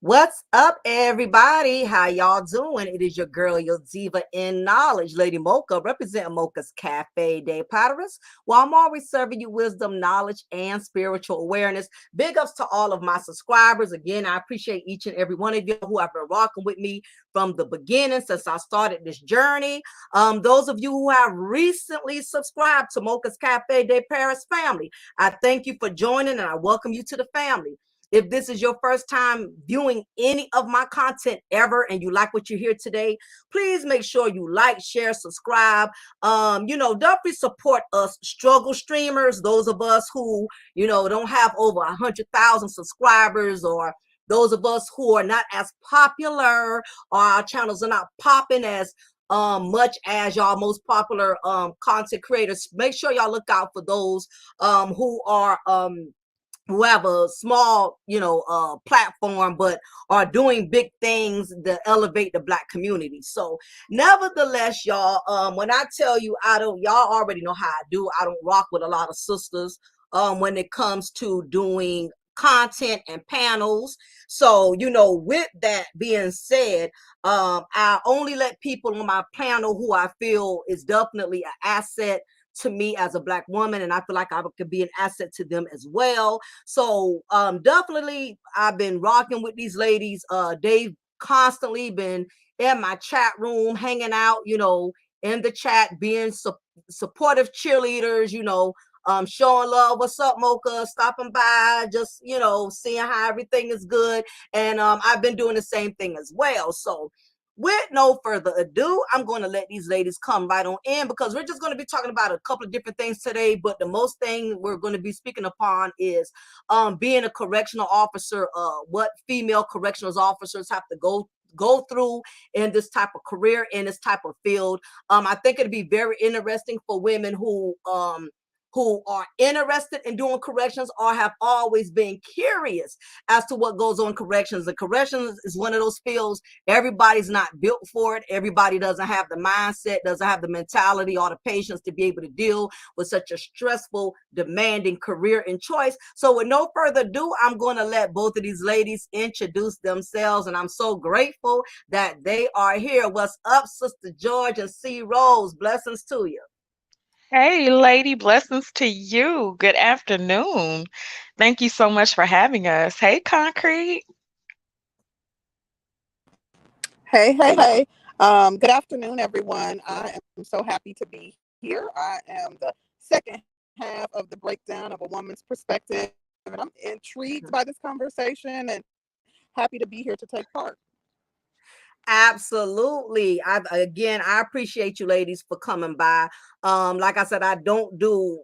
What's up, everybody? How y'all doing? It is your girl, your diva in knowledge, Lady Mocha, representing Mocha's Cafe de Paris. Well, I'm always serving you wisdom, knowledge, and spiritual awareness. Big ups to all of my subscribers. Again, I appreciate each and every one of you who have been rocking with me from the beginning since I started this journey. Those of you who have recently subscribed to Mocha's Cafe de Paris family, I thank you for joining and I welcome you to the family. If this is your first time viewing any of my content ever and you like what you hear today, please make sure you like, share, subscribe. Definitely support us struggle streamers, those of us who, don't have over 100,000 subscribers, or those of us who are not as popular, or our channels are not popping as much as y'all most popular content creators. Make sure y'all look out for those who have a small, platform, but are doing big things to elevate the Black community. So nevertheless, y'all, when I tell you, y'all already know how I do. I don't rock with a lot of sisters when it comes to doing content and panels. So, with that being said, I only let people on my panel who I feel is definitely an asset to me as a Black woman, and I feel like I could be an asset to them as well. So definitely I've been rocking with these ladies. They've constantly been in my chat room, hanging out, in the chat, being supportive cheerleaders, showing love. What's up, Mocha? Stopping by, just, seeing how everything is good. And I've been doing the same thing as well. So with no further ado, I'm going to let these ladies come right on in, because we're just going to be talking about a couple of different things today. But the most thing we're going to be speaking upon is being a correctional officer, what female correctional officers have to go through in this type of career, in this type of field. I think it'd be very interesting for women who are interested in doing corrections or have always been curious as to what goes on in corrections. And corrections is one of those fields, everybody's not built for it. Everybody doesn't have the mindset, doesn't have the mentality or the patience to be able to deal with such a stressful, demanding career and choice. So with no further ado, I'm going to let both of these ladies introduce themselves. And I'm so grateful that they are here. What's up, Sister George and C. Rose? Blessings to you. Hey, lady, blessings to you. Good afternoon. Thank you so much for having us. Hey, Concrete. Hey, hey, hey. Good afternoon, everyone. I am so happy to be here. I am the second half of the breakdown of a woman's perspective, and I'm intrigued by this conversation and happy to be here to take part. Absolutely. I appreciate you ladies for coming by. Like I said, I don't do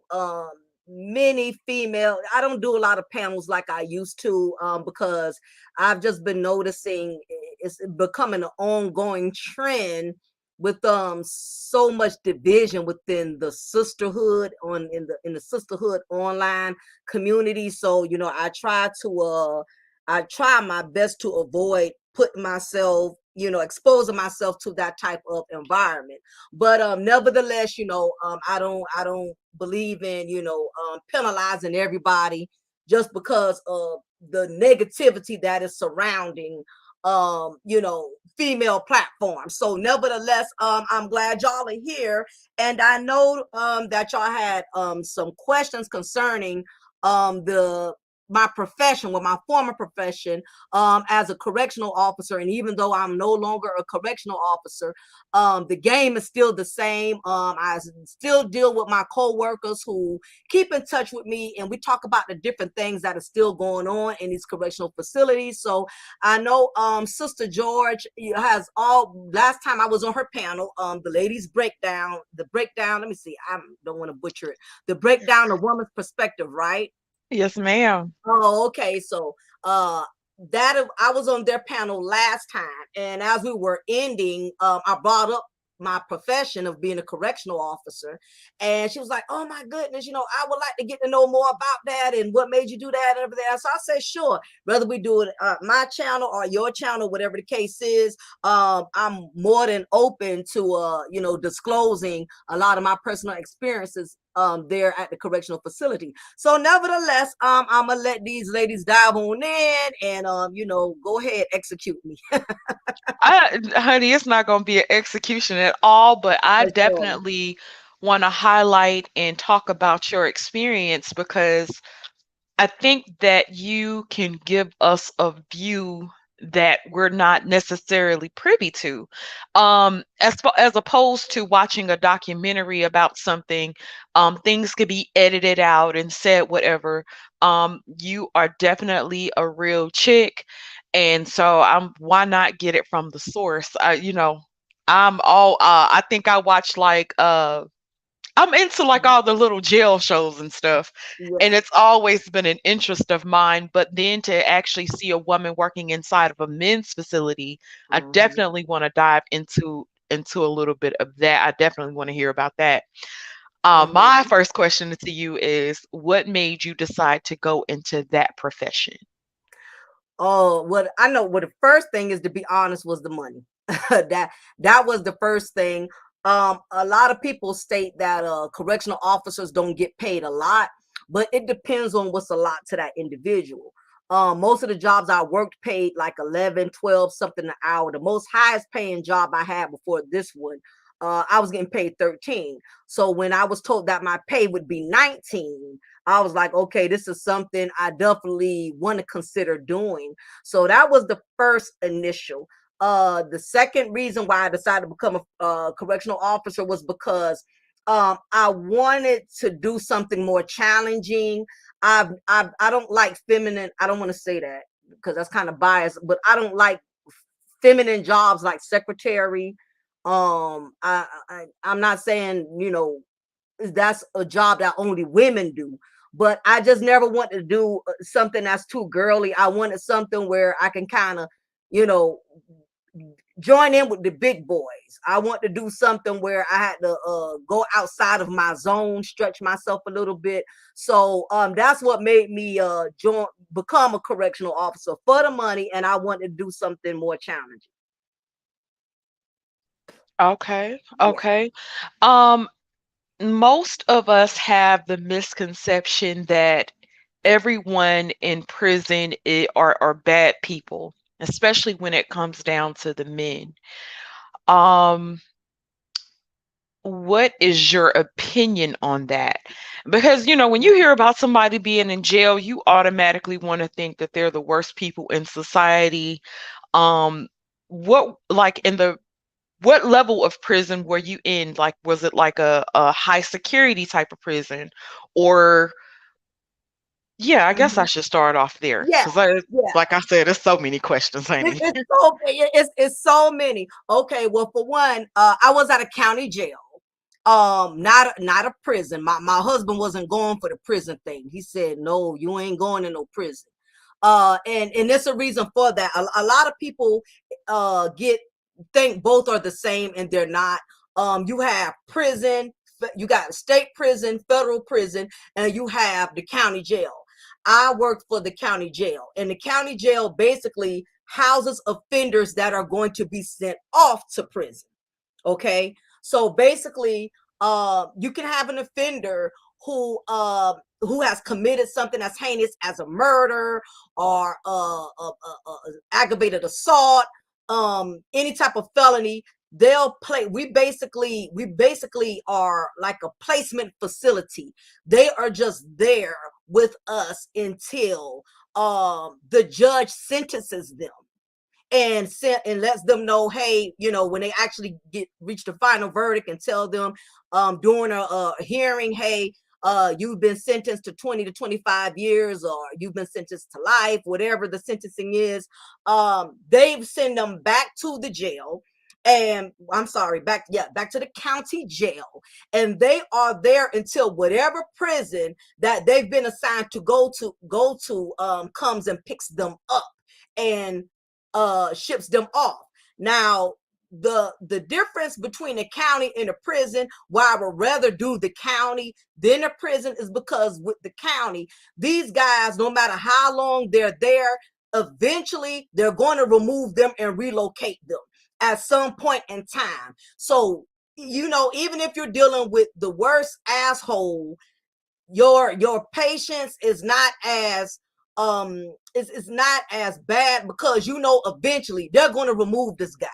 many female, I don't do a lot of panels like I used to, because I've just been noticing it's becoming an ongoing trend with so much division within the sisterhood in the sisterhood online community. So, I try my best to avoid putting myself, exposing myself to that type of environment. But nevertheless, I don't believe in, penalizing everybody just because of the negativity that is surrounding female platforms. So nevertheless, I'm glad y'all are here. And I know that y'all had some questions concerning the my profession, with my former profession, as a correctional officer. And even though I'm no longer a correctional officer, the game is still the same. I still deal with my co-workers who keep in touch with me, and we talk about the different things that are still going on in these correctional facilities. So I know Sister George has all, last time I was on her panel, the ladies breakdown, let me see, I don't want to butcher it, the breakdown of woman's perspective, right? Yes, ma'am. Oh, okay. So that I was on their panel last time, and as we were ending, I brought up my profession of being a correctional officer, and she was like, "Oh my goodness, I would like to get to know more about that and what made you do that and everything." So I said, "Sure, whether we do it my channel or your channel, whatever the case is, I'm more than open to disclosing a lot of my personal experiences there at the correctional facility. So nevertheless, I'm gonna let these ladies dive on in and go ahead, execute me. Honey, it's not going to be an execution at all, but I For sure. definitely want to highlight and talk about your experience because I think that you can give us a view that we're not necessarily privy to. As opposed to watching a documentary about something, things could be edited out and said whatever. You are definitely a real chick, and so why not get it from the source? I think I watch like I'm into like all the little jail shows and stuff. Yeah. And it's always been an interest of mine. But then to actually see a woman working inside of a men's facility, I Mhm. definitely want to dive into a little bit of that. I definitely want to hear about that. Mhm. My first question to you is what made you decide to go into that profession? Oh, what I know, what the first thing is, to be honest, was the money. That was the first thing. A lot of people state that correctional officers don't get paid a lot, but it depends on what's a lot to that individual. Most of the jobs I worked paid like 11, 12 something an hour. The most highest paying job I had before this one, I was getting paid 13. So when I was told that my pay would be 19, I was like, okay, this is something I definitely want to consider doing. So that was the first initial. The second reason why I decided to become a correctional officer was because I wanted to do something more challenging. I don't like feminine. I don't want to say that because that's kind of biased, but I don't like feminine jobs like secretary. I'm not saying that's a job that only women do. But I just never wanted to do something that's too girly. I wanted something where I can kind of, you know, join in with the big boys. I want to do something where I had to go outside of my zone, stretch myself a little bit. So that's what made me become a correctional officer for the money, and I wanted to do something more challenging. Okay. Yeah. Okay. Most of us have the misconception that everyone in prison are bad people, especially when it comes down to the men. Um, what is your opinion on that? Because, when you hear about somebody being in jail, you automatically want to think that they're the worst people in society. Um, what level of prison were you in? Like, was it like a high security type of prison? Or, yeah, I guess I Mhm. should start off there Yeah. because Yeah. like I said, there's so many questions, honey. It's so many. Okay, well, for one, I was at a county jail, not a prison. My husband wasn't going for the prison thing. He said, "No, you ain't going to no prison." And there's a reason for that. A lot of people get think both are the same, and they're not. You have prison, you got state prison, federal prison, and you have the county jail. I worked for the county jail, and the county jail basically houses offenders that are going to be sent off to prison. Okay, so basically, you can have an offender who has committed something as heinous as a murder or aggravated assault, any type of felony. They'll play. We basically are like a placement facility. They are just there with us until the judge sentences them and lets them know, hey, when they actually reach the final verdict, and tell them during a hearing, hey, you've been sentenced to 20 to 25 years, or you've been sentenced to life, whatever the sentencing is. They send them back to the jail, and I'm sorry, back to the county jail, and they are there until whatever prison that they've been assigned to go to comes and picks them up and ships them off. Now, the difference between a county and a prison, why I would rather do the county than a prison, is because with the county, these guys, no matter how long they're there, eventually they're going to remove them and relocate them at some point in time. So you know, even if you're dealing with the worst asshole, your patience is not as is not as bad, because you know eventually they're going to remove this guy.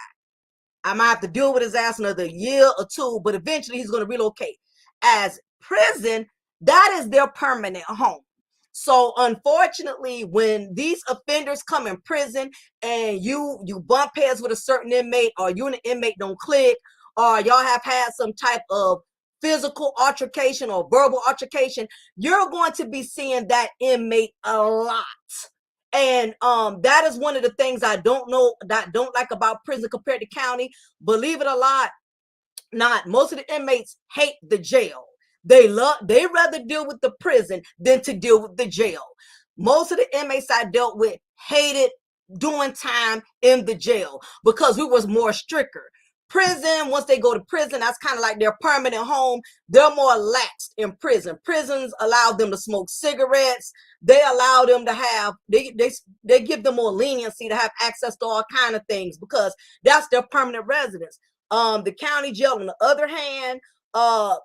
I might have to deal with his ass another year or two, but eventually he's going to relocate. As prison, that is their permanent home. So unfortunately, when these offenders come in prison and you bump heads with a certain inmate, or you and the inmate don't click, or y'all have had some type of physical altercation or verbal altercation, you're going to be seeing that inmate a lot. And that is one of the things I don't like about prison compared to county. Believe it or not, most of the inmates hate the jail. They rather deal with the prison than to deal with the jail. Most of the inmates I dealt with hated doing time in the jail because we was more stricter. Prison, once they go to prison, that's kind of like their permanent home. They're more laxed in prison. Prisons allow them to smoke cigarettes. They allow them to have, they give them more leniency to have access to all kind of things because that's their permanent residence. The county jail, on the other hand,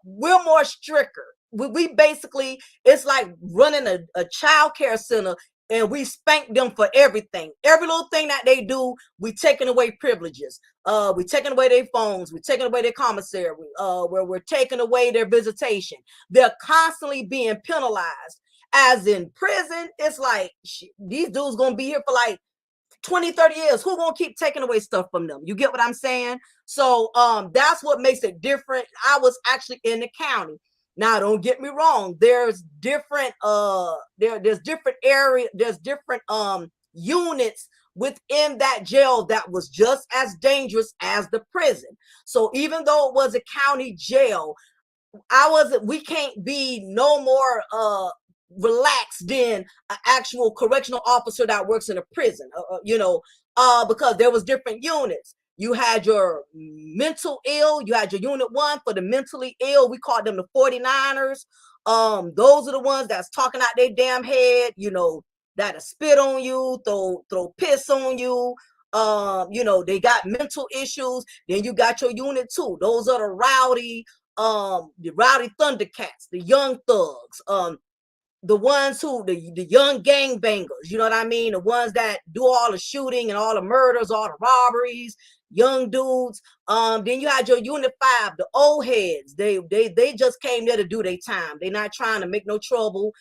we're more stricter. We basically, it's like running a child care center, and we spank them for everything. Every little thing that they do, we taking away privileges. We taking away their phones. We taking away their commissary. Where we're taking away their visitation. They're constantly being penalized. As in prison, it's like these dudes gonna be here for like 20, 30 years. Who gonna keep taking away stuff from them? You get what I'm saying? So that's what makes it different. I was actually in the county. Now, don't get me wrong, there's different there's different area, there's different units within that jail that was just as dangerous as the prison. So even though it was a county jail, we can't be no more relaxed than an actual correctional officer that works in a prison, because there was different units. You had your mental ill, you had your unit 1 for the mentally ill. We called them the 49ers. Those are the ones that's talking out their damn head, that'll spit on you, throw piss on you. They got mental issues. Then you got your unit 2. Those are the rowdy thundercats, the young thugs, the ones the young gang bangers, you know what I mean? The ones that do all the shooting and all the murders, all the robberies, young dudes. Then you had your unit 5, the old heads. They just came there to do their time. They're not trying to make no trouble.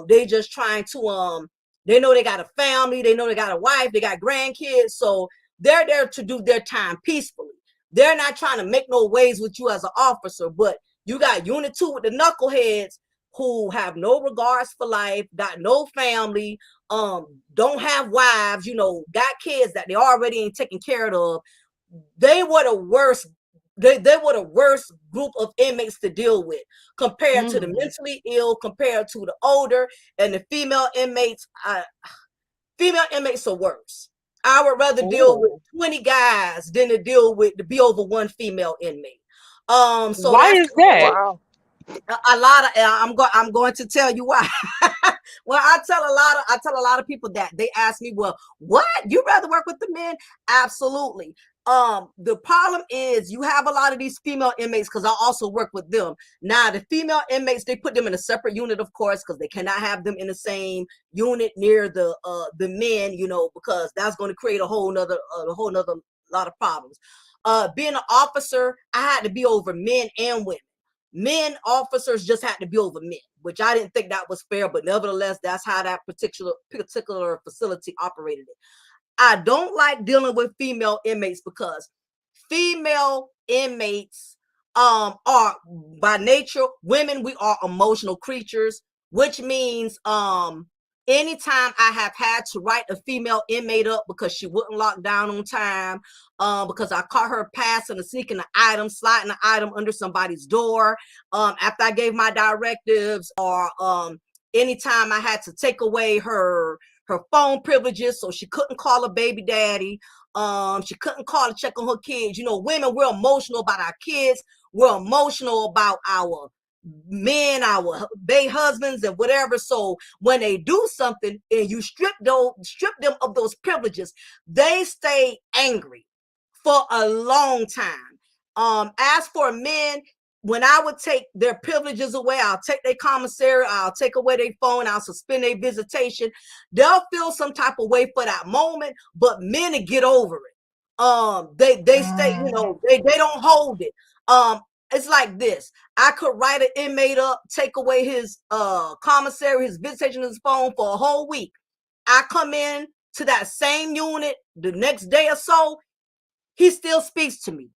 They just trying to they know they got a family, they know they got a wife, they got grandkids, so they're there to do their time peacefully. They're not trying to make no waves with you as an officer. But you got unit 2 with the knuckleheads who have no regards for life, got no family, don't have wives, got kids that they already ain't taken care of. They were the worst. They were the worst group of inmates to deal with compared to the mentally ill, compared to the older and the female inmates. Female inmates are worse. I would rather deal with 20 guys than to be over one female inmate. So Why that's is that? Wow. a lot of I'm going to tell you why. Well, I tell a lot of people that they ask me, well, what, you rather work with the men? Absolutely. The problem is you have a lot of these female inmates, because I also work with them. Now the female inmates, they put them in a separate unit, of course, because they cannot have them in the same unit near the men, because that's going to create a whole nother lot of problems. Being an officer, I had to be over men and women. Men officers just had to be over men, which I didn't think that was fair, but nevertheless, that's how that particular facility operated it. I don't like dealing with female inmates because female inmates are by nature women. We are emotional creatures, which means anytime I have had to write a female inmate up because she wouldn't lock down on time, because I caught her passing or sneaking an item, sliding an item under somebody's door, after I gave my directives, or anytime I had to take away her phone privileges so she couldn't call her baby daddy, she couldn't call to check on her kids. Women, we're emotional about our kids, we're emotional about our men, our bae husbands, and whatever. So when they do something and you strip them of those privileges, they stay angry for a long time. As for men, when I would take their privileges away, I'll take their commissary, I'll take away their phone, I'll suspend their visitation. They'll feel some type of way for that moment, but men will get over it. They stay, they don't hold it. It's like this. I could write an inmate up, take away his commissary, his visitation, his phone for a whole week. I come in to that same unit the next day or so, he still speaks to me.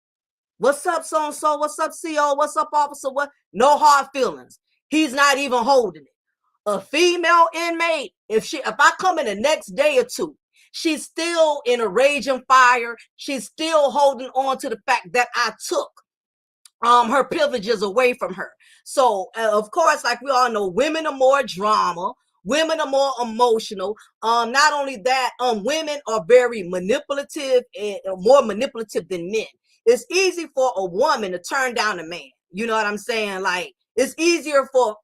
What's up, so-and-so? What's up, CO? What's up, officer? What? No hard feelings. He's not even holding it. A female inmate, if I come in the next day or two, she's still in a rage and fire. She's still holding on to the fact that I took her privileges away from her. So of course, like we all know, women are more drama. Women are more emotional. Not only that, women are very manipulative and more manipulative than men. It's easy for a woman to turn down a man. You know what I'm saying? Like, it's easier for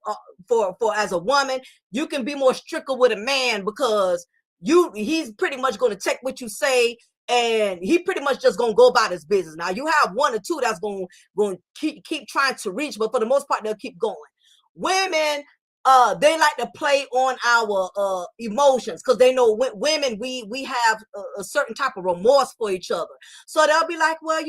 as a woman, you can be more stricter with a man because he's pretty much going to take what you say, and he pretty much just gonna go about his business. Now you have one or two that's going to keep trying to reach, but for the most part they'll keep going. Women, they like to play on our emotions because they know women, we have a certain type of remorse for each other. So they'll be like, well,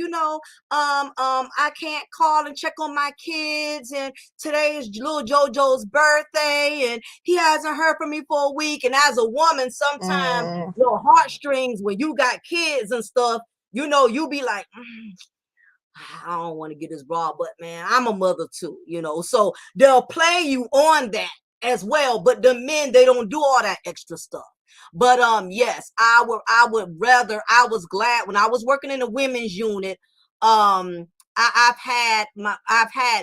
I can't call and check on my kids, and today is little JoJo's birthday, and he hasn't heard from me for a week. And as a woman, sometimes your heartstrings, when you got kids and stuff, you be like, I don't want to get this raw, but man, I'm a mother too, so they'll play you on that as well. But the men, they don't do all that extra stuff. But yes, I would rather, I was glad when I was working in the women's unit. I've had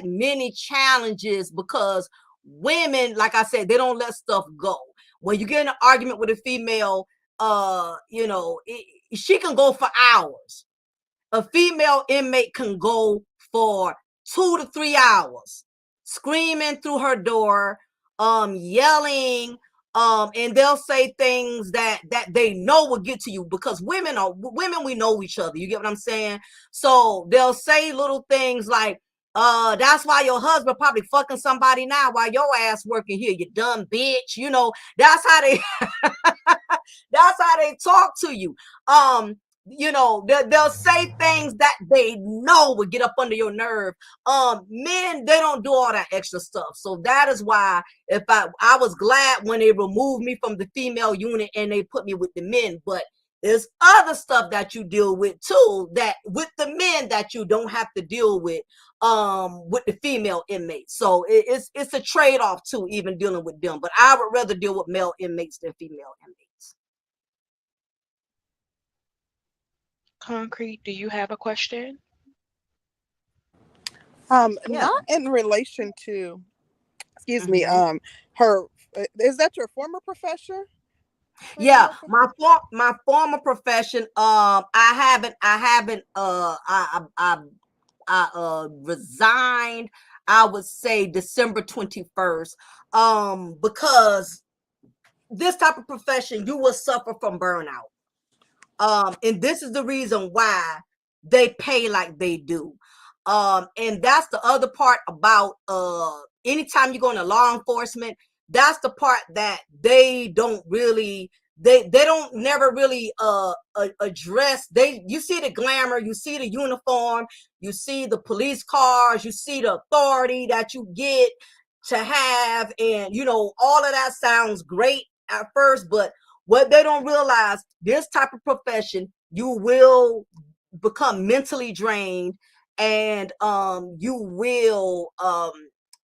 many challenges because women, like I said, they don't let stuff go. When you get in an argument with a female, she can go for hours. A female inmate can go for 2 to 3 hours screaming through her door, yelling, and they'll say things that they know will get to you, because women, we know each other. You get what I'm saying? So they'll say little things like, that's why your husband probably fucking somebody now while your ass working here, you dumb bitch. That's how they that's how they talk to you. They'll say things that they know would get up under your nerve. Men, they don't do all that extra stuff. So that is why I was glad when they removed me from the female unit and they put me with the men. But there's other stuff that you deal with too, that with the men that you don't have to deal with the female inmates. So it's a trade-off too, even dealing with them. But I would rather deal with male inmates than female inmates. Concrete, do you have a question? Not in relation to, excuse me, her, is that your former profession? Yeah, my former profession. I resigned, I would say December 21st. Because this type of profession, you will suffer from burnout. And this is the reason why they pay like they do. And that's the other part about anytime you go into law enforcement, that's the part that they don't really, they don't never really address. You see the glamour, you see the uniform, you see the police cars, you see the authority that you get to have, and all of that sounds great at first, but what they don't realize, this type of profession, you will become mentally drained, and you will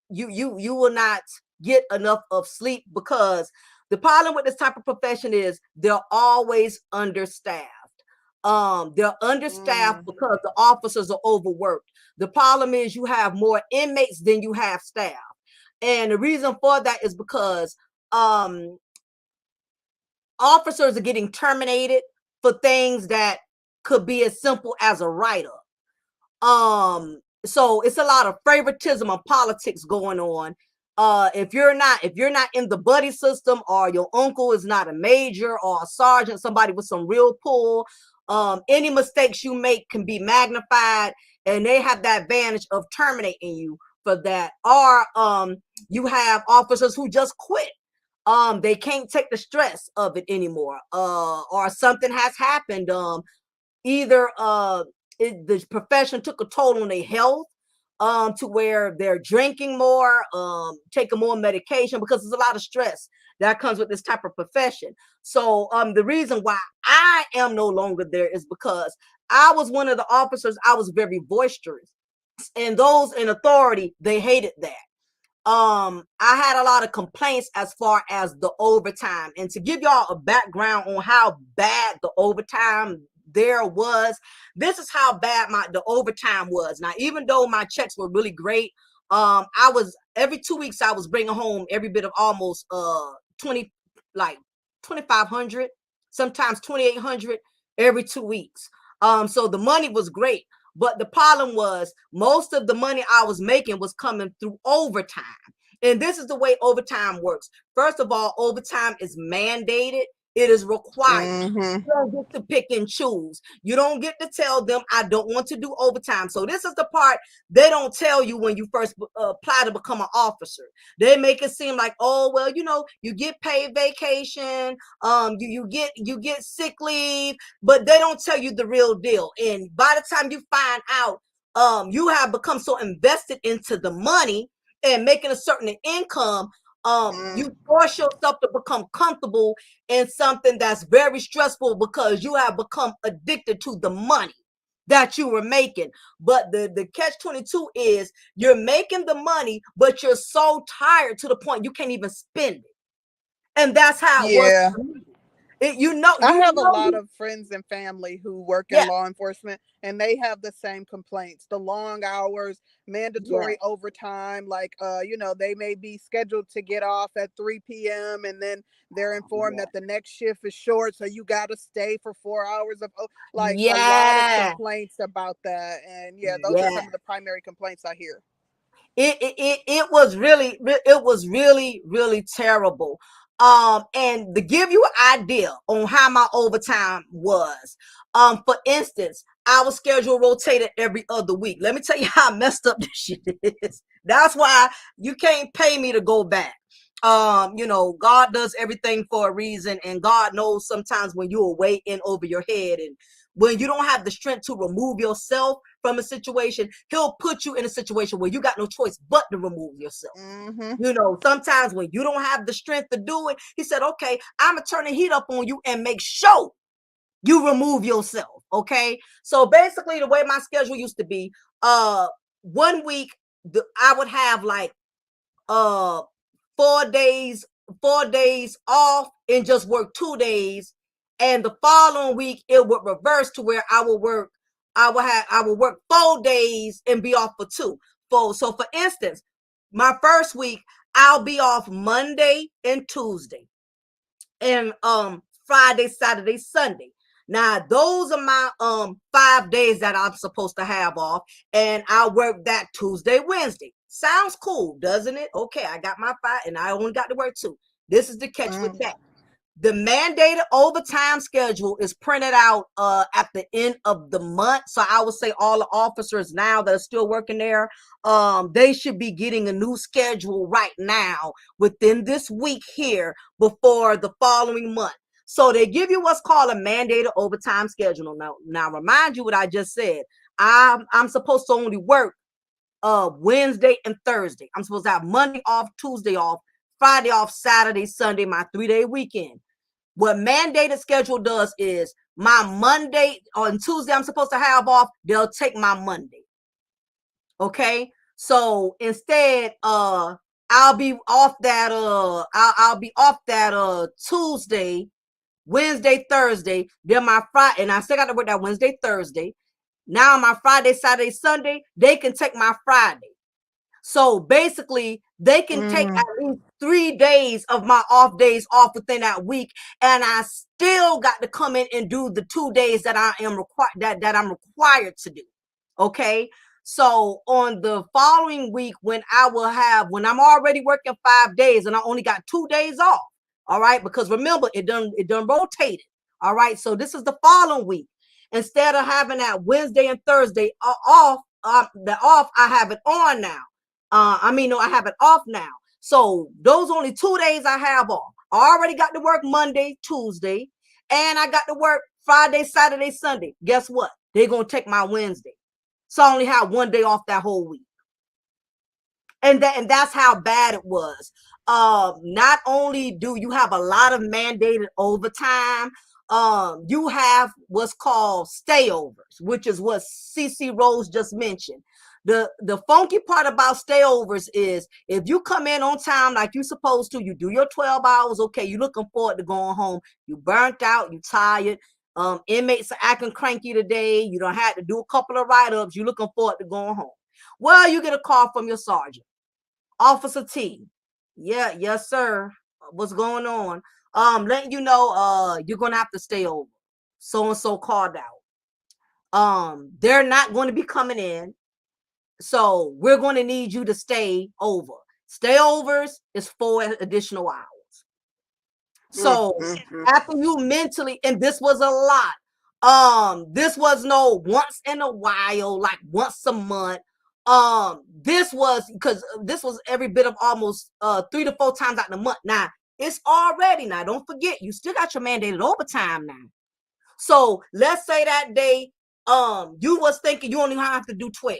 you will not get enough of sleep, because the problem with this type of profession is they're always understaffed. They're understaffed because the officers are overworked. The problem is you have more inmates than you have staff. And the reason for that is because officers are getting terminated for things that could be as simple as a write-up. So it's a lot of favoritism and politics going on. If you're not in the buddy system, or your uncle is not a major or a sergeant, somebody with some real pull, any mistakes you make can be magnified, and they have the advantage of terminating you for that. Or you have officers who just quit. They can't take the stress of it anymore, or something has happened. Either the profession took a toll on their health, to where they're drinking more, taking more medication, because there's a lot of stress that comes with this type of profession. So the reason why I am no longer there is because I was one of the officers. I was very boisterous, and those in authority, they hated that. I had a lot of complaints as far as the overtime. And to give y'all a background on how bad the overtime there was, this is how bad the overtime was. Now, even though my checks were really great, I was every 2 weeks I was bringing home every bit of almost 20, like 2,500, sometimes 2,800 every 2 weeks. So the money was great. But the problem was most of the money I was making was coming through overtime. And this is the way overtime works. First of all, overtime is mandated. It is required. Mm-hmm. You don't get to pick and choose. You don't get to tell them, I don't want to do overtime. So this is the part they don't tell you when you first apply to become an officer. They make it seem like, oh, well, you get paid vacation, you get sick leave, but they don't tell you the real deal. And by the time you find out, you have become so invested into the money and making a certain income, you force yourself to become comfortable in something that's very stressful, because you have become addicted to the money that you were making. But the catch-22 is you're making the money, but you're so tired to the point you can't even spend it. And that's how it was Yeah. for me. You know, I have a lot of friends and family who work in yeah, law enforcement, and they have the same complaints: the long hours, yeah, mandatory overtime. Like, they may be scheduled to get off at 3 p.m. and then they're informed that the next shift is short, so you got to stay for 4 hours of like a lot of yeah, complaints about that. And yeah, those are yeah. some of the primary complaints I hear. It was really really terrible. And to give you an idea on how my overtime was, for instance, our schedule rotated every other week. Let me tell you how messed up this shit is. That's why you can't pay me to go back. God does everything for a reason, and God knows sometimes when you're way in over your head, and when you don't have the strength to remove yourself from a situation, he'll put you in a situation where you got no choice but to remove yourself. Mm-hmm. Sometimes when you don't have the strength to do it, he said, okay, I'm gonna turn the heat up on you and make sure you remove yourself. Okay. So basically the way my schedule used to be, 1 week, I would have like uh 4 days, 4 days off and just work 2 days. And the following week it would reverse to where I would work 4 days and be off for two. So for instance, my first week, I'll be off Monday and Tuesday, and Friday, Saturday, Sunday. Now those are my 5 days that I'm supposed to have off, and I work that Tuesday, Wednesday. Sounds cool, doesn't it? Okay, I got my 5, and I only got to work 2. This is the catch with that. The mandated overtime schedule is printed out at the end of the month. So I would say all the officers now that are still working there, they should be getting a new schedule right now within this week here before the following month. So they give you what's called a mandated overtime schedule. Now remind you what I just said. I'm supposed to only work Wednesday and Thursday. I'm supposed to have Monday off, Tuesday off, Friday off, Saturday, Sunday, my 3-day weekend. What mandated schedule does is my Monday on Tuesday I'm supposed to have off, they'll take my Monday. Okay? So instead, I'll be off that Tuesday, Wednesday, Thursday, then my Friday, and I still got to work that Wednesday, Thursday. Now my Friday, Saturday, Sunday, they can take my Friday. So basically, they can take at least 3 days of my off days off within that week, and I still got to come in and do the 2 days that I am required that I'm required to do. Okay. So on the following week, when I'm already working 5 days and I only got 2 days off. All right, because remember, it done rotated. All right, so this is the following week. Instead of having that Wednesday and Thursday off, the off, I have it on now. No, I have it off now. So those only 2 days I have off. I already got to work Monday, Tuesday, and I got to work Friday, Saturday, Sunday. Guess what? They're gonna take my Wednesday. So I only have 1 day off that whole week. And that's how bad it was. Not only do you have a lot of mandated overtime, you have what's called stayovers, which is what CC Rose just mentioned. The funky part about stayovers is if you come in on time like you're supposed to, you do your 12 hours, okay, you're looking forward to going home, you burnt out, you tired, inmates are acting cranky today, you don't have to do a couple of write-ups, you're looking forward to going home. Well, you get a call from your sergeant. Officer T. Yeah, yes, sir. What's going on? Letting you know, you're gonna have to stay over. So and so called out. They're not going to be coming in, so we're going to need you to stay over. Stayovers is 4 additional hours. So after you mentally, and this was a lot. This was no once in a while, like once a month. This was because this was every bit of almost 3 to 4 times out in a month. Now it's already, now don't forget, you still got your mandated overtime now. So let's say that day, you was thinking you only have to do 12.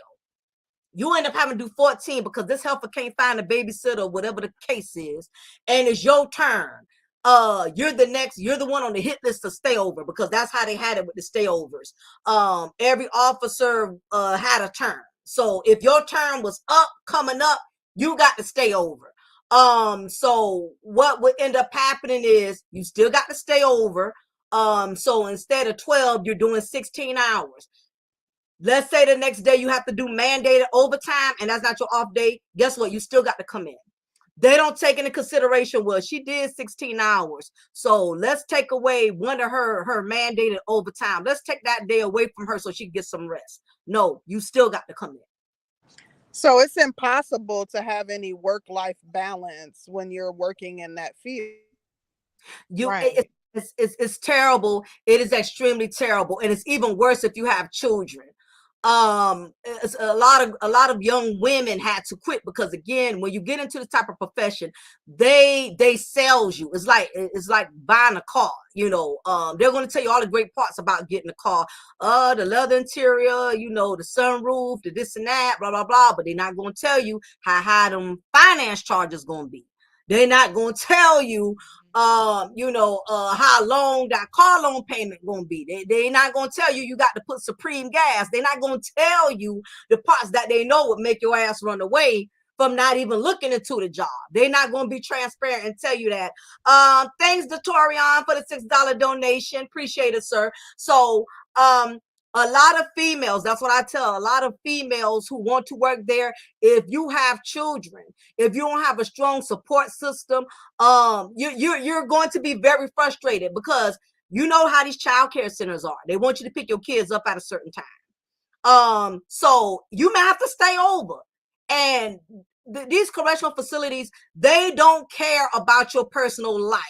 You end up having to do 14 because this helper can't find a babysitter or whatever the case is, and it's your turn. You're the one on the hit list to stay over, because that's how they had it with the stayovers. Every officer had a turn. So if your turn was coming up, you got to stay over. So what would end up happening is you still got to stay over. So instead of 12, you're doing 16 hours. Let's say the next day you have to do mandated overtime and that's not your off day. Guess what? You still got to come in. They don't take into consideration, well, she did 16 hours. So let's take away one of her mandated overtime. Let's take that day away from her so she can get some rest. No, you still got to come in. So it's impossible to have any work-life balance when you're working in that field. Right. It's terrible. It is extremely terrible. And it's even worse if you have children. It's a lot of young women had to quit because, again, when you get into this type of profession, they sells you. It's like buying a car. They're going to tell you all the great parts about getting a car, the leather interior, the sunroof, the this and that, blah blah blah, but they're not going to tell you how high them finance charges going to be. They're not going to tell you how long that car loan payment gonna be. They're not gonna tell you got to put Supreme gas. They're not gonna tell you the parts that they know would make your ass run away from not even looking into the job. They're not gonna be transparent and tell you that. Thanks to Torian for the $6 donation. Appreciate it, sir. So a lot of females, that's what I tell a lot of females who want to work there. If you have children, if you don't have a strong support system, you're going to be very frustrated, because you know how these child care centers are. They want you to pick your kids up at a certain time. So you may have to stay over. And these correctional facilities, they don't care about your personal life.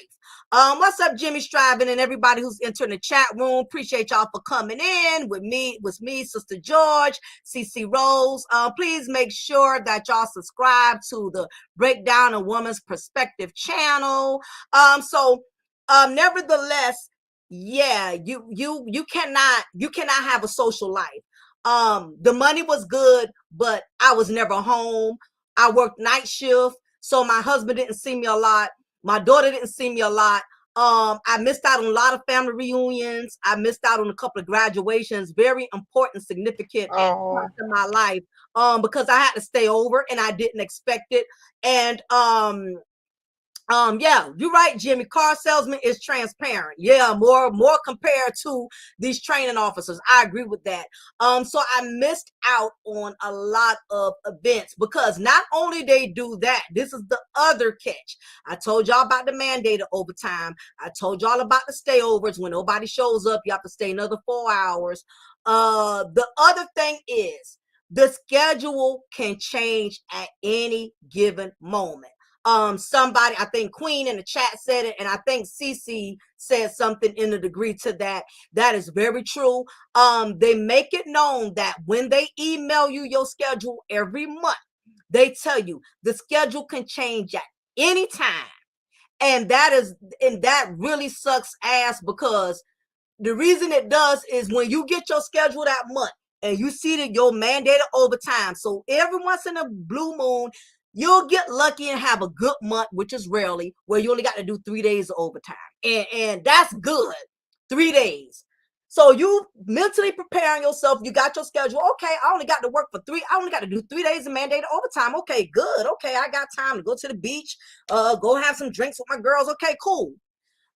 What's up, Jimmy Striving, and everybody who's entering the chat room? Appreciate y'all for coming in with me, Sister George, CC Rose. Please make sure that y'all subscribe to the Breakdown a Woman's Perspective channel. Nevertheless, yeah, you cannot have a social life. The money was good, but I was never home. I worked night shift, so my husband didn't see me a lot. My daughter didn't see me a lot. I missed out on a lot of family reunions. I missed out on a couple of graduations, very important, significant parts of my life, because I had to stay over and I didn't expect it. And yeah, you're right, Jimmy. Car salesman is transparent. Yeah, more compared to these training officers. I agree with that. So I missed out on a lot of events, because not only they do that, this is the other catch. I told y'all about the mandated overtime. I told y'all about the stayovers. When nobody shows up, you have to stay another 4 hours. The other thing is the schedule can change at any given moment. Somebody, I think Queen in the chat said it, and I think Cece said something in a degree to that. That is very true. They make it known that when they email you your schedule every month, they tell you the schedule can change at any time. And that really sucks ass, because the reason it does is when you get your schedule that month and you see that your mandated overtime. So every once in a blue moon, you'll get lucky and have a good month, which is rarely, where you only got to do 3 days of overtime. And that's good. 3 days. So you mentally preparing yourself, you got your schedule. Okay, I only got to work for I only got to do 3 days of mandated overtime. Okay, good. Okay, I got time to go to the beach, go have some drinks with my girls. Okay, cool.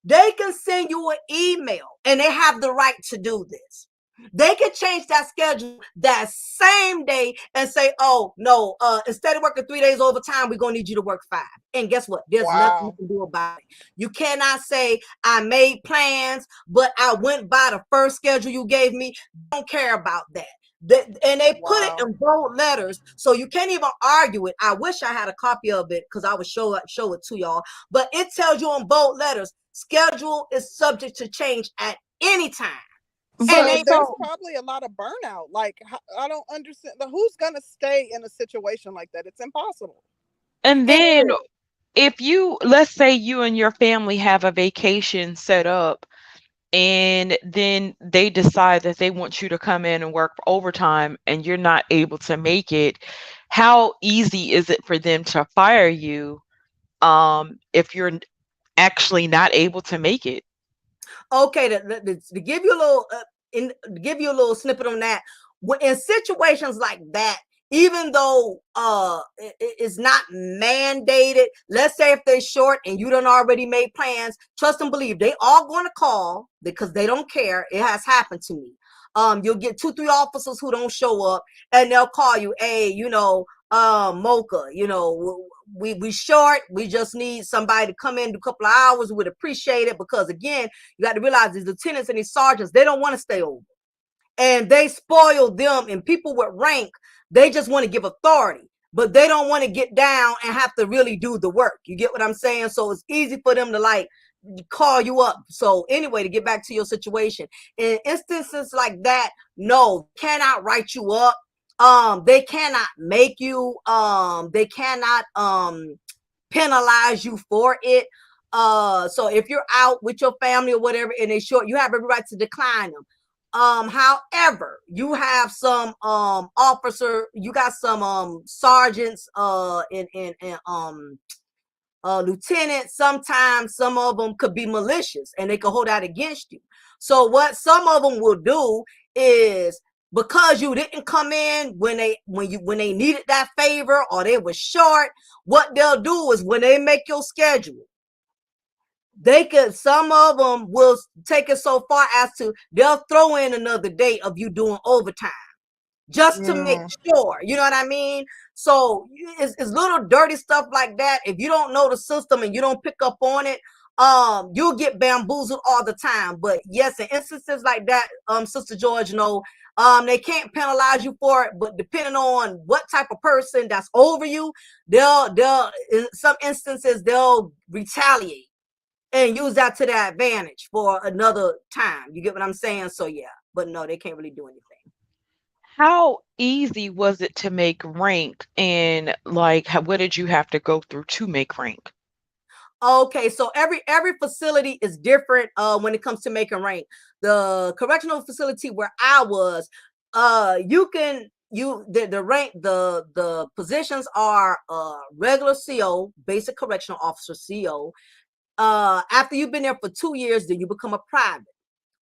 They can send you an email, and they have the right to do this. They can change that schedule that same day and say, oh, no, instead of working 3 days overtime, we're going to need you to work 5. And guess what? There's nothing you can do about it. You cannot say, I made plans, but I went by the first schedule you gave me. Don't care about that. And they put it in bold letters, so you can't even argue it. I wish I had a copy of it, because I would show it to y'all. But it tells you in bold letters, schedule is subject to change at any time. So there's probably a lot of burnout. Like, I don't understand. Who's going to stay in a situation like that? It's impossible. And then if let's say you and your family have a vacation set up, and then they decide that they want you to come in and work overtime and you're not able to make it, how easy is it for them to fire you if you're actually not able to make it? Okay, to give you a little give you a little snippet on that. In situations like that, even though it's not mandated, let's say if they're short and you done already made plans, trust and believe they are going to call, because they don't care. It has happened to me. You'll get 2-3 officers who don't show up, and they'll call you, hey, mocha, we short, we just need somebody to come in, do a couple of hours. We'd appreciate it, because again, you got to realize these lieutenants and these sergeants, they don't want to stay over, and they spoil them. And people with rank, they just want to give authority, but they don't want to get down and have to really do the work. You get what I'm saying? So it's easy for them to like call you up. So anyway, to get back to your situation, in instances like that, no, cannot write you up. They cannot make you, they cannot penalize you for it. So if you're out with your family or whatever and they short, you have every right to decline them. However, you have some you got some sergeants and lieutenants. Sometimes some of them could be malicious and they could hold out against you. So what some of them will do is, because you didn't come in when they needed that favor, or they were short, what they'll do is when they make your schedule, some of them will take it so far as to they'll throw in another day of you doing overtime, just to make sure, you know what I mean? So it's little dirty stuff like that. If you don't know the system and you don't pick up on it, you'll get bamboozled all the time. But yes, in instances like that, Sister George, they can't penalize you for it, but depending on what type of person that's over you, they'll in some instances they'll retaliate and use that to their advantage for another time. You get what I'm saying? So yeah, but no, they can't really do anything. How easy was it to make rank, and like what did you have to go through to make rank? Okay, so every facility is different when it comes to making rank. The correctional facility where I was, the rank, the positions are regular CO, basic correctional officer CO. After you've been there for 2 years, then you become a private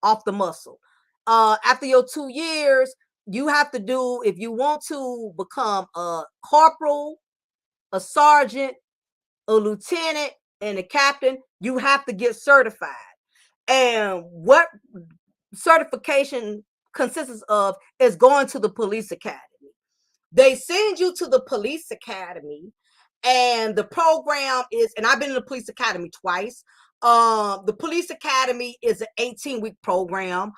off the muscle. After your 2 years, you have to do, if you want to become a corporal, a sergeant, a lieutenant, and a captain, you have to get certified. And what certification consists of is going to the police academy. They send you to the police academy, and the program is, and I've been in the police academy twice. The police academy is an 18-week program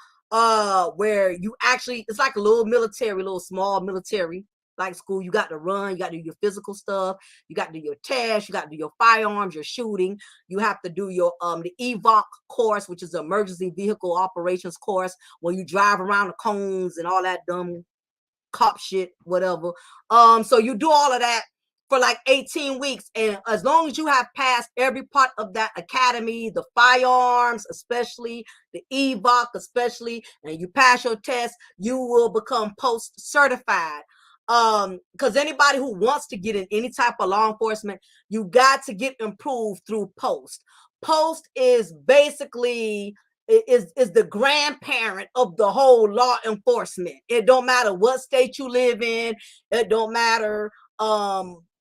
where you actually, it's like a little small military like school. You got to run, you got to do your physical stuff, you got to do your tests, you got to do your firearms, your shooting. You have to do your the EVOC course, which is the emergency vehicle operations course, where you drive around the cones and all that dumb cop shit, whatever. So you do all of that for like 18 weeks. And as long as you have passed every part of that academy, the firearms, especially the EVOC, especially, and you pass your test, you will become post certified. Because anybody who wants to get in any type of law enforcement, you got to get improved through post. Post is basically is the grandparent of the whole law enforcement. It don't matter what state you live in. It don't matter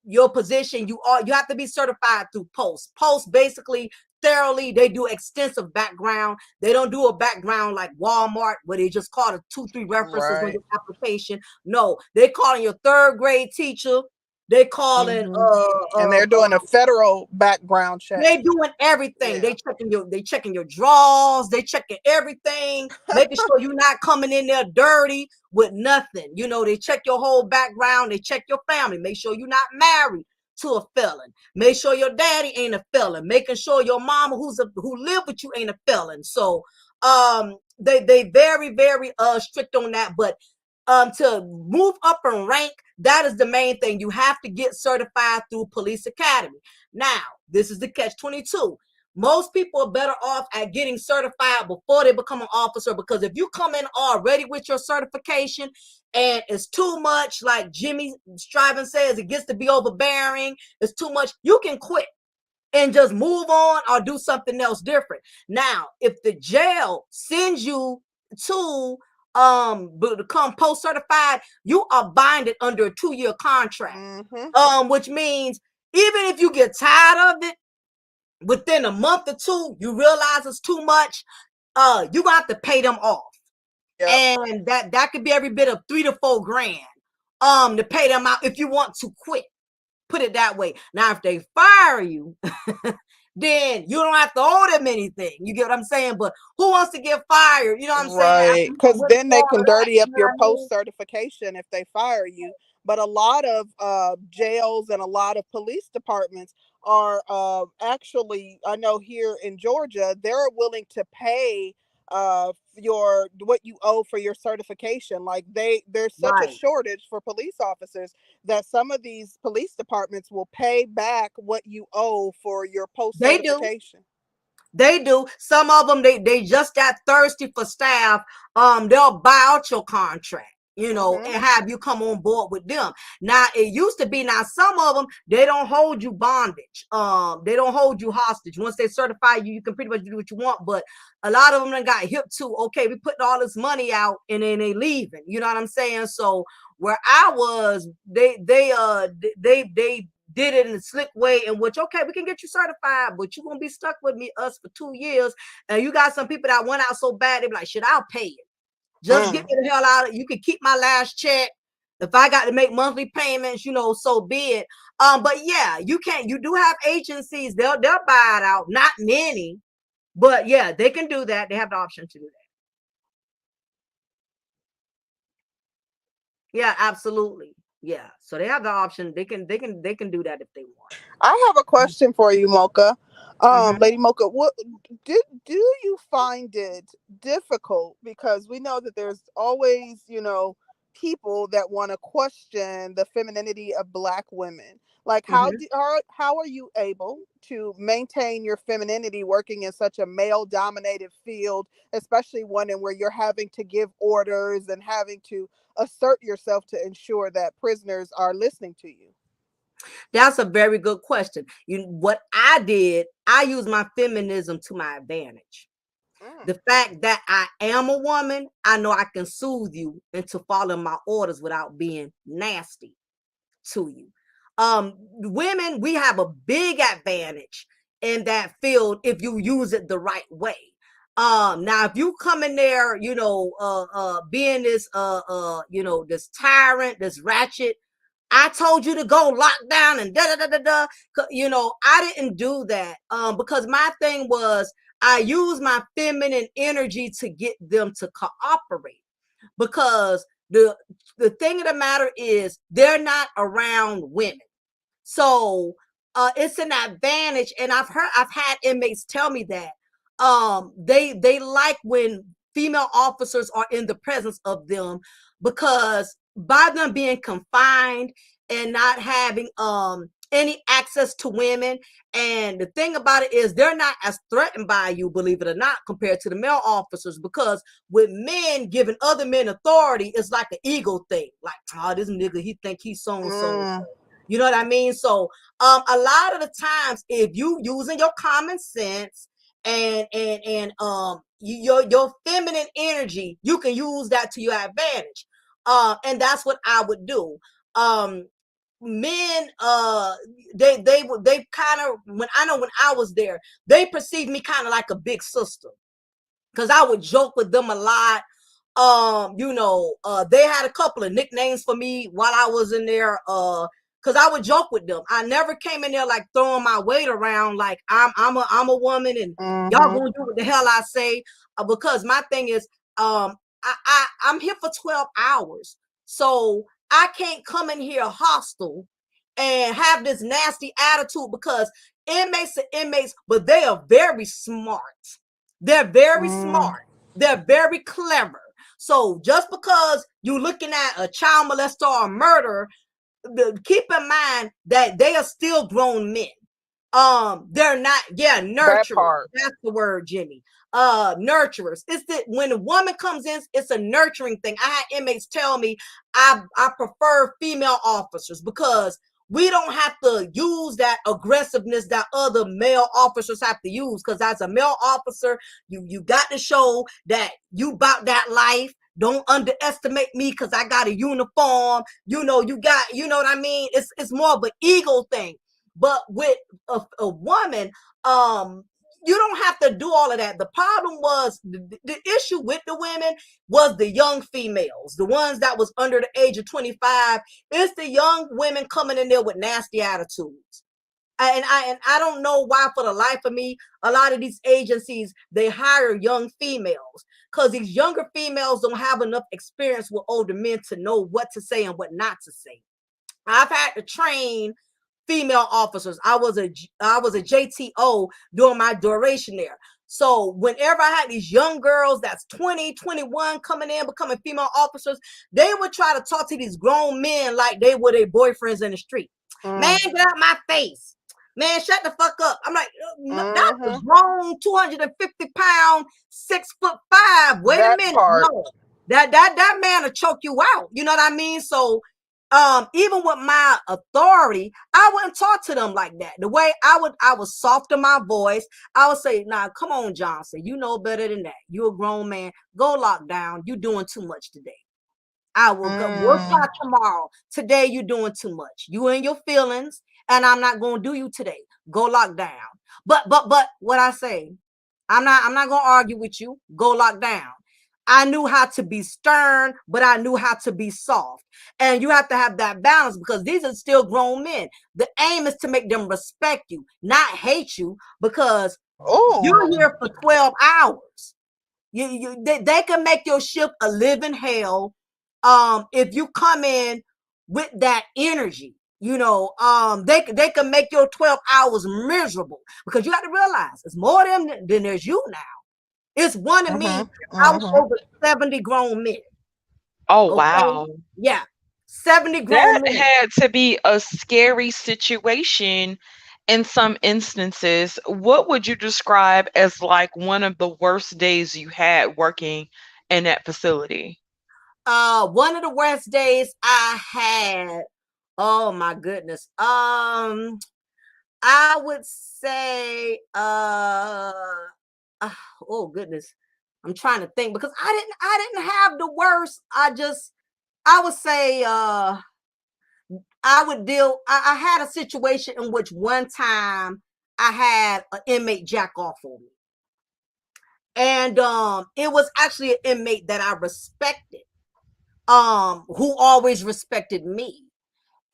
your position. You have to be certified through post. Post basically thoroughly, they do extensive background. They don't do a background like Walmart where they just call it 2-3 references on Right. your application. No, they calling your third grade teacher. They calling And they're doing a federal background check. they doing everything. Yeah. They checking your drawers, they checking everything, making sure you're not coming in there dirty with nothing. You know, they check your whole background, they check your family, make sure you're not married to a felon. Make sure your daddy ain't a felon, making sure your mama who live with you ain't a felon. So they very, very strict on that. But to move up in rank, that is the main thing. You have to get certified through police academy. Now, this is the catch-22. Most people are better off at getting certified before they become an officer, because if you come in already with your certification and it's too much, like Jimmy Striven says, it gets to be overbearing, it's too much, you can quit and just move on or do something else different. Now, if the jail sends you to become post certified, you are binded under a 2-year contract. Which means even if you get tired of it within a month or two, you realize it's too much, you gonna have to pay them off. Yep. And that could be every bit of $3 to $4 grand to pay them out if you want to quit. Put it that way. Now, if they fire you, then you don't have to owe them anything. You get what I'm saying? But who wants to get fired? You know what I'm saying? Right. Because then they can dirty up your post certification if they fire you. But a lot of jails and a lot of police departments are actually, I know here in Georgia, they're willing to pay what you owe for your certification. Like there's such a shortage for police officers that some of these police departments will pay back what you owe for your post certification. They do. Some of them, they just that thirsty for staff. They'll buy out your contract, you know, and have you come on board with them. Now, it used to be, now some of them, they don't hold you bondage. They don't hold you hostage. Once they certify you, you can pretty much do what you want. But a lot of them done got hip to, okay, we putting all this money out and then they leaving. You know what I'm saying? So where I was, they did it in a slick way in which, okay, we can get you certified, but you're gonna be stuck with us for 2 years. And you got some people that went out so bad, they be like, shit, I'll pay it. Just get me the hell out of it. You can keep my last check. If I got to make monthly payments, you know, so be it. But yeah, you do have agencies, they'll buy it out. Not many, but yeah, they can do that. They have the option to do that. Yeah, absolutely. Yeah, so they have the option. They can do that if they want. I have a question for you, Mocha. Lady Mocha, what do you find it difficult, because we know that there's always, you know, people that want to question the femininity of Black women. Like how are you able to maintain your femininity working in such a male dominated field, especially one in where you're having to give orders and having to assert yourself to ensure that prisoners are listening to you? That's a very good question. What I did, I used my feminism to my advantage. The fact that I am a woman, I know I can soothe you into following my orders without being nasty to you. Women, we have a big advantage in that field if you use it the right way. Now if you come in there, you know, being this you know, this tyrant, this ratchet, I told you to go lock down and da da da da da. You know, I didn't do that because my thing was I use my feminine energy to get them to cooperate. Because the thing of the matter is they're not around women. So it's an advantage. And I've had inmates tell me that they like when female officers are in the presence of them, because by them being confined and not having any access to women. And the thing about it is they're not as threatened by you, believe it or not, compared to the male officers, because with men giving other men authority, it's like an ego thing. Like, oh, this nigga, he think he's so and so. You know what I mean? So a lot of the times, if you using your common sense and your feminine energy, you can use that to your advantage. And that's what I would do. Men they kind of, when I was there, they perceived me kind of like a big sister, because I would joke with them a lot. They had a couple of nicknames for me while I was in there, because I would joke with them. I never came in there like throwing my weight around like I'm a woman and y'all gonna do what the hell I say, because my thing is I'm here for 12 hours. So I can't come in here hostile and have this nasty attitude, because inmates are inmates, but they are very smart. They're very smart. They're very clever. So just because you're looking at a child molester or a murderer, keep in mind that they are still grown men. They're not, nurturers. That's the word, Jimmy. Nurturers. It's that when a woman comes in, it's a nurturing thing. I had inmates tell me I prefer female officers, because we don't have to use that aggressiveness that other male officers have to use. Because as a male officer, you got to show that you about that life. Don't underestimate me because I got a uniform. You know what I mean? It's more of an ego thing. But with a woman, you don't have to do all of that. The problem was the issue with the women was the young females, the ones that was under the age of 25. It's the young women coming in there with nasty attitudes. And I don't know why, for the life of me, a lot of these agencies, they hire young females, because these younger females don't have enough experience with older men to know what to say and what not to say. I've had to train female officers. I was a JTO during my duration there. So whenever I had these young girls that's 20, 21 coming in, becoming female officers, they would try to talk to these grown men like they were their boyfriends in the street. Man, get out my face. Man, shut the fuck up. I'm like, that's a grown 250-pound, 6'5". Wait a minute. No, that man will choke you out. You know what I mean? So even with my authority, I wouldn't talk to them like that. The way I would soften my voice. I would say, nah, come on, Johnson. You know better than that. You're a grown man. Go lock down. You're doing too much today. I will work out tomorrow. Today, you're doing too much. You in your feelings, and I'm not going to do you today. Go lock down. But what I say, I'm not going to argue with you. Go lock down. I knew how to be stern, but I knew how to be soft. And you have to have that balance, because these are still grown men. The aim is to make them respect you, not hate you, because you're here for 12 hours. They can make your shift a living hell if you come in with that energy. They can make your 12 hours miserable, because you have to realize it's more than there's you now. It's one of me. I was over 70 grown men. Oh, wow. Yeah. 70 grown men. That had to be a scary situation in some instances. What would you describe as like one of the worst days you had working in that facility? One of the worst days I had, oh my goodness. I would say oh goodness. I'm trying to think, because I didn't have the worst. I would say I had a situation in which one time I had an inmate jack off on me. And it was actually an inmate that I respected, who always respected me.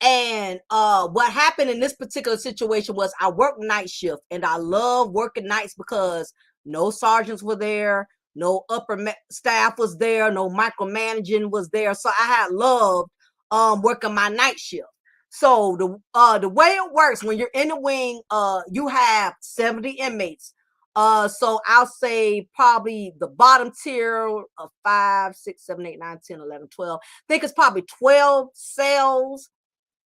And what happened in this particular situation was I worked night shift, and I love working nights because no sergeants were there, no staff was there, no micromanaging was there. So I had loved working my night shift. So the way it works when you're in the wing, you have 70 inmates. So I'll say probably the bottom tier of 5, 6, 7, 8, 9, 10, 11, 12. I think it's probably 12 cells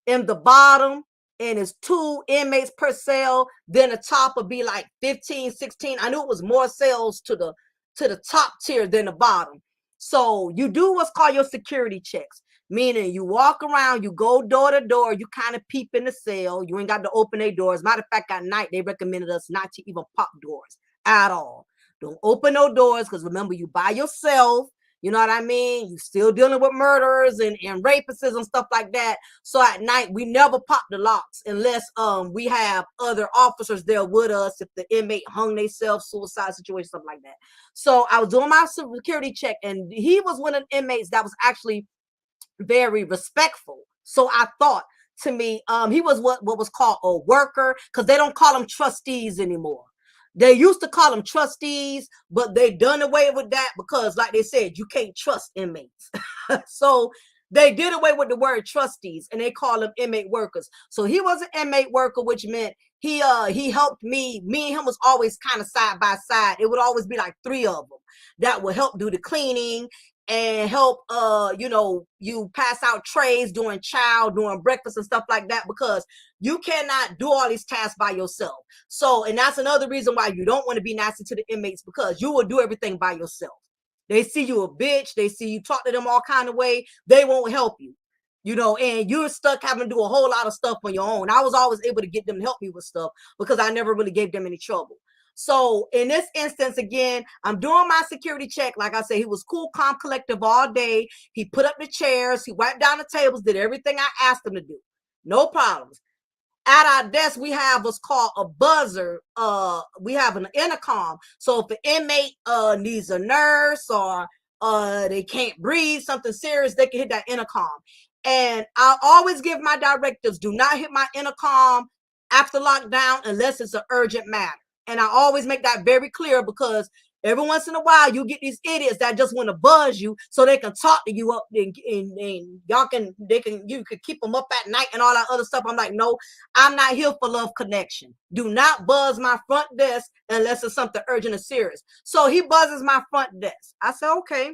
in the bottom, and it's 2 inmates per cell. Then the top would be like 15, 16. I knew it was more cells to the top tier than the bottom. So you do what's called your security checks, meaning you walk around, you go door to door, you kind of peep in the cell. You ain't got to open their doors. Matter of fact, at night they recommended us not to even pop doors at all. Don't open no doors, because remember, you by yourself. You know what I mean? You still dealing with murderers and rapists and stuff like that. So at night, we never pop the locks unless we have other officers there with us. If the inmate hung themselves, suicide situation, something like that. So I was doing my security check, and he was one of the inmates that was actually very respectful. So I thought, to me, he was what was called a worker, because they don't call them trustees anymore. They used to call them trustees, but they done away with that because, like they said, you can't trust inmates. So they did away with the word trustees, and they call them inmate workers. So he was an inmate worker, which meant he helped me. Me and him was always kind of side by side. It would always be like 3 of them that would help do the cleaning and help you pass out trays during during breakfast and stuff like that, because you cannot do all these tasks by yourself. So, and that's another reason why you don't want to be nasty to the inmates, because you will do everything by yourself. They see you a bitch, they see you talk to them all kind of way, they won't help you. And you're stuck having to do a whole lot of stuff on your own. I was always able to get them to help me with stuff because I never really gave them any trouble. So in this instance, again, I'm doing my security check. Like I said, he was cool, calm, collective all day. He put up the chairs, he wiped down the tables, did everything I asked him to do. No problems. At our desk, we have what's called a buzzer. We have an intercom. So if an inmate needs a nurse, or they can't breathe, something serious, they can hit that intercom. And I always give my directives, do not hit my intercom after lockdown unless it's an urgent matter. And I always make that very clear, because every once in a while you get these idiots that just want to buzz you so they can talk to you up, and you could keep them up at night and all that other stuff. I'm like, no, I'm not here for love connection. Do not buzz my front desk unless it's something urgent or serious. So he buzzes my front desk. I said, okay,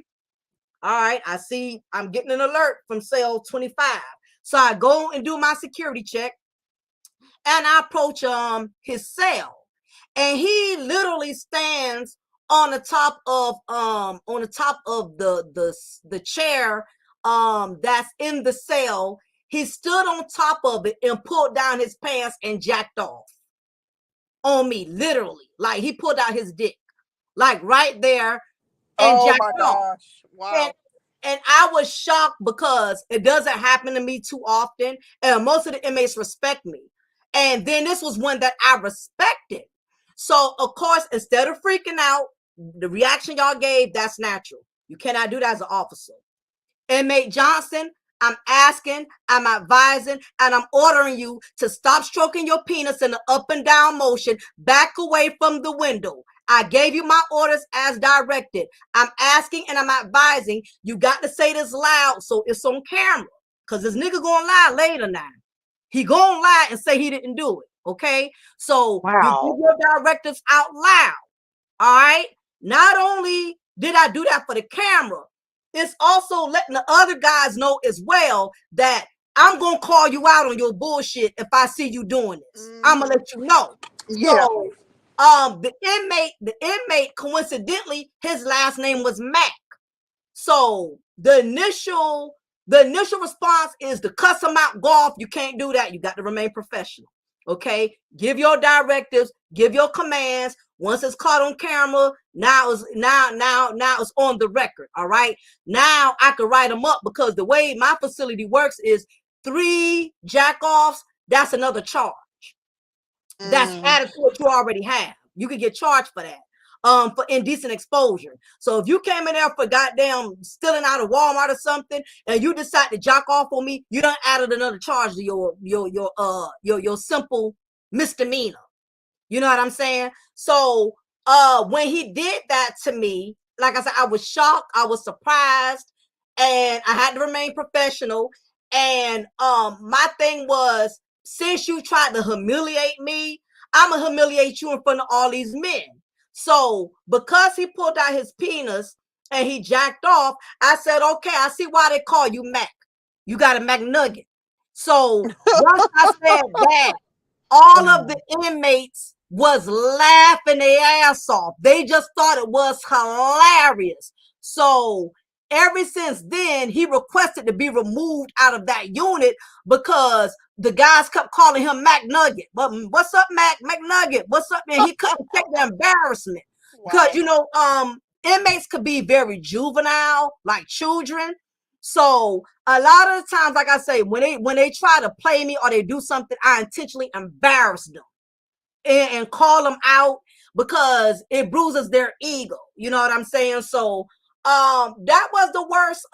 all right, I see I'm getting an alert from cell 25. So I go and do my security check, and I approach his cell. And he literally stands on the top of the chair that's in the cell. He stood on top of it and pulled down his pants and jacked off on me, literally. Like, he pulled out his dick, like right there, and Oh jacked my off. gosh. Wow. And I was shocked because it doesn't happen to me too often, and most of the inmates respect me. And then this was one that I respected. So, of course, instead of freaking out, the reaction y'all gave, that's natural. You cannot do that as an officer. Inmate Johnson, I'm asking, I'm advising, and I'm ordering you to stop stroking your penis in an up and down motion. Back away from the window. I gave you my orders as directed. I'm asking and I'm advising. You got to say this loud so it's on camera, because this nigga gonna lie later now. He gonna lie and say he didn't do it. Okay, so you give Wow. your directives out loud. All right. Not only did I do that for the camera, it's also letting the other guys know as well that I'm gonna call you out on your bullshit if I see you doing this. I'm gonna let you know. Yeah. So the inmate, coincidentally, his last name was Mac. So the initial response is to cuss him out, go off. You can't do that. You got to remain professional. Okay, give your directives, give your commands. Once it's caught on camera, now it's on the record. All right, now I can write them up, because the way my facility works is 3 jack-offs, that's another charge. That's added to what you already have. You could get charged for that. For indecent exposure. So if you came in there for goddamn stealing out of Walmart or something, and you decide to jack off on me, you done added another charge to your simple misdemeanor. You know what I'm saying? So when he did that to me, like I said, I was shocked, I was surprised, and I had to remain professional. And my thing was, since you tried to humiliate me, I'm gonna humiliate you in front of all these men. So because he pulled out his penis and he jacked off, I said, okay, I see why they call you Mac. You got a Mac Nugget. So once I said that, all of the inmates was laughing their ass off. They just thought it was hilarious. So ever since then, he requested to be removed out of that unit because the guys kept calling him Mac Nugget. But what's up, Mac Nugget? What's up, man? He couldn't take the embarrassment. Because inmates could be very juvenile, like children. So a lot of the times, like I say, when they try to play me or they do something, I intentionally embarrass them and call them out because it bruises their ego. You know what I'm saying? So that was the worst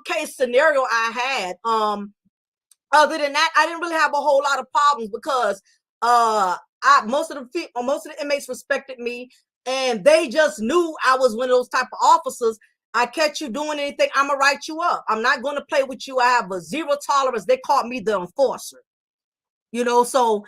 case scenario I had. Other than that, I didn't really have a whole lot of problems because most of the inmates respected me, and they just knew I was one of those type of officers. I catch you doing anything, I'm gonna write you up. I'm not going to play with you. I have a zero tolerance. They called me the enforcer. So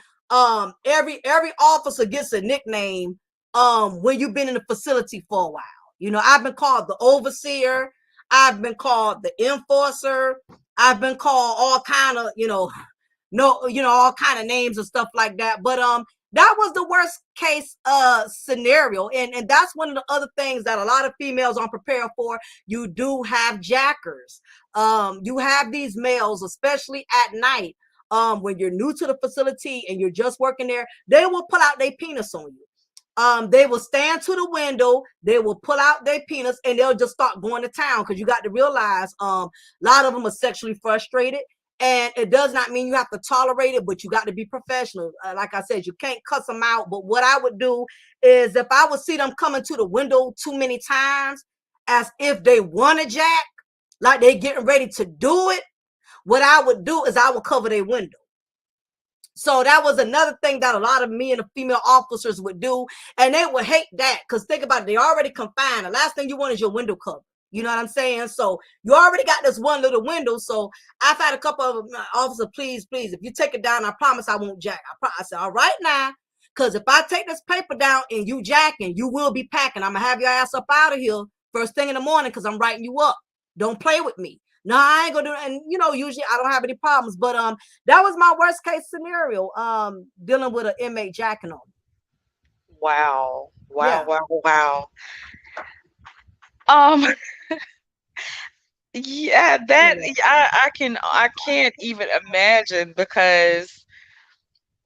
every officer gets a nickname when you've been in the facility for a while. I've been called the overseer, I've been called the enforcer, I've been called all kind of all kind of names and stuff like that. But that was the worst case scenario. And that's one of the other things that a lot of females aren't prepared for. You do have jackers. You have these males, especially at night, when you're new to the facility and you're just working there, they will pull out their penis on you. They will stand to the window, they will pull out their penis, and they'll just start going to town, because you got to realize a lot of them are sexually frustrated. And it does not mean you have to tolerate it, but you got to be professional. Like I said, you can't cuss them out. But what I would do is, if I would see them coming to the window too many times, as if they want to jack, like they getting ready to do it, what I would do is I would cover their window. So that was another thing that a lot of me and the female officers would do. And they would hate that, because think about it, they already confined. The last thing you want is your window covered. You know what I'm saying? So you already got this one little window. So I've had a couple of officers, please, if you take it down, I promise I won't jack. I said, all right now, because if I take this paper down and you jacking, you will be packing. I'm going to have your ass up out of here first thing in the morning, because I'm writing you up. Don't play with me. No, I ain't gonna do it. And usually I don't have any problems. But that was my worst case scenario, dealing with an inmate jacking on me. Wow. Yeah. Wow. Um, yeah, that I can't even imagine, because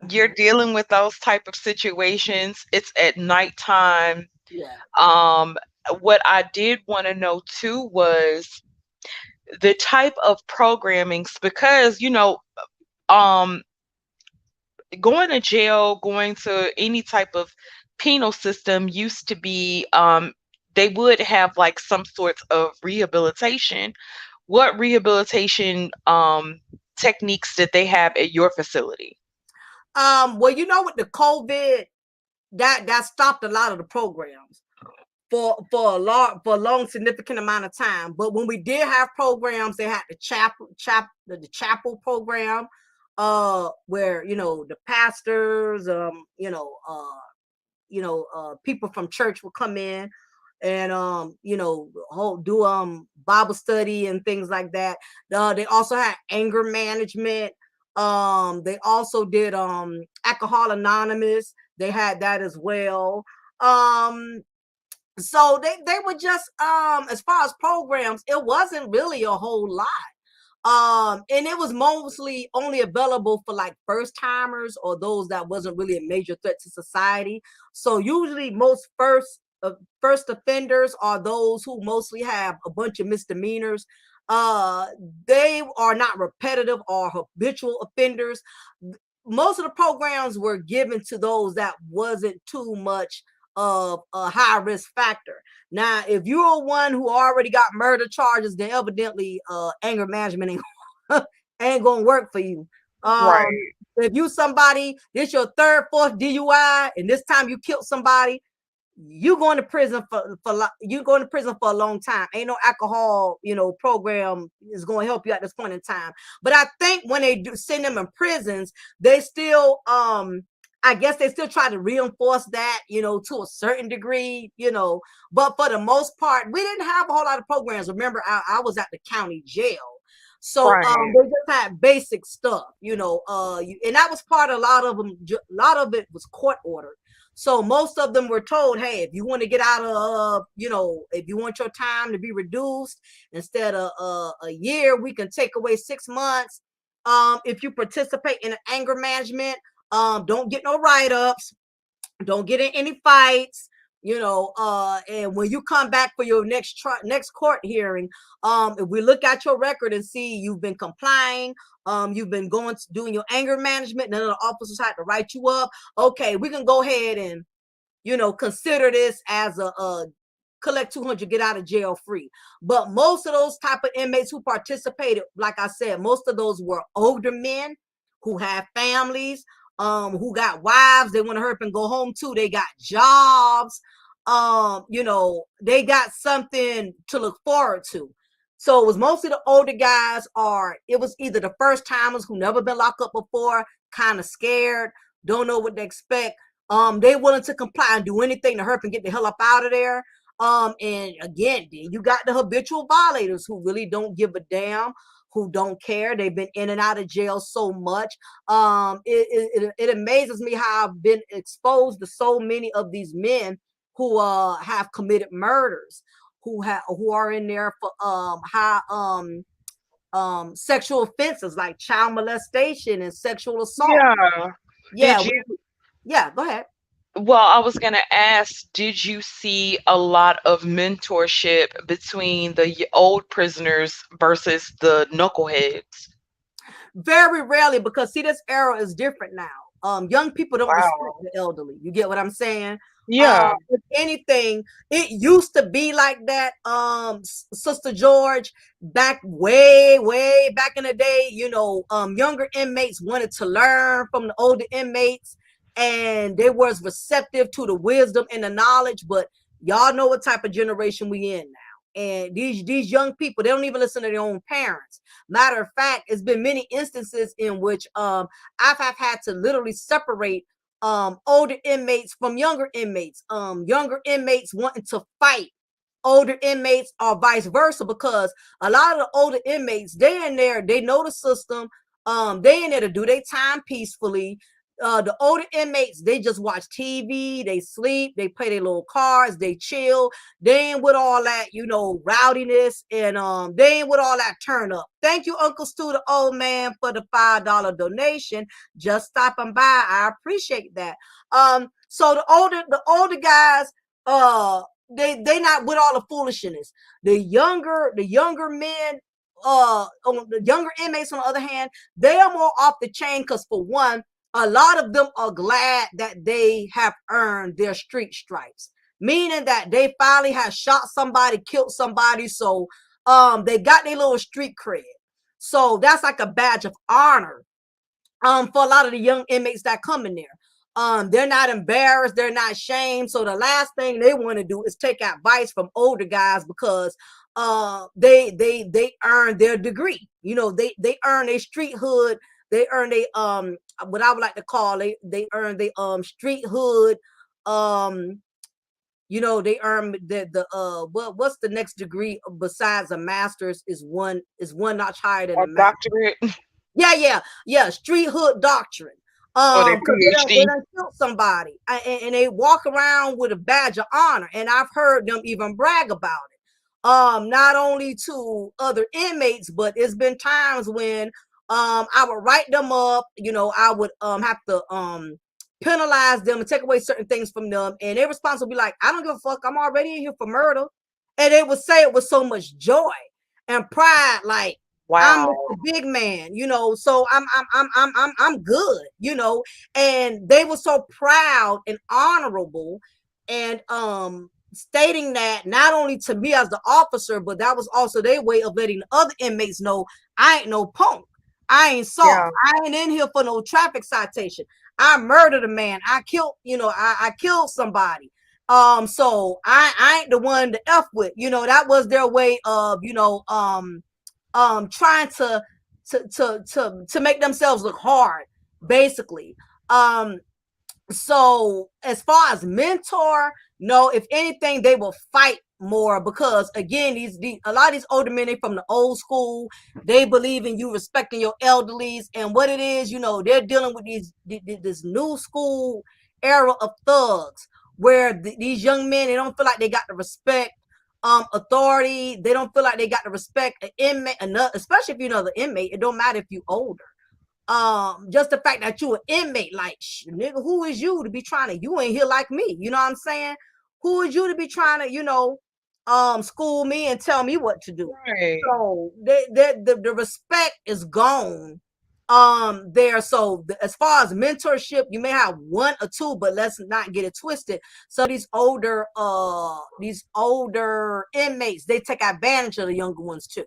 you're dealing with those type of situations. It's at nighttime. Yeah. What I did want to know too was the type of programmings, because um going to jail, going to any type of penal system used to be, they would have like some sorts of rehabilitation. What rehabilitation techniques did they have at your facility? Well, with the COVID, that stopped a lot of the programs for a long significant amount of time. But when we did have programs, they had the chapel program, where the pastors, people from church would come in and do Bible study and things like that. They also had anger management. They also did Alcohol Anonymous. They had that as well. So they were just, as far as programs, it wasn't really a whole lot. And it was mostly only available for like first timers or those that wasn't really a major threat to society. So usually most first offenders are those who mostly have a bunch of misdemeanors. They are not repetitive or habitual offenders. Most of the programs were given to those that wasn't too much of a high risk factor. Now, if you're one who already got murder charges, then evidently anger management ain't gonna work for you. Right. If you somebody, this your third, fourth DUI, and this time you killed somebody, you going to prison for you going to prison for a long time. Ain't no alcohol, program is going to help you at this point in time. But I think when they do send them in prisons, they still I guess they still try to reinforce that, to a certain degree, but for the most part, we didn't have a whole lot of programs. Remember, I was at the county jail. So Right. they just had basic stuff, and that was part of a lot of them. A lot of it was court ordered. So most of them were told, hey, if you want to get out of, if you want your time to be reduced instead of a year, we can take away 6 months. If you participate in anger management, don't get no write-ups, don't get in any fights, and when you come back for your next court hearing, if we look at your record and see you've been complying, you've been doing your anger management, none of the officers had to write you up, okay, we can go ahead and consider this as a collect 200, get out of jail free. But most of those type of inmates who participated, like I said, most of those were older men who have families, who got wives they want to hurry up and go home to. They got jobs, they got something to look forward to. So it was mostly the older guys, or it was either the first timers who never been locked up before, kind of scared, don't know what to expect. They willing to comply and do anything to hurry up and get the hell up out of there. And again, you got the habitual violators who really don't give a damn, who don't care. They've been in and out of jail so much. It amazes me how I've been exposed to so many of these men who have committed murders, who are in there for high sexual offenses like child molestation and sexual assault. Yeah. Yeah, Did you yeah, go ahead. Well, I was going to ask, did you see a lot of mentorship between the old prisoners versus the knuckleheads? Very rarely, because see, this era is different now. Young people don't respect Wow. the elderly. You get what I'm saying? Yeah. If anything, it used to be like that. Sister George, back way back in the day, younger inmates wanted to learn from the older inmates, and they was receptive to the wisdom and the knowledge. But y'all know what type of generation we in now. And these young people, they don't even listen to their own parents. Matter of fact, it's been many instances in which I've had to literally separate older inmates from younger inmates. Younger inmates wanting to fight older inmates or vice versa, because a lot of the older inmates, they in there, they know the system. They in there to do their time peacefully. The older inmates, they just watch TV, they sleep, they play their little cards, they chill. They ain't with all that, rowdiness, and they ain't with all that turn up. Thank you, Uncle Stu, the old man, for the $5 donation. Just stopping by. I appreciate that. So the older guys, they not with all the foolishness. The younger men, on the younger inmates, on the other hand, they are more off the chain, because for one, a lot of them are glad that they have earned their street stripes, meaning that they finally have shot somebody, killed somebody, so they got their little street cred. So that's like a badge of honor for a lot of the young inmates that come in there. They're not embarrassed, they're not shamed. So the last thing they want to do is take advice from older guys, because they earn their degree. They earn their street hood, they earn they what I would like to call, they earn they street hood, um they earn what's the next degree besides a master's, is one notch higher than A a master. doctorate Yeah, street hood doctrine. or their Because they PhD? done killed somebody, and they walk around with a badge of honor, and I've heard them even brag about it. Not only to other inmates, but it's been times when I would write them up. I would have to penalize them and take away certain things from them, and their response would be like, "I don't give a fuck. I'm already in here for murder," and they would say it with so much joy and pride, like, I'm Wow. Mr. Big Man, so I'm good, and they were so proud and honorable, and stating that not only to me as the officer, but that was also their way of letting the other inmates know, I ain't no punk, I ain't soft, Yeah. I ain't in here for no traffic citation. I murdered a man, I killed, I killed somebody. So I ain't the one to F with, that was their way of, trying to make themselves look hard, basically. Um, so as far as mentor, no, if anything, they will fight more because again, these a lot of these older men, they from the old school. They believe in you respecting your elderlies, and what it is, they're dealing with this new school era of thugs where these young men, they don't feel like they got the respect, authority. They don't feel like they got to respect an inmate enough, especially if the inmate. It don't matter if you older. Just the fact that you an inmate, like, nigga, who is you to be trying to, you ain't here like me, you know what I'm saying? Who is you to be trying to, school me and tell me what to do? Right. So the respect is gone there. So as far as mentorship, you may have one or two, but let's not get it twisted. So these older inmates, they take advantage of the younger ones too.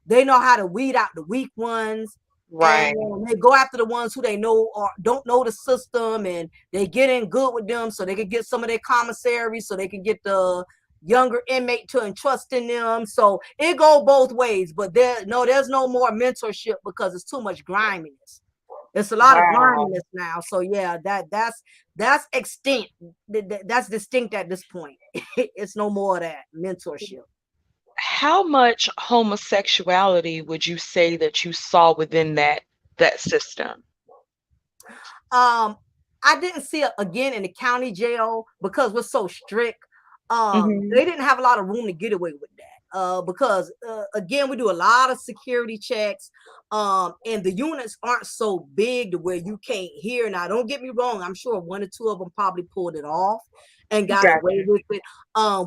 They know how to weed out the weak ones, Right. and they go after the ones who they know or don't know the system, and they get in good with them so they can get some of their commissary, so they can get the younger inmate to entrust in them. So it go both ways, but there's no more mentorship because it's too much griminess. It's a lot of Wow. griminess now. So yeah, that's extinct. That's distinct at this point. It's no more of that mentorship. How much homosexuality would you say that you saw within that system? Um, I didn't see it again in the county jail because we're so strict. Mhm. They didn't have a lot of room to get away with that. Because again, we do a lot of security checks. And the units aren't so big to where you can't hear. Now, don't get me wrong. I'm sure one or two of them probably pulled it off and got away Gotcha. with it.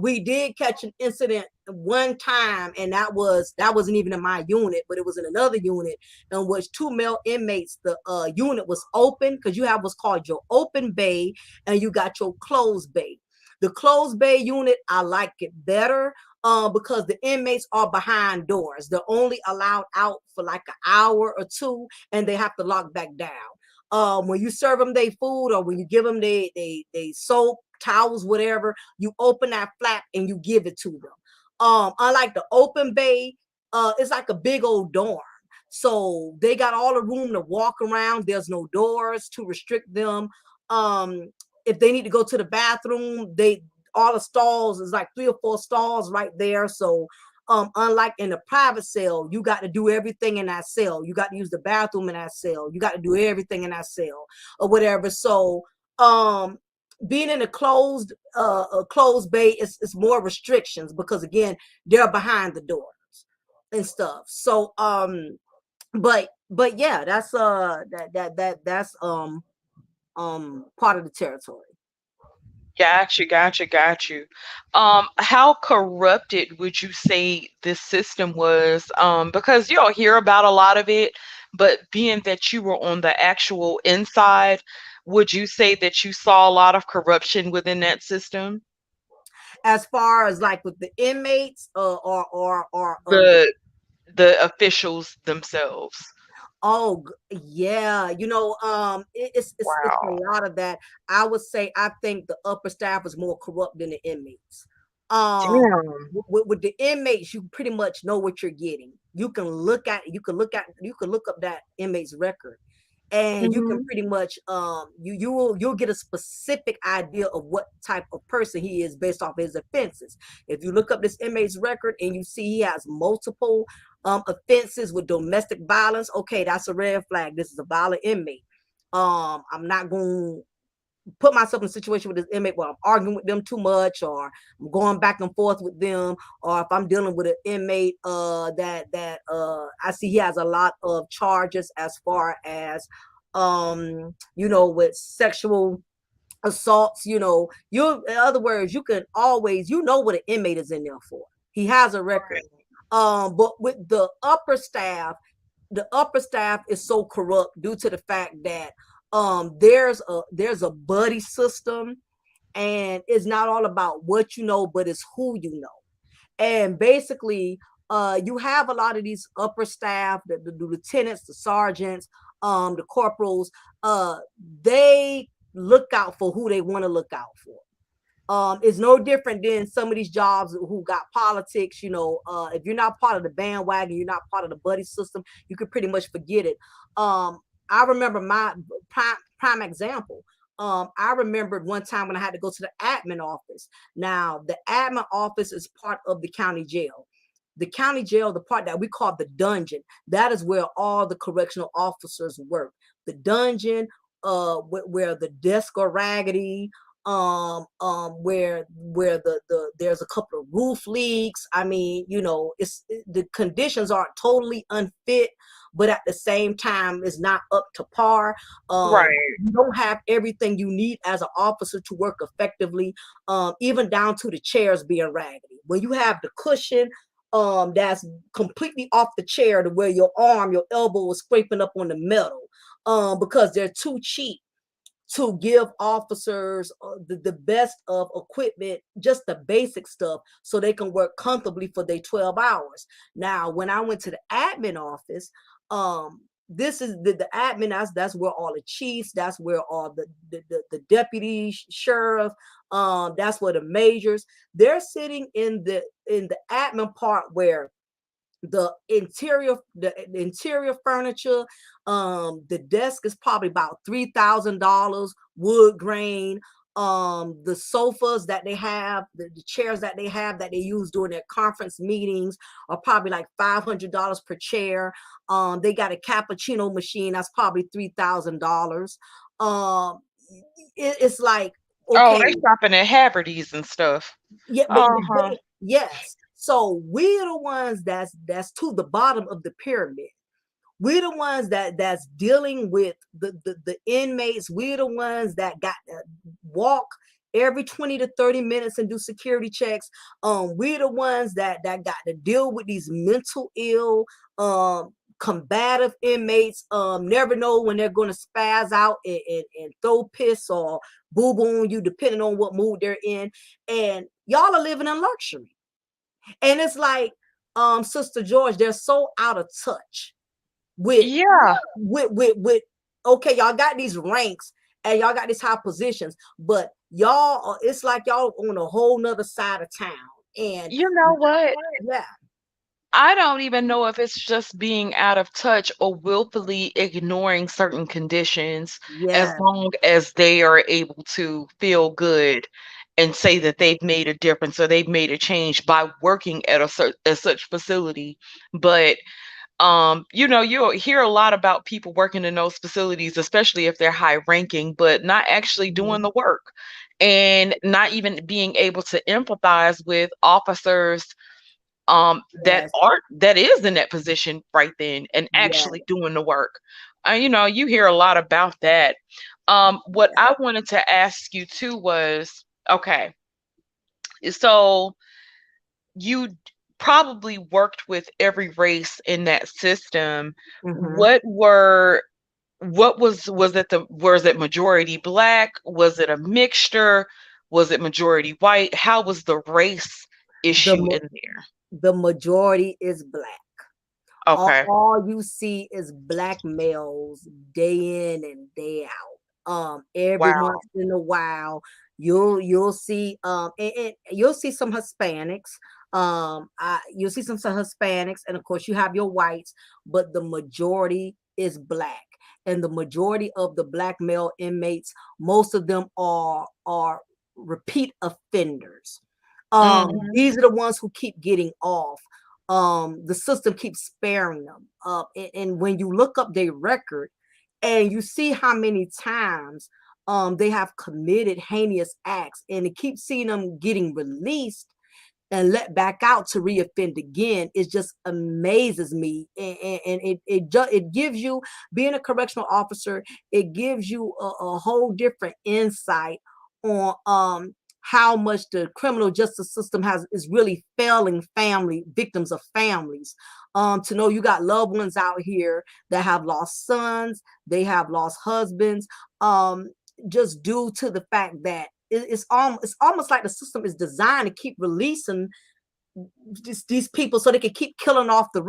We did catch an incident one time, and that wasn't even in my unit, but it was in another unit in which two male inmates, the unit was open because you have what's called your open bay and you got your closed bay. The closed bay unit, I like it better because the inmates are behind doors. They're only allowed out for like an hour or two, and they have to lock back down. When you serve them their food or when you give them they soap, towels, whatever, you open that flap and you give it to them. Unlike the open bay, it's like a big old dorm. So they got all the room to walk around. There's no doors to restrict them. Um, if they need to go to the bathroom, they all the stalls is like 3 or 4 stalls right there. So unlike in the private cell, you got to do everything in that cell. You got to use the bathroom in that cell. You got to do everything in that cell or whatever. So um being in a closed bay is more restrictions because again, they're behind the doors and stuff. So but yeah, that's part of the territory. Got you, got you, got you. How corrupted would you say this system was? Because you don't hear about a lot of it, but being that you were on the actual inside, would you say that you saw a lot of corruption within that system? As far as like with the inmates or The the officials themselves. oh yeah, it's a Wow. lot of that. I would say I think the upper staff is more corrupt than the inmates. um Damn. with the inmates, you pretty much know what you're getting. You can look up that inmate's record, and you can Mhm. pretty much you'll get a specific idea of what type of person he is based off his offenses. If you look up this inmate's record and you see he has multiple offenses with domestic violence, okay, that's a red flag. This is a violent inmate. I'm not going put myself in a situation with this inmate where I'm arguing with them too much, or I'm going back and forth with them, or if I'm dealing with an inmate that I see he has a lot of charges as far as with sexual assaults. You in other words, you can always what an inmate is in there for. He has a record. But with the upper staff is so corrupt due to the fact that there's a buddy system, and it's not all about what you know, but it's who you know. And basically, you have a lot of these upper staff, the lieutenants, the sergeants, the corporals. They look out for who they want to look out for. It's no different than some of these jobs who got politics. If you're not part of the bandwagon, you're not part of the buddy system, you could pretty much forget it. I remember my prime example. I remembered one time when I had to go to the admin office. Now, the admin office is part of the county jail. The county jail, the part that we call the dungeon, that is where all the correctional officers work. The dungeon, where the desks are raggedy, where the there's a couple of roof leaks. I mean, the conditions are totally unfit, but at the same time it's not up to par. Right. You don't have everything you need as an officer to work effectively, even down to the chairs being raggedy. When you have the cushion that's completely off the chair to where your elbow is scraping up on the metal, because they're too cheap to give officers the best of equipment, just the basic stuff, so they can work comfortably for their 12 hours. Now, when I went to the admin office, this is the admin, that's where all the chiefs, that's where all the deputy sheriff, that's where the majors, they're sitting in the admin part, where the interior furniture, the desk is probably about $3,000, wood grain. The sofas that they have, the chairs that they have that they use during their conference meetings are probably like $500 per chair. They got a cappuccino machine that's probably $3,000. um it's like, Oh, okay. they shopping at Haverty's and stuff. Yeah, but Uh-huh. yes. So we're the ones that's to the bottom of the pyramid. We're the ones that's dealing with the inmates. We're the ones that got to walk every 20 to 30 minutes and do security checks. We're the ones that got to deal with these mental ill, combative inmates. Never know when they're going to spaz out and throw piss or boo boo on you, depending on what mood they're in. And y'all are living in luxury. And it's like, Sister George, they're so out of touch with Yeah. with okay, y'all got these ranks and y'all got these high positions, but y'all, it's like y'all on a whole nother side of town. And You know what? yeah, I don't even know if it's just being out of touch or willfully ignoring certain conditions, as yeah, long as they are able to feel good and say that they've made a difference or they've made a change by working at such facility. But you'll hear a lot about people working in those facilities, especially if they're high ranking, but not actually mhm, doing the work and not even being able to empathize with officers yes, that is in that position right then and yeah, actually doing the work. You hear a lot about that. What yeah. I wanted to ask you too was, okay, so you probably worked with every race in that system. Hmm. Was it majority black? Was it a mixture? Was it majority white? How was the race the issue ma- in there? the majority is black. Okay. All you see is black males day in and day out. Every Wow. once in a while, you'll see, and you'll see some Hispanics. You'll see some Hispanics, and of course you have your whites, but the majority is black. And the majority of the black male inmates, most of them are repeat offenders. Mhm. These are the ones who keep getting off. The system keeps sparing them. And when you look up their record and you see how many times they have committed heinous acts, and it keeps seeing them getting released and let back out to reoffend again, it just amazes me. And it gives you, being a correctional officer, it gives you a whole different insight on how much the criminal justice system is really failing family victims of families. To know you got loved ones out here that have lost sons, they have lost husbands, just due to the fact that it's almost like the system is designed to keep releasing these people so they can keep killing off the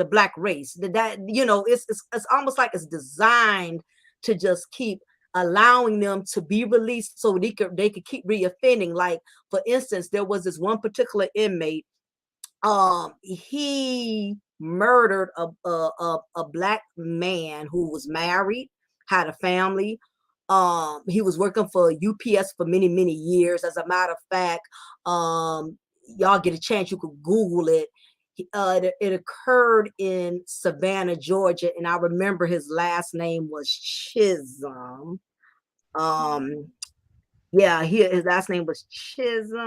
black race. That it's almost like it's designed to just keep allowing them to be released so they could keep reoffending. Like, for instance, there was this one particular inmate. He murdered a black man who was married, had a family. He was working for UPS for many years. As a matter of fact, y'all get a chance, you could Google it. It occurred in Savannah, Georgia, and I remember his last name was Chisholm. Um, yeah, his last name was Chisholm.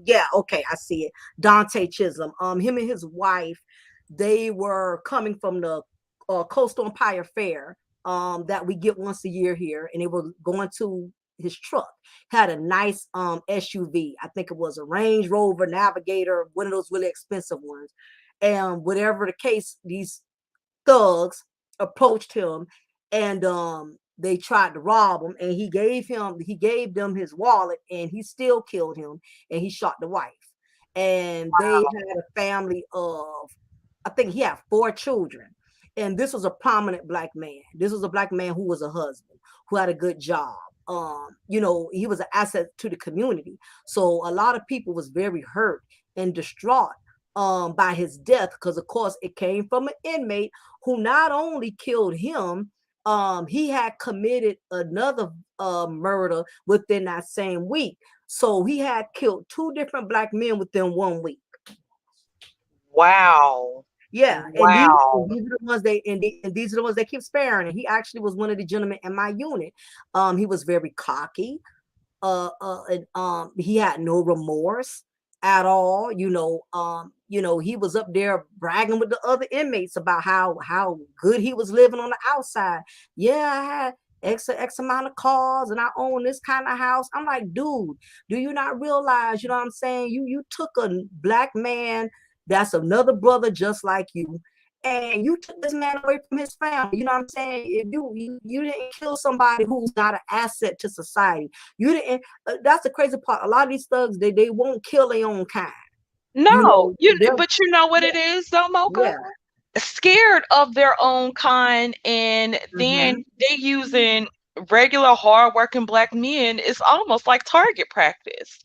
Yeah, okay, I see it. Dante Chisholm. Him and his wife, they were coming from the Coastal Empire Fair that we get once a year here, and they were going to his truck. Had a nice SUV. I think it was a Range Rover Navigator, one of those really expensive ones. And whatever the case, these thugs approached him, and they tried to rob him, and he gave them his wallet, and he still killed him, and he shot the wife. And they had a family of, I think he had 4 children. And this was a prominent black man. This was a black man who was a husband, who had a good job. He was an asset to the community. So a lot of people was very hurt and distraught by his death, because of course it came from an inmate who not only killed him, he had committed another murder within that same week. So he had killed 2 different black men within 1 week. Wow. Yeah, Wow. these are the ones these are the ones they keep sparing. And he actually was one of the gentlemen in my unit. He was very cocky. And he had no remorse at all. He was up there bragging with the other inmates about how good he was living on the outside. Yeah, I had X amount of cars, and I own this kind of house. I'm like, dude, do you not realize, you know what I'm saying? You took a black man that's another brother just like you, and you took this man away from his family. You know what I'm saying? If you didn't kill somebody who's not an asset to society. You didn't. That's the crazy part. A lot of these thugs, they won't kill their own kind. No, They're, but you know what yeah, it is though, Mocha? yeah. Scared of their own kind, and then Mm-hmm. they using regular hardworking black men. It's almost like target practice.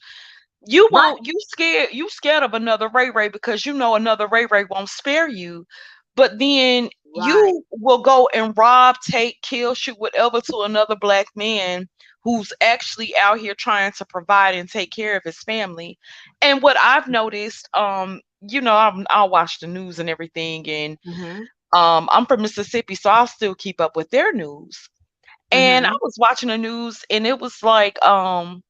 Right, You scared of another Ray Ray because you know another Ray Ray won't spare you, but then right. you will go and rob, take, kill, shoot, whatever to another black man who's actually out here trying to provide and take care of his family. And what I've noticed, I'll watch the news and everything, and Mm-hmm. I'm from Mississippi, so I'll still keep up with their news. And I Mm-hmm. was watching the news, and it was like an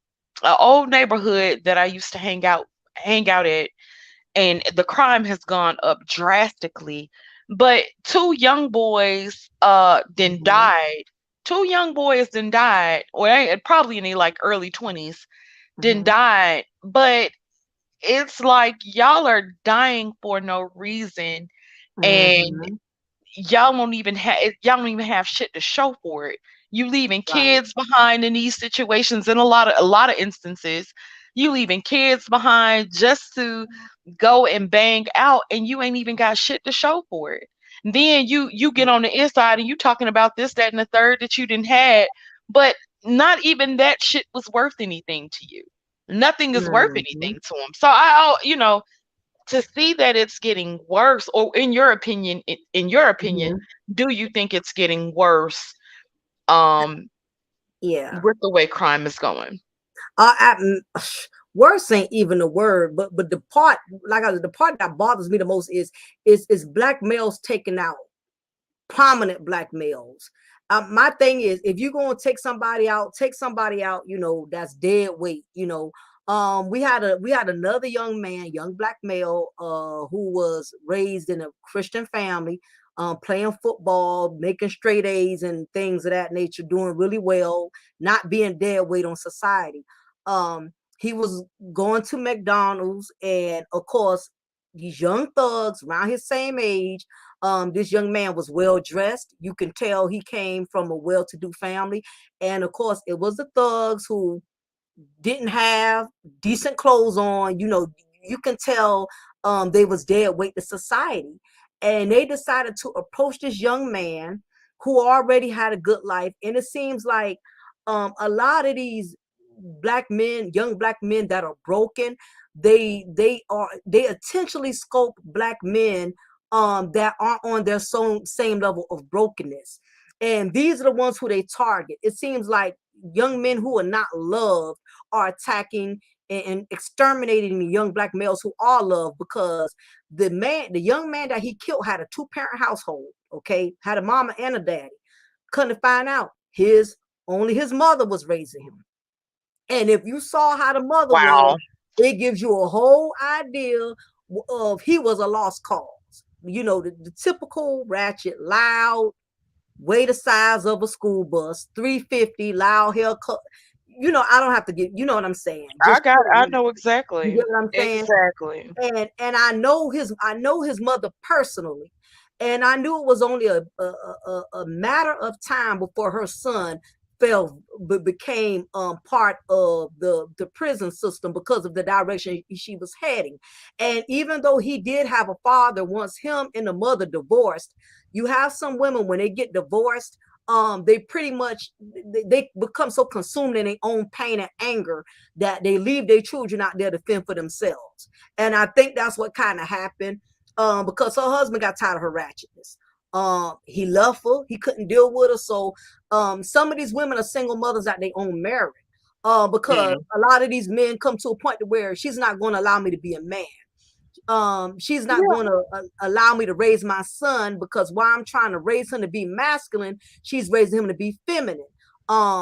old neighborhood that I used to hang out at, and the crime has gone up drastically. But then Mm-hmm. died. 2 young boys then died, or probably in their like early 20s, then Mm-hmm. died. But it's like y'all are dying for no reason, and Mm-hmm. y'all don't even have shit to show for it. You leaving Right. kids behind in these situations. In a lot of instances, you leaving kids behind just to go and bang out, and you ain't even got shit to show for it. Then you get on the inside and you talking about this, that, and the third that you didn't had, but not even that shit was worth anything to you. Nothing is worth Mm-hmm. anything to them. So to see that it's getting worse, or in your opinion, Mm-hmm. do you think it's getting worse um Yeah. with the way crime is going? Worse ain't even a word, but the part, the part that bothers me the most is black males taking out prominent black males. My thing is, if you're gonna take somebody out, that's dead weight. We had another young black male, who was raised in a Christian family, playing football, making straight A's and things of that nature, doing really well, not being dead weight on society. He was going to McDonald's, and of course, these young thugs around his same age. This young man was well dressed. You can tell he came from a well-to-do family. And of course, it was the thugs who didn't have decent clothes on. You can tell they was dead weight to society. And they decided to approach this young man who already had a good life. And it seems like a lot of these black men, young black men that are broken, they intentionally scope black men that aren't on their same level of brokenness. And these are the ones who they target. It seems like young men who are not loved are attacking and exterminating the young black males who are loved, because the young man that he killed had a two-parent household, okay, had a mama and a daddy. Couldn't find out only his mother was raising him. And if you saw how the mother was, Wow. it gives you a whole idea of he was a lost cause. You know, the typical ratchet, loud, way the size of a school bus, 350, loud haircut. You know, I don't have to get, you know what I'm saying? Just I crazy. know You exactly. get what I'm saying? Exactly. And I know his mother personally, and I knew it was only a matter of time before her son became part of the prison system because of the direction she was heading. And even though he did have a father, once him and the mother divorced, you have some women when they get divorced, they pretty much they become so consumed in their own pain and anger that they leave their children out there to fend for themselves. And I think that's what kind of happened, because her husband got tired of her ratchetness. He loved her, he couldn't deal with her. So some of these women are single mothers at their own merit, because Mm. a lot of these men come to a point to where she's not going to allow me to be a man. She's not Yeah. going to allow me to raise my son, because while I'm trying to raise him to be masculine, she's raising him to be feminine.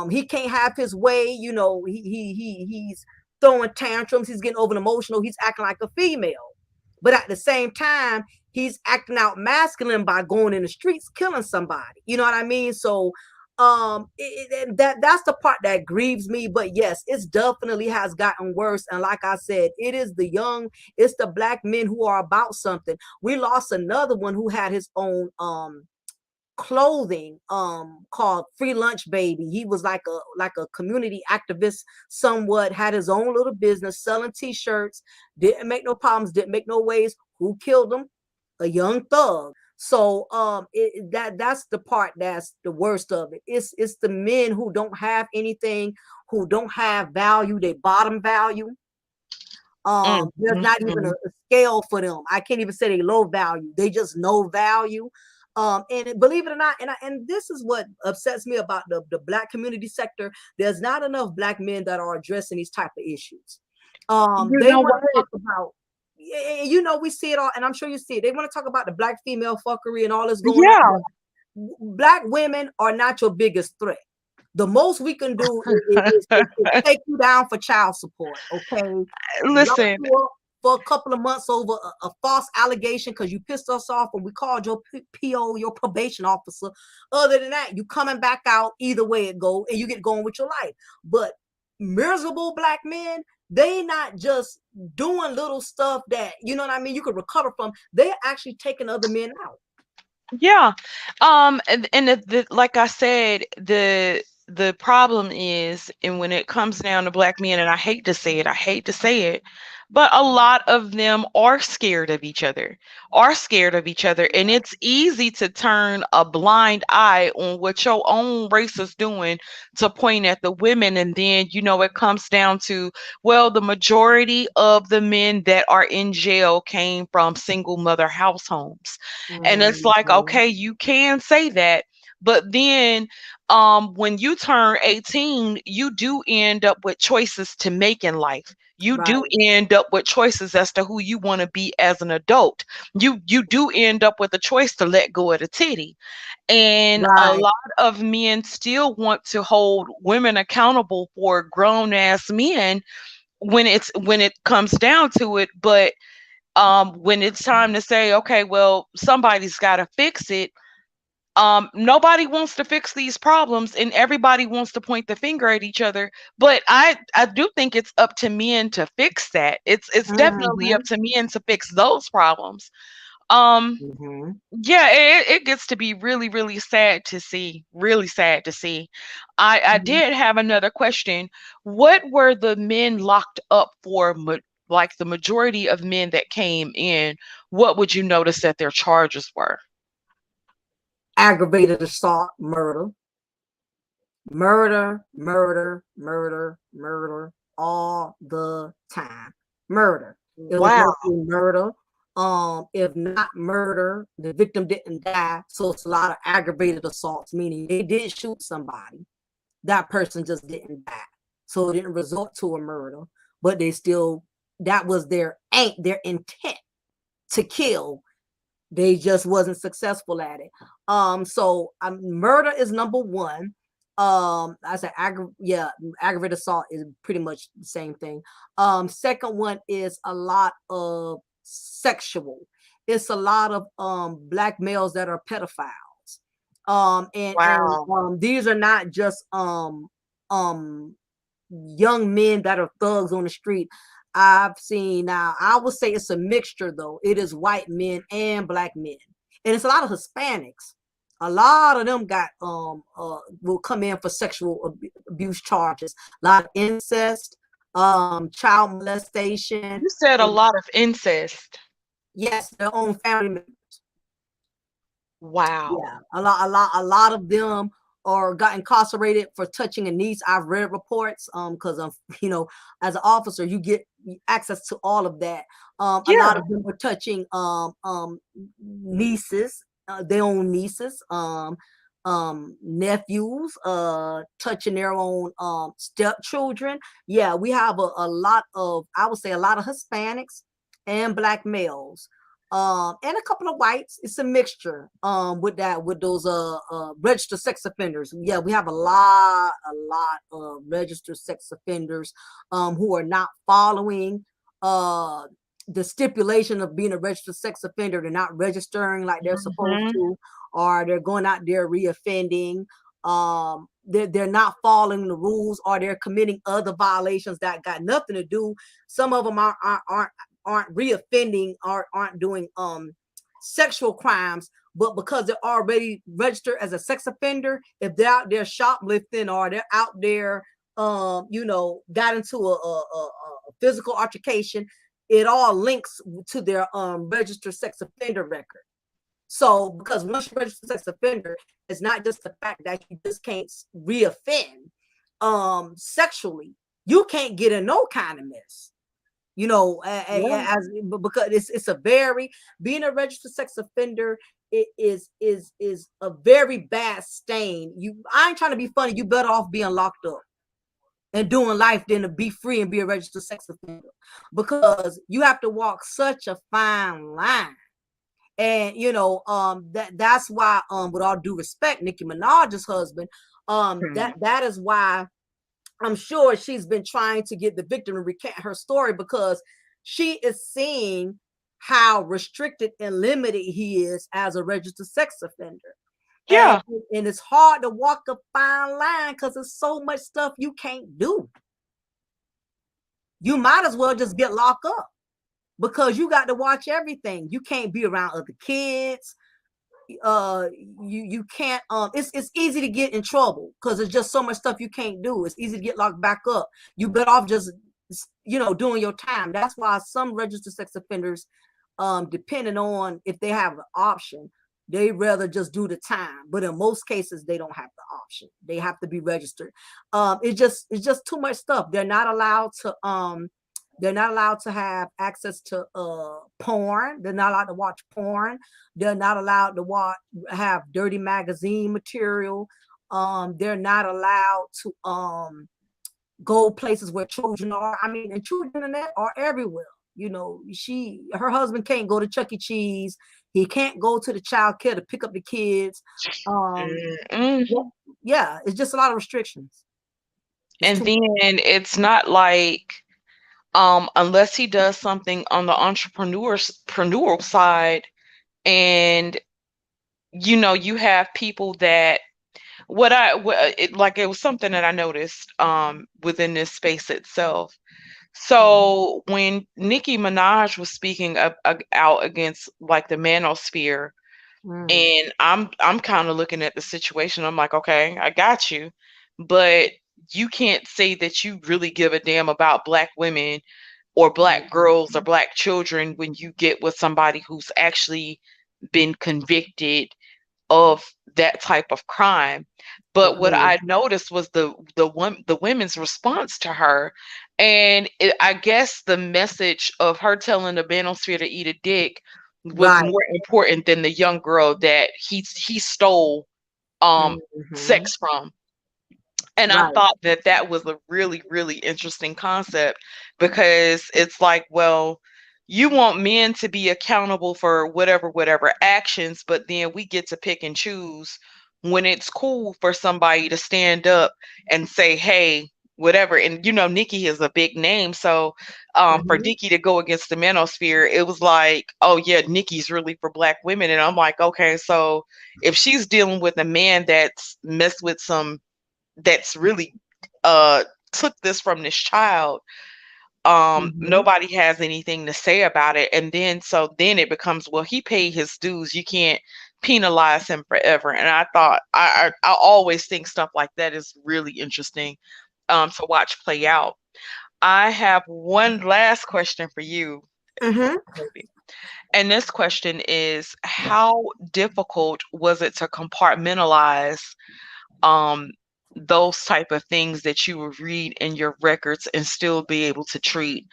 He can't have his way. You know, he's throwing tantrums. He's getting over emotional. He's acting like a female, but at the same time, he's acting out masculine by going in the streets killing somebody. You know what I mean? So that's the part that grieves me. But yes, it's definitely has gotten worse. And like I said, it's the black men who are about something. We lost another one who had his own clothing called Free Lunch Baby. He was like a community activist, somewhat, had his own little business selling t-shirts, didn't make no problems, didn't make no waves. Who killed him? A young thug. So that's the part that's the worst of it. It's the men who don't have anything, who don't have value, they bottom value. Mm, There's mm, not even mm. a scale for them. I can't even say they low value. They just no value. Believe it or not, and this is what upsets me about the black community sector. There's not enough black men that are addressing these type of issues. You They know want what? to talk about, you know, we see it all, and I'm sure you see it. They want to talk about the black female fuckery and all that's going on. Yeah. But black women are not your biggest threat. The most we can do is take you down for child support, okay? Lock Listen, you up for a couple of months over a false allegation because you pissed us off when we called your PO, your probation officer. Other than that, you coming back out either way it go, and you get going with your life. But miserable black men, they not just doing little stuff that, you know what I mean, you could recover from. They're actually taking other men out. yeah. And like I said, the problem is, and when it comes down to black men, and I hate to say it, but a lot of them are scared of each other, and it's easy to turn a blind eye on what your own race is doing to point at the women, and then it comes down to, well, the majority of the men that are in jail came from single mother households. And it's like, Mhm. okay, you can say that, but then when you turn 18, you do end up with choices to make in life. You do Right, end up with choices as to who you want to be as an adult. You do end up with a choice to let go of the titty. And a right. lot of men still want to hold women accountable for grown ass men when it comes down to it. But when it's time to say, okay, well, somebody's got to fix it, nobody wants to fix these problems, and everybody wants to point the finger at each other. But I do think it's up to men to fix that. It's definitely up Mhm. to men to fix those problems. um Mhm. yeah, it gets to be really, really sad to see. Really sad to see. I Mhm. did have another question. What were the men locked up for? Like the majority of men that came in, what would you notice that their charges were? aggravated assault, murder, murder, murder, murder, murder, all the time. Murder. It was Wow. mostly murder. If not murder, the victim didn't die. So it's a lot of aggravated assaults, meaning they did shoot somebody. That person just didn't die. So it didn't result to a murder, but they still, that was their intent to kill. They just wasn't successful at it. So murder is number one. I said aggravated assault is pretty much the same thing. Second one is a lot of sexual. It's a lot of black males that are pedophiles. And Wow. these are not just young men that are thugs on the street. I've seen, now I would say it's a mixture though. It is white men and black men. And it's a lot of Hispanics. A lot of them got will come in for sexual abuse charges. A lot of incest, child molestation, You said a and lot of incest. yes, their own family members. Wow. Yeah, a lot of them or got incarcerated for touching a niece. I've read reports, because of, as an officer, you get access to all of that. A lot Yeah. of them were touching nieces, their own nieces, nephews, touching their own stepchildren. Yeah, we have a lot of, I would say, a lot of Hispanics and black males, and a couple of whites. It's a mixture with those registered sex offenders. Yeah, we have a lot of registered sex offenders who are not following the stipulation of being a registered sex offender. They're not registering like they're supposed Mhm. to, or they're going out there reoffending. They're not following the rules, or they're committing other violations that got nothing to do. Some of them aren't reoffending or aren't doing sexual crimes, but because they're already registered as a sex offender, if they're out there shoplifting, or they're out there got into a physical altercation, it all links to their registered sex offender record. So because once you register sex offender, it's not just the fact that you just can't reoffend sexually. You can't get in no kind of mess, Yeah. because it's a very, being a registered sex offender, it is a very bad stain. I ain't trying to be funny. You better off being locked up and doing life than to be free and be a registered sex offender, because you have to walk such a fine line. And that's why, with all due respect, Nicki Minaj's husband, Mhm. that is why I'm sure she's been trying to get the victim to recant her story, because she is seeing how restricted and limited he is as a registered sex offender. And, Yeah. and it's hard to walk a fine line because there's so much stuff you can't do. You might as well just get locked up, because you got to watch everything. You can't be around other kids. You can't, it's easy to get in trouble because there's just so much stuff you can't do. It's easy to get locked back up. You better off just doing your time. That's why some registered sex offenders, depending on if they have an option, they rather just do the time. But in most cases, they don't have the option. They have to be registered. It's just too much stuff. They're not allowed to have access to porn. They're not allowed to watch porn. They're not allowed to have dirty magazine material. They're not allowed to go places where children are. I mean, and children in that are everywhere. Her husband can't go to Chuck E. Cheese. He can't go to the child care to pick up the kids. Um, Mm-mm. yeah, yeah, it's just a lot of restrictions. It's And too. then it's not like, unless he does something on the entrepreneurial side, and you have people that, it was something that I noticed within this space itself. So when Nicki Minaj was speaking out against like the manosphere, Mm, and I'm kind of looking at the situation, I'm like, okay, I got you, but you can't say that you really give a damn about black women or black girls or mm, black children when you get with somebody who's actually been convicted of that type of crime. But what Agreed. I noticed was the women's response to her, and I guess the message of her telling the manosphere to eat a dick was Right. more important than the young girl that he stole Hmm. sex from. And I Right. thought that that was a really, really interesting concept because it's like, well, you want men to be accountable for whatever actions, but then we get to pick and choose when it's cool for somebody to stand up and say, hey, whatever. And Nikki is a big name. So for Hmm. Nikki to go against the manosphere, it was like, oh yeah, Nikki's really for black women. And I'm like, okay, so if she's dealing with a man that's messed with some that's really uh took this from this child, Hmm. nobody has anything to say about it. And then so then it becomes, well, he paid his dues, you can't penalize him forever. And I thought I always think stuff like that is really interesting to watch play out. I have one last question for you, Hmm. Toby. And this question is, how difficult was it to compartmentalize um those type of things that you would read in your records and still be able to treat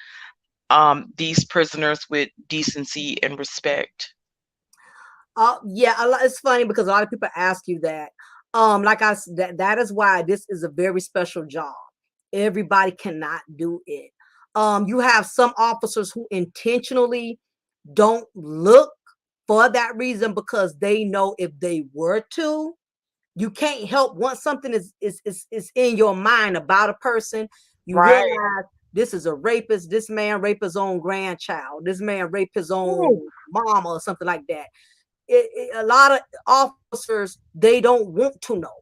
these prisoners with decency and respect? Yeah, it's funny because a lot of people ask you that. Like that is why this is a very special job. Everybody cannot do it. You have some officers who intentionally don't look for that reason because they know if they were to, you can't help once something is in your mind about a person, you Right. realize this is a rapist. This man raped his own grandchild. This man raped his Ooh. own mama or something like that. A lot of officers, they don't want to know.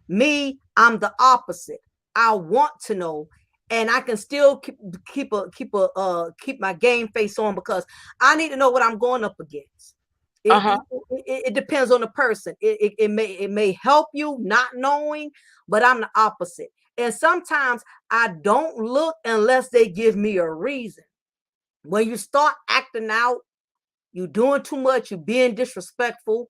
Me, I'm the opposite. I want to know, and I can still keep my game face on because I need to know what I'm going up against. It, Uh-huh. it depends on the person. It may help you not knowing, but I'm the opposite. And sometimes I don't look unless they give me a reason. When you start acting out, you doing too much, you being disrespectful,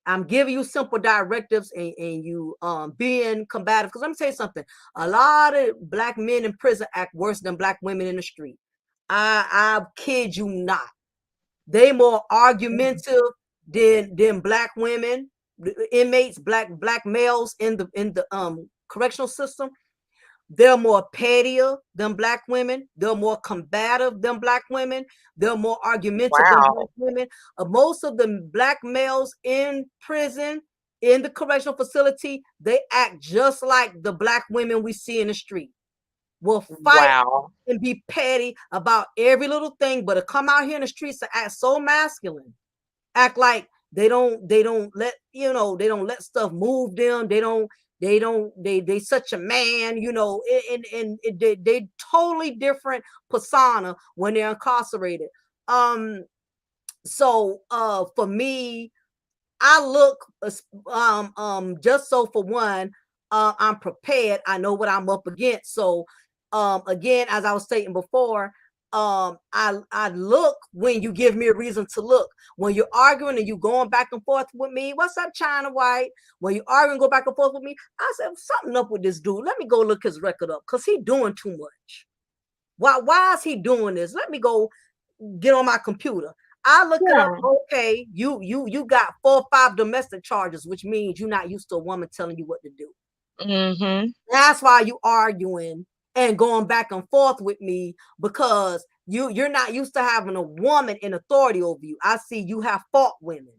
I'm giving you simple directives, and you being combative. Because let me tell you something. A lot of black men in prison act worse than black women in the street. I kid you not. They more argumentative than black women, inmates, black males in the correctional system. They're more pettier than black women. They're more combative than black women. They're more argumentative than black Wow. women. Most of the black males in prison, in the correctional facility, they act just like the black women we see in the street. Will fight Wow. and be petty about every little thing, but to come out here in the streets to act so masculine, act like they don't let they don't let stuff move them. They such a man, and they totally different persona when they're incarcerated. um for me, I look just so for one, I'm prepared. I know what I'm up against. So again, as I was stating before, I look when you give me a reason to look. When you're arguing and you going back and forth with me, what's up, China White? When you arguing, go back and forth with me, I said something up with this dude. Let me go look his record up because he doing too much. Why is he doing this? Let me go get on my computer. I look it up. Yeah. Okay, you got 4 or 5 domestic charges, which means you're not used to a woman telling you what to do. Mm-hmm. That's why you arguing and going back and forth with me because you're not used to having a woman in authority over you. I see you have fought women.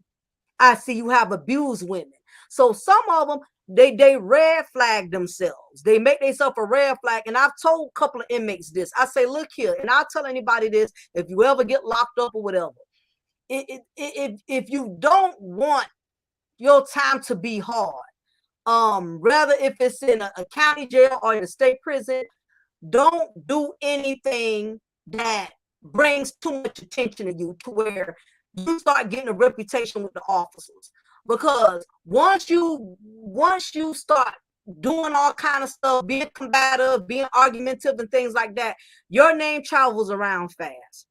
I see you have abused women. So some of them, they red flag themselves. They make themselves a red flag. And I've told a couple of inmates this. I say, look here, and I'll tell anybody this if you ever get locked up or whatever. If you don't want your time to be hard, rather if it's in a county jail or in a state prison, don't do anything that brings too much attention to you to where you start getting a reputation with the officers. Because once you start doing all kind of stuff, being combative, being argumentative and things like that, your name travels around fast.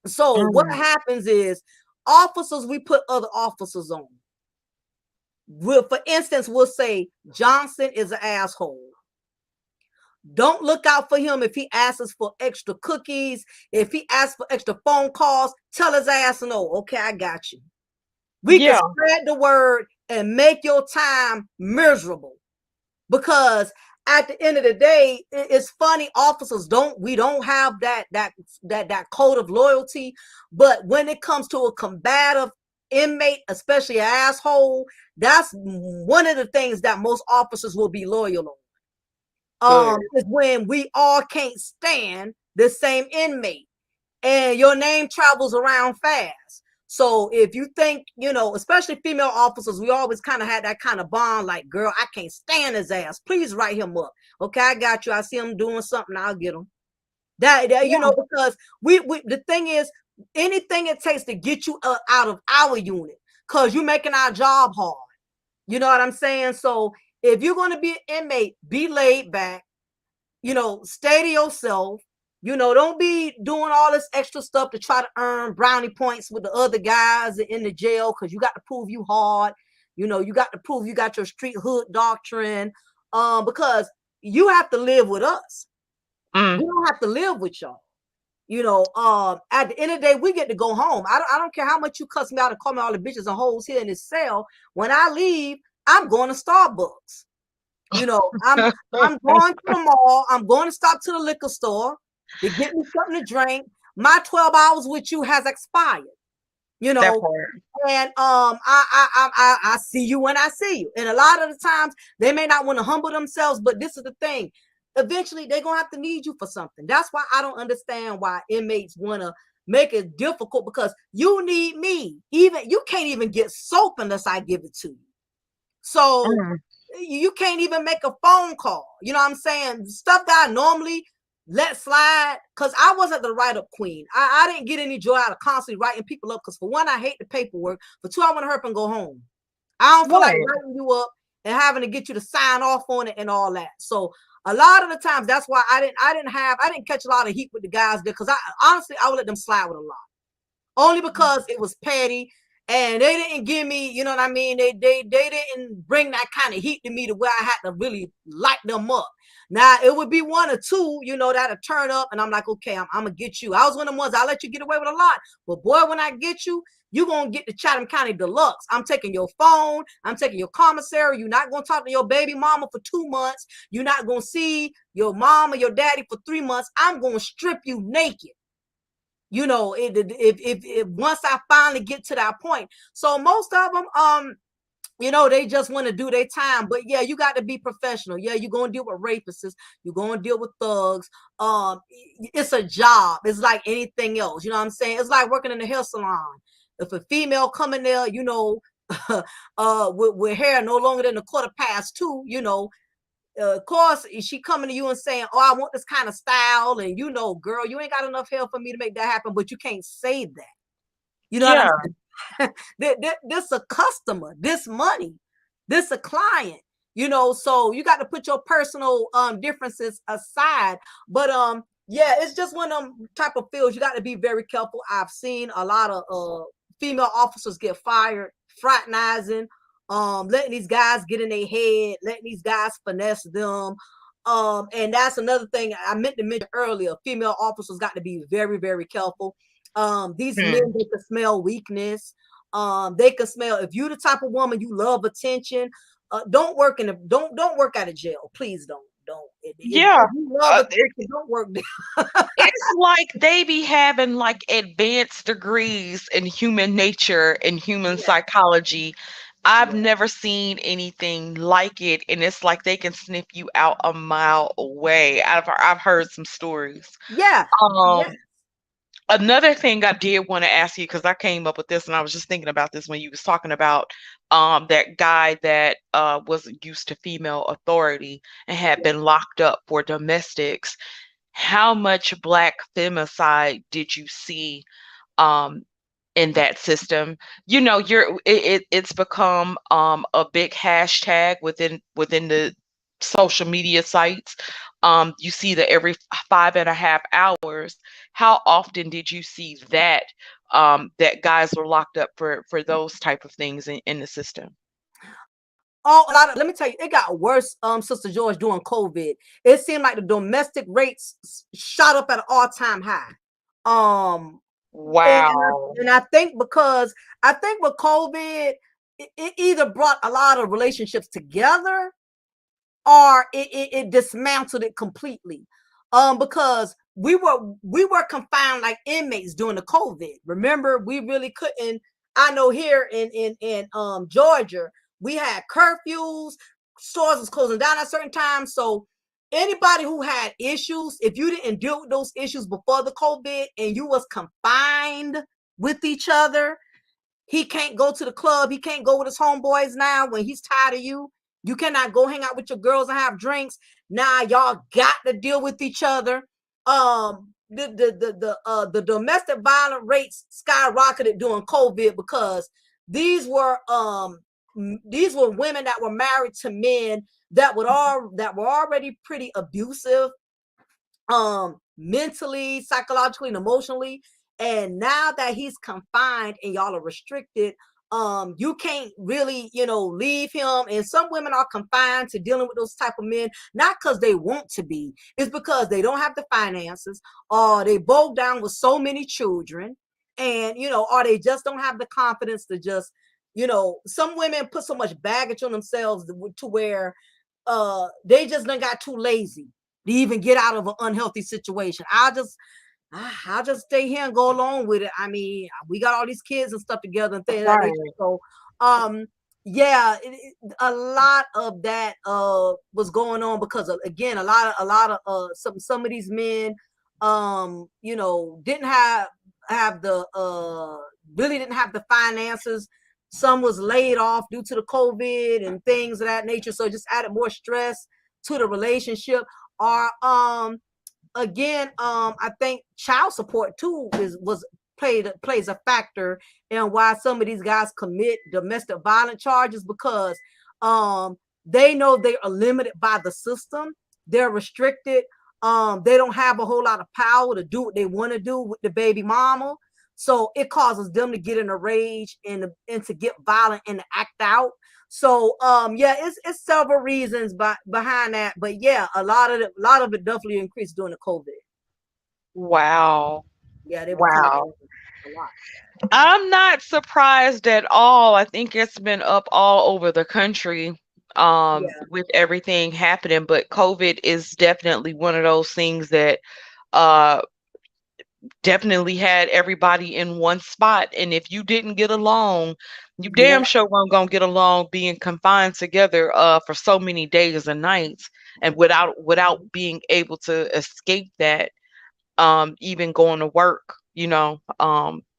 So what Mm. happens is officers, we put other officers on. For instance, we'll say Johnson is an asshole. Don't look out for him if he asks for extra cookies, if he asks for extra phone calls. Tell his ass no. Okay, I got you. We can Yeah. spread the word and make your time miserable, because at the end of the day, it's funny. Officers don't have that code of loyalty, but when it comes to a combative inmate, especially an asshole, that's one of the things that most officers will be loyal Good. on. Is when we all can't stand the same inmate, and your name travels around fast. So if you think, especially female officers, we always kind of had that kind of bond, like, girl, I can't stand his ass. Please write him up. Okay, I got you. I see him doing something, I'll get him. That Yeah. because we the thing is, anything it takes to get you out of our unit, because you're making our job hard. You know what I'm saying? So if you're going to be an inmate, be laid back, stay to yourself. Don't be doing all this extra stuff to try to earn brownie points with the other guys in the jail, because you got to prove you hard. You got to prove you got your street hood doctrine, because you have to live with us. We don't have to live with y'all. At the end of the day, we get to go home. I don't care how much you cuss me out and call me all the bitches and hoes here in this cell. When I leave, I'm going to Starbucks. I'm going to the mall. I'm going to stop to the liquor store to get me something to drink. My 12 hours with you has expired. You That know, part. and I see you when I see you. And a lot of the times they may not want to humble themselves, but this is the thing. Eventually they're gonna have to need you for something. That's why I don't understand why inmates want to make it difficult, because you need me. Even you can't even get soap unless I give it to you. So Mm. you can't even make a phone call. You know what I'm saying? Stuff that I normally let slide, because I wasn't the write-up queen. I didn't get any joy out of constantly writing people up, because for one, I hate the paperwork. For two, I want to hurry up and go home. I don't feel like Right. writing you up and having to get you to sign off on it and all that. So a lot of the times, that's why I didn't catch a lot of heat with the guys there, because I honestly I would let them slide with a lot, only because it was petty, and they didn't give me, you know what I mean? They didn't bring that kind of heat to me to where I had to really light them up. Now it would be one or two, that'll turn up, and I'm like, okay, I'm gonna get you. I was one of the ones, I'll let you get away with a lot, but boy, when I get you, you're gonna get the Chatham County Deluxe. I'm taking your phone, I'm taking your commissary. You're not gonna talk to your baby mama for 2 months. You're not gonna see your mom or your daddy for 3 months. I'm gonna strip you naked. If once I finally get to that point. So most of them, they just want to do their time. But yeah, you got to be professional. Yeah, you're gonna deal with rapists, you're gonna deal with thugs. It's a job. It's like anything else. You know what I'm saying? It's like working in a hair salon. If a female come in there, with hair no longer than a 2:15, of course, she coming to you and saying, "Oh, I want this kind of style," and girl, you ain't got enough hair for me to make that happen. But you can't say that. You know what I'm Yeah. saying? This a customer, this money, this a client. So you got to put your personal differences aside. But yeah, it's just one of them type of fields. You got to be very careful. I've seen a lot of female officers get fired, fraternizing, letting these guys get in their head, letting these guys finesse them. And that's another thing I meant to mention earlier. Female officers got to be very, very careful. These men, Hmm. they can smell weakness. They can smell, if you the type of woman you love attention, don't work don't work out of jail. Please don't. Yeah. If you love It, attention, don't work there. it's like they be having like advanced degrees in human nature and human Yeah, psychology. I've yeah, never seen anything like it, and it's like they can sniff you out a mile away. I've heard some stories. yeah, yeah, Um, Another thing I did want to ask you, because I came up with this and I was just thinking about this when you was talking about that guy that wasn't used to female authority and had yeah. been locked up for domestics. How much black femicide did you see um in that system? It's become a big hashtag within the social media sites. You see that every 5.5 hours. How often did you see that that guys were locked up for those type of things in the system? Oh, a lot of, let me tell you, it got worse, Sister George, during COVID. It seemed like the domestic rates shot up at an all-time high. Um, Wow. and I think because I think with COVID, it either brought a lot of relationships together or it dismantled it completely. Because we were confined like inmates during the COVID. Remember, we really couldn't. I know here in Georgia, we had curfews, stores was closing down at certain times. So anybody who had issues, if you didn't deal with those issues before the COVID and you was confined with each other, he can't go to the club. He can't go with his homeboys now when he's tired of you. You cannot go hang out with your girls and have drinks. Now y'all got to deal with each other. The domestic violence rates skyrocketed during COVID because these were women that were married to men that were already pretty abusive, mentally, psychologically, and emotionally. And now that he's confined and y'all are restricted, you can't really, leave him. And some women are confined to dealing with those type of men, not because they want to be, it's because they don't have the finances, or they bogged down with so many children, and or they just don't have the confidence to just, some women put so much baggage on themselves to where they just done got too lazy to even get out of an unhealthy situation. I'll just stay here and go along with it. I mean, we got all these kids and stuff together and things like that. Right. So, yeah, a lot of that was going on because of, again, a lot of some of these men, didn't have the really didn't have the finances. Some was laid off due to the COVID and things of that nature. So it just added more stress to the relationship. Or again, I think child support too plays a factor in why some of these guys commit domestic violence charges, because they know they are limited by the system. They're restricted. They don't have a whole lot of power to do what they want to do with the baby mama. So it causes them to get in a rage and to get violent and to act out. So yeah, it's several reasons behind that, but yeah, a lot of it definitely increased during the COVID. Wow. Yeah, they were coming Wow. in a lot. I'm not surprised at all. I think it's been up all over the country Yeah. with everything happening, but COVID is definitely one of those things that uh definitely had everybody in one spot. And if you didn't get along, you Yeah. damn sure weren't gonna get along being confined together for so many days and nights, and without being able to escape that, even going to work,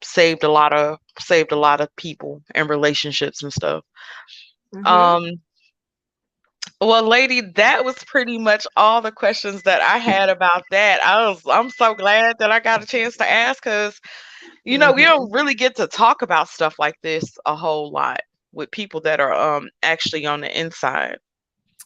saved a lot of people and relationships and stuff. Mm-hmm. Um, well, lady, that was pretty much all the questions that I had about that. I'm so glad that I got a chance to ask, because we Mm-hmm. don't really get to talk about stuff like this a whole lot with people that are actually on the inside.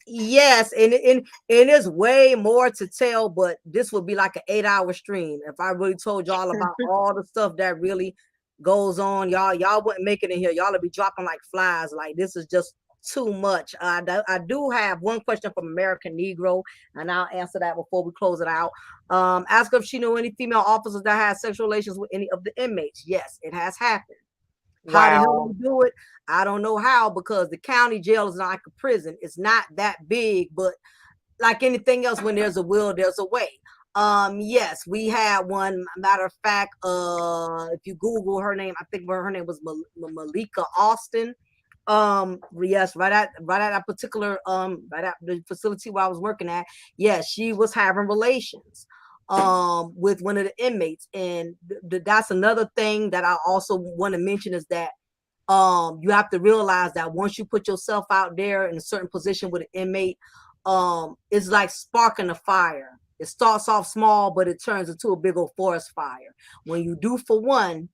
Yes, and there's way more to tell, but this would be like an 8-hour stream if I really told y'all about all the stuff that really goes on. Y'all wouldn't make it in here. Y'all would be dropping like flies. Like, this is just too much. I do have one question from American Negro, and I'll answer that before we close it out. Ask her if she knew any female officers that had sexual relations with any of the inmates. Yes, it has happened. How the hell Wow. they do it? I don't know how, because the county jail is not like a prison. It's not that big, but like anything else, when there's a will, there's a way. Yes, we had one. Matter of fact, if you Google her name, I think her name was Malika Austin. Yes, right at that particular right at the facility where I was working at. Yes, she was having relations with one of the inmates, and that's another thing that I also want to mention, is that you have to realize that once you put yourself out there in a certain position with an inmate, it's like sparking a fire. It starts off small, but it turns into a big old forest fire. When you do for one,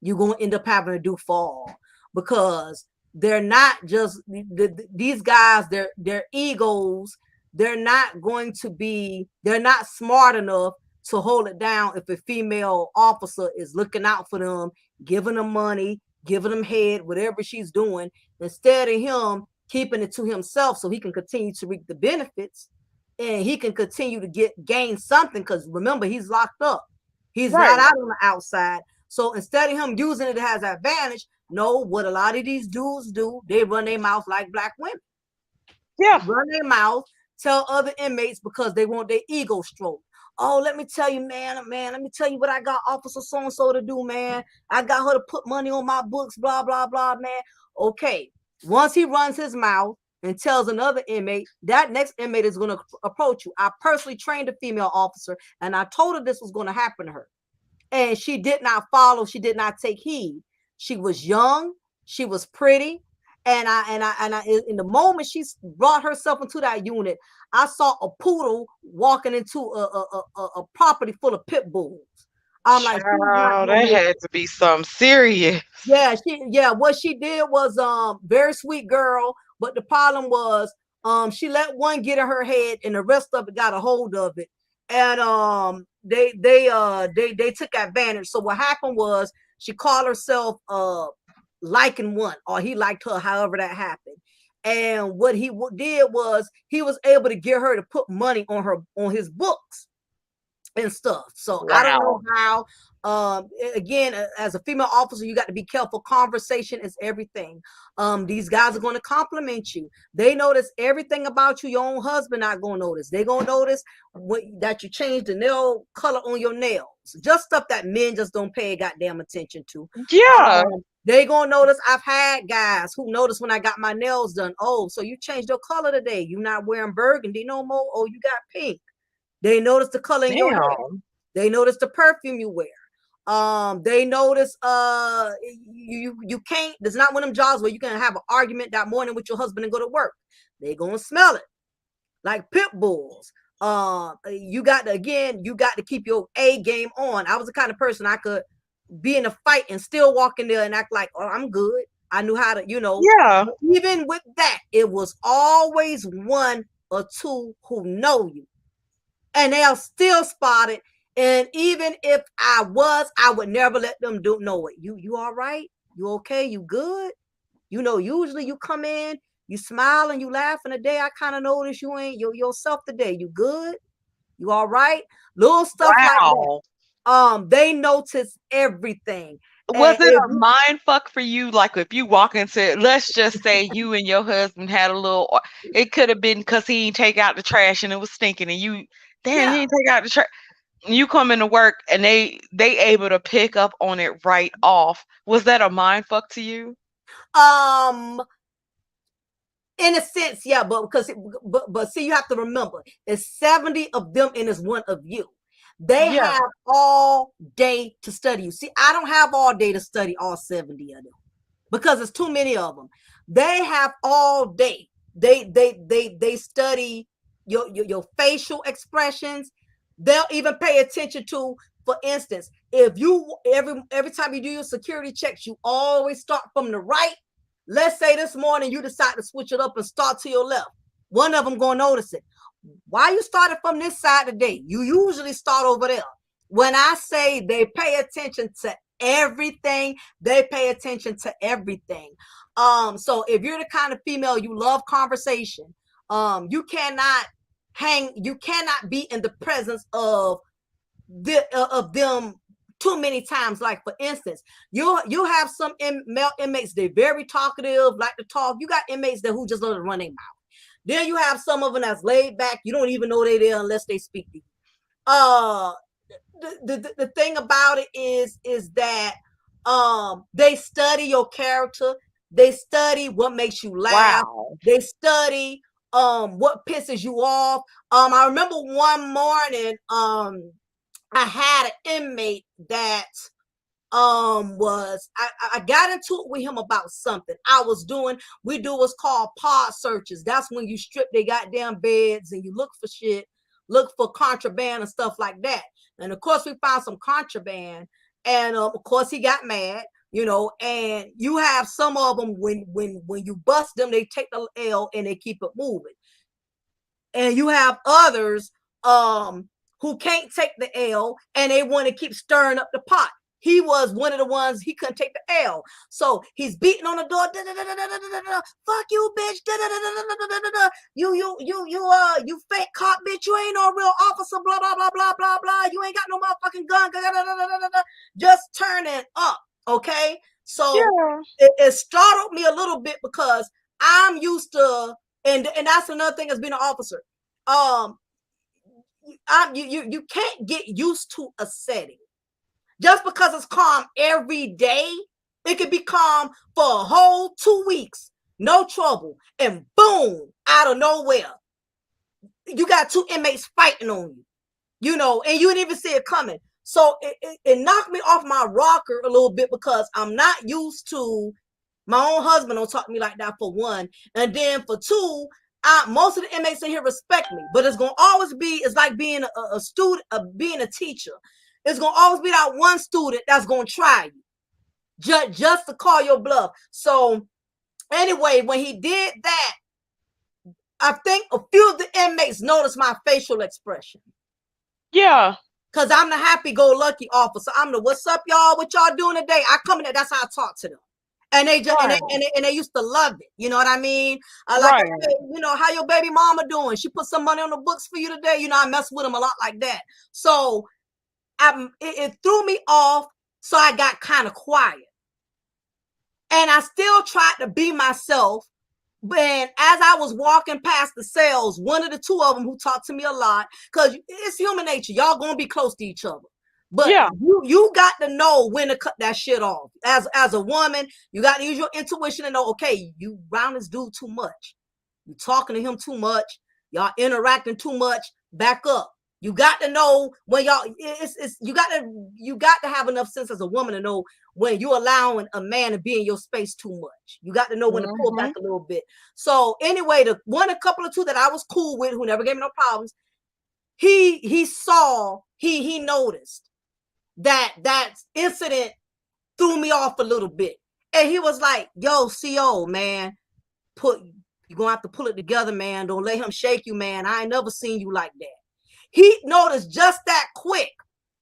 you're going to end up having to do for all, because they're not just these guys, their egos, they're not smart enough to hold it down if a female officer is looking out for them, giving them money, giving them head, whatever she's doing. Instead of him keeping it to himself so he can continue to reap the benefits and he can continue to gain something. Because remember, he's locked up. He's Right. not out on the outside. So instead of him using it as an advantage, no, what a lot of these dudes do, they run their mouth like black women. Yeah. Run their mouth, tell other inmates because they want their ego stroked. Oh, let me tell you, man, let me tell you what I got Officer so-and-so to do, man. I got her to put money on my books, blah, blah, blah, man. Okay. Once he runs his mouth and tells another inmate, that next inmate is going to approach you. I personally trained a female officer, and I told her this was going to happen to her. And she did not follow. She did not take heed. She was young. She was pretty. And in the moment she brought herself into that unit, I saw a poodle walking into a property full of pit bulls. I'm like, she's not Child, gonna that make it. had to be something serious. Yeah, what she did was very sweet girl, but the problem was she let one get in her head and the rest of it got a hold of it. And they took advantage. So what happened was she called herself liking one, or he liked her, however that happened. And what he did was he was able to get her to put money on his books and stuff. So I don't know Wow. how. Again, as a female officer, you got to be careful. Conversation is everything. These guys are going to compliment you. They notice everything about you. Your own husband not going to notice. They going to notice that you changed the nail color on your nails. Just stuff that men just don't pay goddamn attention to. Yeah. They gonna notice. I've had guys who notice when I got my nails done. Oh, so you changed your color today. You're not wearing burgundy no more. Oh, you got pink. They notice the color in your hair. Damn. They notice the perfume you wear. They notice you can't. There's not one of them jobs where you can have an argument that morning with your husband and go to work. They gonna smell it like pit bulls. You got to keep your A game on. I was the kind of person I could be in a fight and still walk in there and act like, oh, I'm good. I knew how to, Yeah. even with that, it was always one or two who know you. And they'll still spot it. And even if I would never let them know it. You all right? You okay? You good? Usually you come in, you smile and you laugh, and today I kind of notice you ain't yourself today. You good? You all right? Little stuff like that. Wow. They notice everything. Was And it a mind fuck for you? Like if you walk into, let's just say you and your husband had a little, it could have been because he didn't take out the trash and it was stinking, and you, damn, he yeah, didn't take out the trash. You come into work and they able to pick up on it right off. Was that a mind fuck to you? um, in a sense, yeah, but see, you have to remember, it's 70 of them and it's one of you. They Yeah. have all day to study you. See, I don't have all day to study all 70 of them because it's too many of them. They have all day. They study your facial expressions. They'll even pay attention to, for instance, if you every time you do your security checks, you always start from the right. Let's say this morning you decide to switch it up and start to your left. One of them gonna notice it. Why you started from this side today? You usually start over there. When I say they pay attention to everything, they pay attention to everything. So if you're the kind of female you love conversation, you cannot be in the presence of them too many times. Like for instance, you have some male inmates, they're very talkative, like to talk. You got inmates who just love to run their mouth. Then you have some of them that's laid back. You don't even know they're there unless they speak to you. The thing about it is that they study your character. They study what makes you laugh. Wow. They study what pisses you off. I remember one morning I had an inmate that was I got into it with him about something we do what's called pod searches. That's when you strip their goddamn beds and you look for shit, look for contraband and stuff like that. And of course we found some contraband, and of course he got mad, and you have some of them when you bust them, they take the L and they keep it moving. And you have others who can't take the L and they want to keep stirring up the pot. he was one of the ones he couldn't take the L. So he's beating on the door. Fuck you, bitch. You fake cop, bitch. You ain't no real officer. Blah blah blah blah blah blah. You ain't got no motherfucking gun. Just turning up. Okay. So Yeah. it startled me a little bit because I'm used to, and that's another thing as being an officer. You can't get used to a setting. Just because it's calm every day, it could be calm for a whole 2 weeks, no trouble, and boom, out of nowhere, you got 2 inmates fighting on you, and you didn't even see it coming. So it knocked me off my rocker a little bit because I'm not used to my own husband don't talk to me like that, for one, and then for two, most of the inmates in here respect me, but it's gonna always be, it's like being a student, being a teacher. It's gonna always be that one student that's gonna try you just to call your bluff. So anyway, when he did that, I think a few of the inmates noticed my facial expression. Yeah. Cause I'm the happy-go-lucky officer. I'm the what's up, y'all? What y'all doing today? I come in there, that's how I talk to them. And they just right. and they used to love it. You know what I mean? Right. Hey, how your baby mama doing? She put some money on the books for you today. I mess with them a lot like that. So it threw me off. So I got kind of quiet. And I still tried to be myself. And as I was walking past the cells, one of the 2 of them who talked to me a lot, because it's human nature. Y'all gonna be close to each other. But Yeah. you got to know when to cut that shit off. As a woman, you got to use your intuition and know, okay, you round this dude too much. You talking to him too much. Y'all interacting too much. Back up. You got to know when y'all, you got to have enough sense as a woman to know when you're allowing a man to be in your space too much. You got to know when to pull back a little bit. So anyway, a couple of 2 that I was cool with, who never gave me no problems, he saw, he noticed that incident threw me off a little bit. And he was like, yo, CO, man, you're gonna have to pull it together, man. Don't let him shake you, man. I ain't never seen you like that. He noticed just that quick,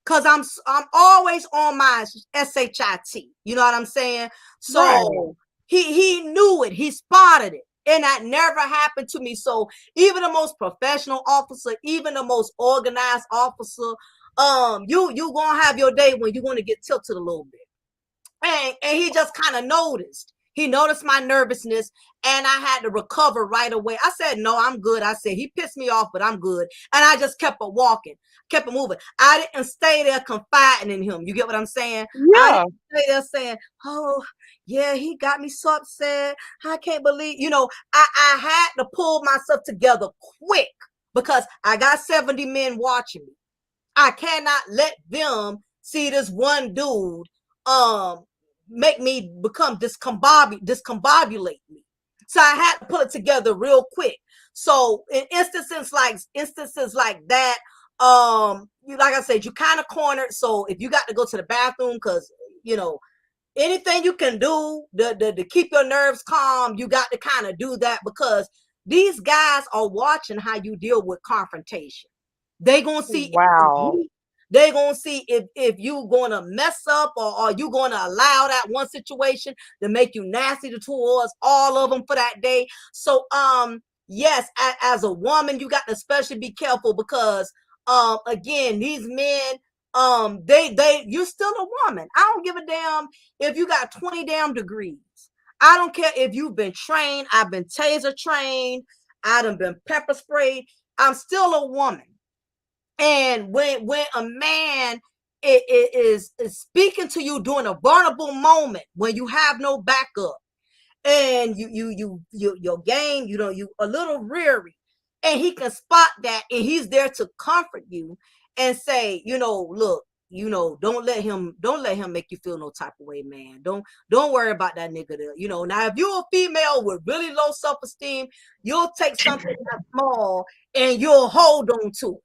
because I'm always on my SHIT. You know what I'm saying? So Right. he knew it. He spotted it. And that never happened to me. So even the most professional officer, even the most organized officer, you gonna have your day when you're gonna get tilted a little bit. And he just kind of noticed. He noticed my nervousness, and I had to recover right away. I said, no, I'm good. I said, he pissed me off, but I'm good. And I just kept it walking, kept it moving. I didn't stay there confiding in him. You get what I'm saying? I Yeah. didn't stay there saying, oh, yeah, he got me so upset. I can't believe, I had to pull myself together quick because I got 70 men watching me. I cannot let them see this one dude make me become discombobulate me. So I had to put it together real quick. So in instances like that, like I said, you kind of cornered. So if you got to go to the bathroom, because anything you can do to keep your nerves calm, you got to kind of do that, because these guys are watching how you deal with confrontation. They gonna see Wow. they gonna see if you gonna mess up, or you gonna allow that one situation to make you nasty towards all of them for that day. So yes, as a woman, you got to especially be careful, because again, these men, you're still a woman. I don't give a damn if you got 20 damn degrees. I don't care if you've been trained. I've been taser trained. I done been pepper sprayed. I'm still a woman. And when a man is speaking to you during a vulnerable moment, when you have no backup, and your game, you a little reary, and he can spot that, and he's there to comfort you and say, look, don't let him make you feel no type of way, man. Don't worry about that nigga there. Now if you're a female with really low self-esteem, you'll take something that small and you'll hold on to it,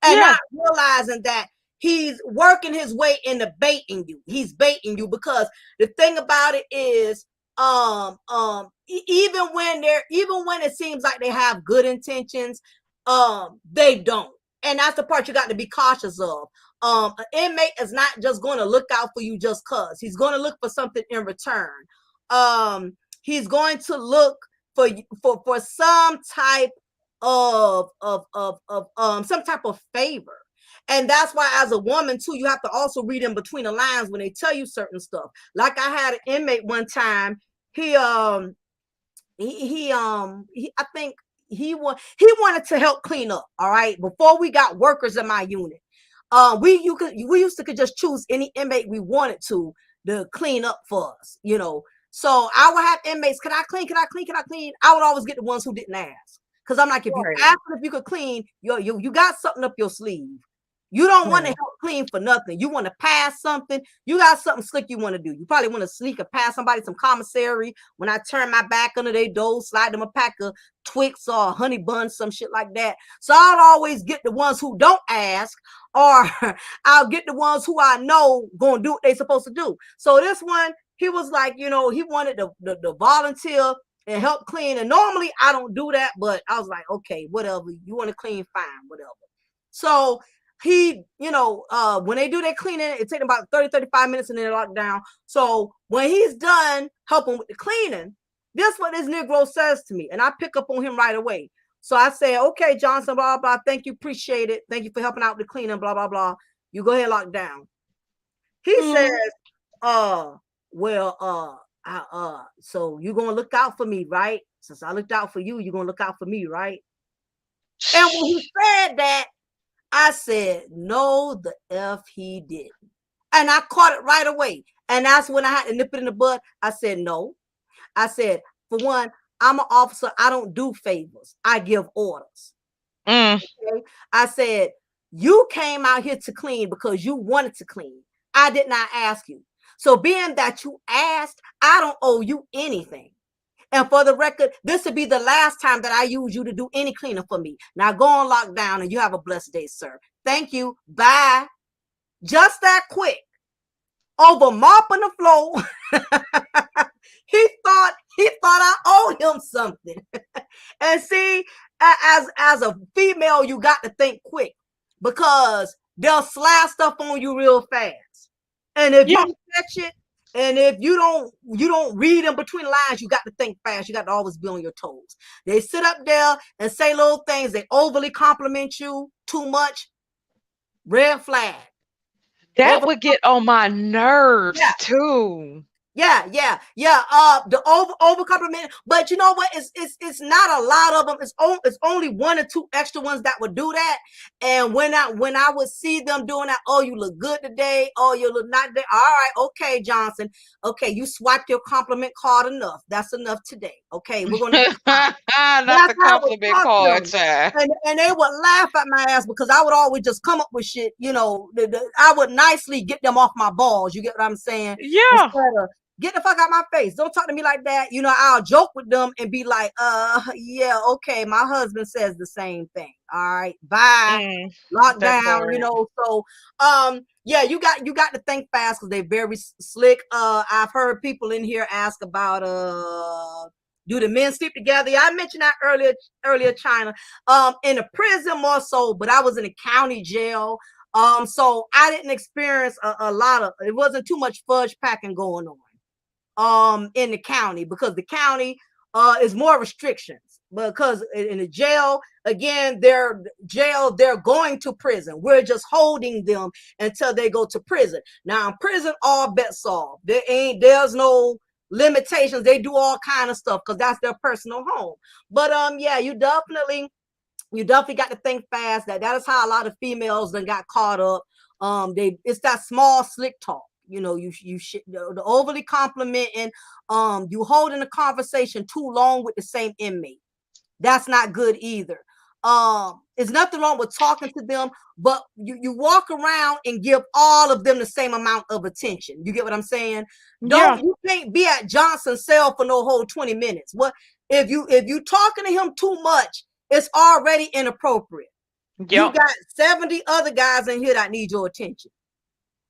and Yeah. not realizing that he's working his way into baiting you. He's baiting you, because the thing about it is, even when it seems like they have good intentions, they don't. And that's the part you got to be cautious of. An inmate is not just going to look out for you just cause. He's going to look for something in return. He's going to look for some type of some type of favor. And that's why, as a woman too, you have to also read in between the lines when they tell you certain stuff. Like I had an inmate one time. He I think he wanted to help clean up. All right, before we got workers in my unit, we used to could just choose any inmate we wanted to clean up for us, you know. So I would have inmates, can I clean? Can I clean? Can I clean? I would always get the ones who didn't ask. Because I'm like, if you ask if you could clean, you got something up your sleeve. You don't want to help clean for nothing. You want to pass something. You got something slick you want to do. You probably want to sneak or pass somebody some commissary. When I turn my back under their door, slide them a pack of Twix or honey buns, some shit like that. So I'll always get the ones who don't ask, or I'll get the ones who I know gonna do what they supposed to do. So this one, he was like, you know, he wanted to volunteer and help clean. And normally I don't do that, but I was like, okay, whatever. You want to clean, fine, whatever. So he, you know, when they do their cleaning, it takes about 30-35 minutes and then they're locked down. So when he's done helping with the cleaning, this is what this Negro says to me, and I pick up on him right away. So I say, okay, Johnson, blah, blah, thank you, appreciate it. Thank you for helping out with the cleaning, blah, blah, blah. You go ahead, lock down. He says, so you're gonna look out for me, right? Since I looked out for you, you're gonna look out for me, right? And when he said that, I said, no, the F he didn't. And I caught it right away. And that's when I had to nip it in the bud. I said, no. I said, for one, I'm an officer. I don't do favors. I give orders. Okay? I said, you came out here to clean because you wanted to clean. I did not ask you. So being that you asked, I don't owe you anything. And for the record, this would be the last time that I use you to do any cleaning for me. Now go on lockdown and you have a blessed day, sir. Thank you. Bye. Just that quick. Over mopping the floor. he thought I owed him something. And see, as a female, you got to think quick, because they'll slap stuff on you real fast. And if you catch it, and if you don't read in between the lines, you got to think fast. You got to always be on your toes. They sit up there and say little things. They overly compliment you too much. Red flag. That would get on my nerves too. Yeah. The over compliment, but you know what? It's not a lot of them. It's only one or two extra ones that would do that. And when I would see them doing that, oh, you look good today. Oh, you look not today. All right, okay, Johnson. Okay, you swiped your compliment card enough. That's enough today. Okay, we're gonna not the compliment card, child. And they would laugh at my ass because I would always just come up with shit. You know, I would nicely get them off my balls. You get what I'm saying? Yeah. Instead of, get the fuck out my face. Don't talk to me like that. You know, I'll joke with them and be like, yeah, okay. My husband says the same thing. All right, bye. Lockdown, you know. So yeah, you got to think fast because they're very slick. I've heard people in here ask about do the men sleep together? Yeah, I mentioned that earlier, China. In a prison more so, but I was in a county jail. So I didn't experience a lot of, it wasn't too much fudge packing going on in the county, because the county is more restrictions, because in the jail, again, they're going to prison. We're just holding them until they go to prison. Now in prison, all bets off. There's no limitations. They do all kind of stuff because that's their personal home. But yeah, you definitely got to think fast. That is how a lot of females then got caught up. It's that small slick talk. You know, the overly complimenting, you holding a conversation too long with the same inmate. That's not good either. There's nothing wrong with talking to them, but you walk around and give all of them the same amount of attention. You get what I'm saying? You can't be at Johnson's cell for no whole 20 minutes. What if you talking to him too much? It's already inappropriate. Yep. You got 70 other guys in here that need your attention.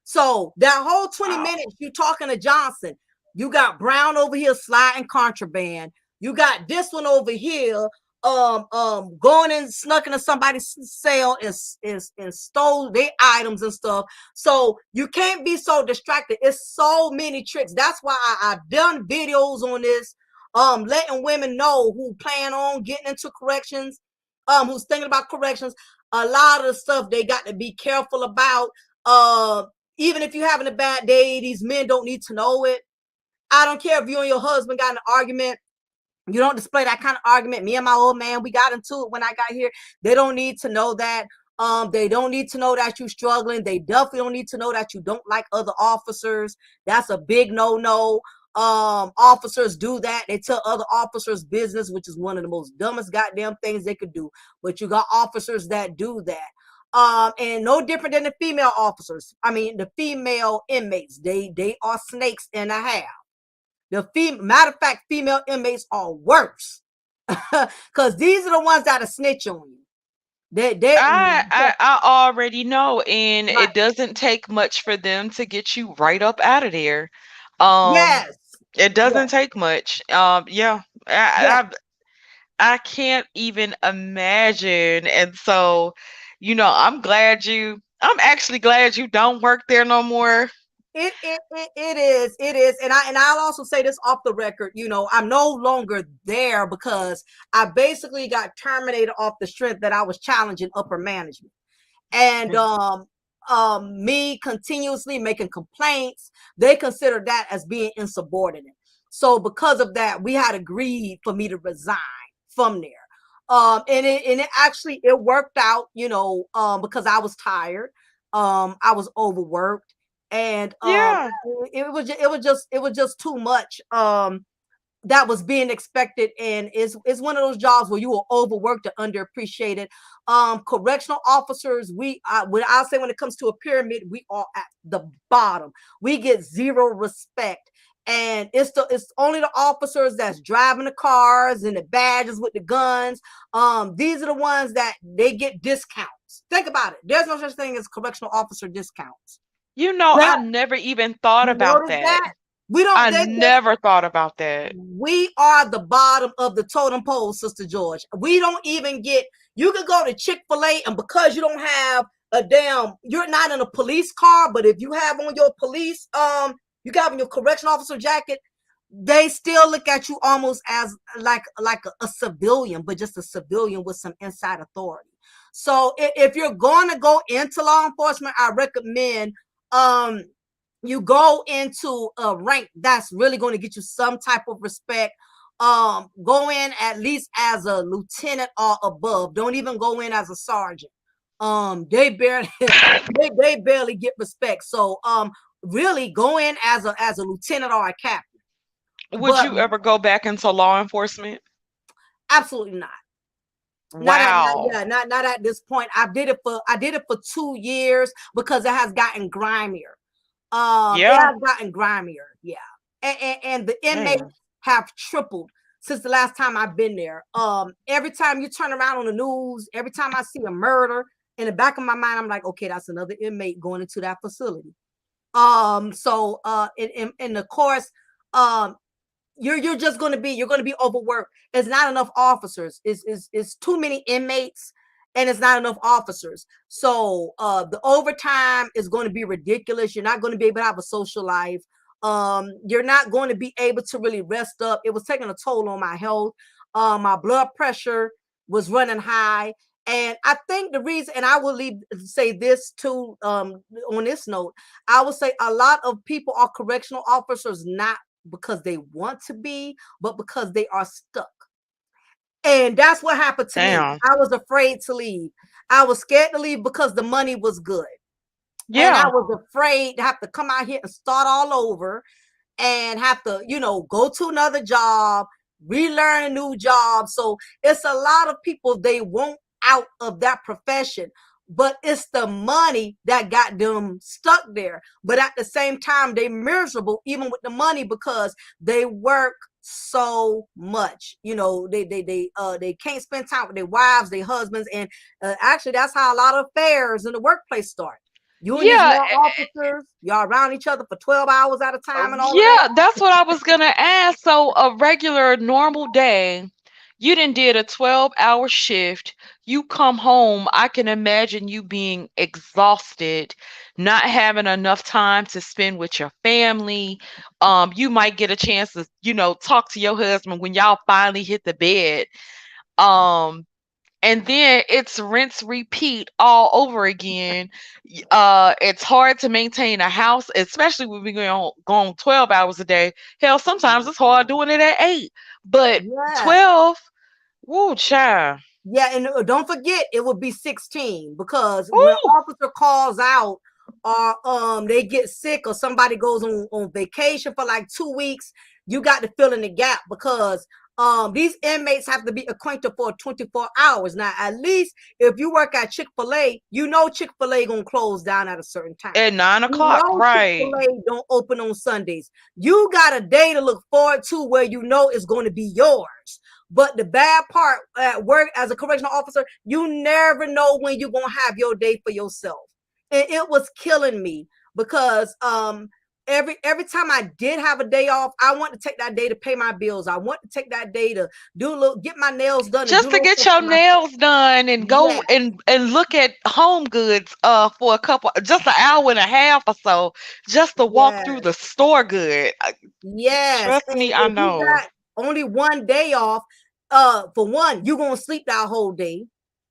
So that whole 20 minutes you talking to Johnson, you got Brown over here sliding contraband. You got this one over here going and snuck into somebody's cell and stole their items and stuff. So you can't be so distracted. It's so many tricks. That's why I've done videos on this, letting women know who plan on getting into corrections, who's thinking about corrections. A lot of the stuff they got to be careful about. Even if you're having a bad day, these men don't need to know it. I don't care if you and your husband got in an argument. You don't display that kind of argument. Me and my old man, we got into it when I got here. They don't need to know that. They don't need to know that you're struggling. They definitely don't need to know that you don't like other officers. That's a big no-no. Officers do that. They tell other officers business, which is one of the most dumbest goddamn things they could do. But you got officers that do that. And no different than the female officers. I mean, the female inmates. They are snakes and a half. Matter of fact, female inmates are worse because these are the ones that are snitch on you. They I already know, and right. it doesn't take much for them to get you right up out of there. Um, Yes, it yes, doesn't take much. Yeah, yes. I can't even imagine. And so, I'm actually glad you don't work there no more. It is, and I'll also say this off the record. I'm no longer there because I basically got terminated off the strength that I was challenging upper management. And me continuously making complaints, they consider that as being insubordinate. So because of that, we had agreed for me to resign from there. And it actually it worked out, because I was tired, I was overworked, and Yeah. it was just too much. That was being expected, and it's one of those jobs where you are overworked and underappreciated. Correctional officers, I'll say when it comes to a pyramid, we are at the bottom. We get zero respect, and it's only the officers that's driving the cars and the badges with the guns. These are the ones that they get discounts. Think about it. There's no such thing as correctional officer discounts. I Well, never even thought you about notice that. that we don't. I never thought about that. We are the bottom of the totem pole, Sister George. We don't even get, you can go to Chick-fil-A, and because you don't have you're not in a police car, but if you have on your police, you got on your correction officer jacket, they still look at you almost as like a civilian, but just a civilian with some inside authority. So if you're going to go into law enforcement, I recommend you go into a rank that's really going to get you some type of respect. Go in at least as a lieutenant or above. Don't even go in as a sergeant. They barely they barely get respect. So really go in as a lieutenant or a captain. Would But you ever go back into law enforcement? absolutely not. Wow. Not at this point. I did it for 2 years because it has gotten grimier. It Yeah. has gotten grimier, yeah. And the inmates Man. have tripled since the last time I've been there. Every time you turn around on the news, every time I see a murder, in the back of my mind, I'm like, okay, that's another inmate going into that facility. So in the course, um, you're just you're gonna be overworked. It's not enough officers. It's too many inmates, and it's not enough officers. So the overtime is going to be ridiculous. You're not going to be able to have a social life. You're not going to be able to really rest up. It was taking a toll on my health. My blood pressure was running high. And I think the reason, and I will say this too, on this note, I would say a lot of people are correctional officers not because they want to be, but because they are stuck. And that's what happened to me. Damn. I was afraid to leave. I was scared to leave because the money was good. And I Yeah. was afraid to have to come out here and start all over and have to, go to another job, relearn a new job. So it's a lot of people, they want out of that profession, but it's the money that got them stuck there. But at the same time, they miserable even with the money because they work so much. They can't spend time with their wives, their husbands, and actually that's how a lot of affairs in the workplace start. You and these Yeah. male officers, y'all around each other for 12 hours at a time and all of that. Yeah, that's what I was gonna ask. So a regular normal day, You done did a 12-hour shift. You come home, I can imagine you being exhausted, not having enough time to spend with your family. You might get a chance to, talk to your husband when y'all finally hit the bed. Um, and then it's rinse repeat all over again. It's hard to maintain a house, especially when we go on 12 hours a day. Hell, sometimes it's hard doing it at 8, but Yeah. 12, woo, child. Yeah, and don't forget it would be 16 because when an Woo. officer calls out or they get sick or somebody goes on vacation for like 2 weeks, you got to fill in the gap because these inmates have to be acquainted for 24 hours. Now, at least if you work at Chick-fil-A, you know Chick-fil-A gonna close down at a certain time. At 9 You o'clock, know right. Chick-fil-A don't open on Sundays. You got a day to look forward to where you know it's going to be yours. But the bad part at work as a correctional officer, you never know when you're gonna have your day for yourself. And it was killing me because every time I did have a day off, I want to take that day to pay my bills. I want to take that day to get my nails done and do Just to little get stuff your for myself. nails done and go Yes, and look at Home Goods for just an hour and a half or so, just to walk through yes. the store good. Yes, Trust and me, I if you know. got only one day off, for one, you're gonna sleep that whole day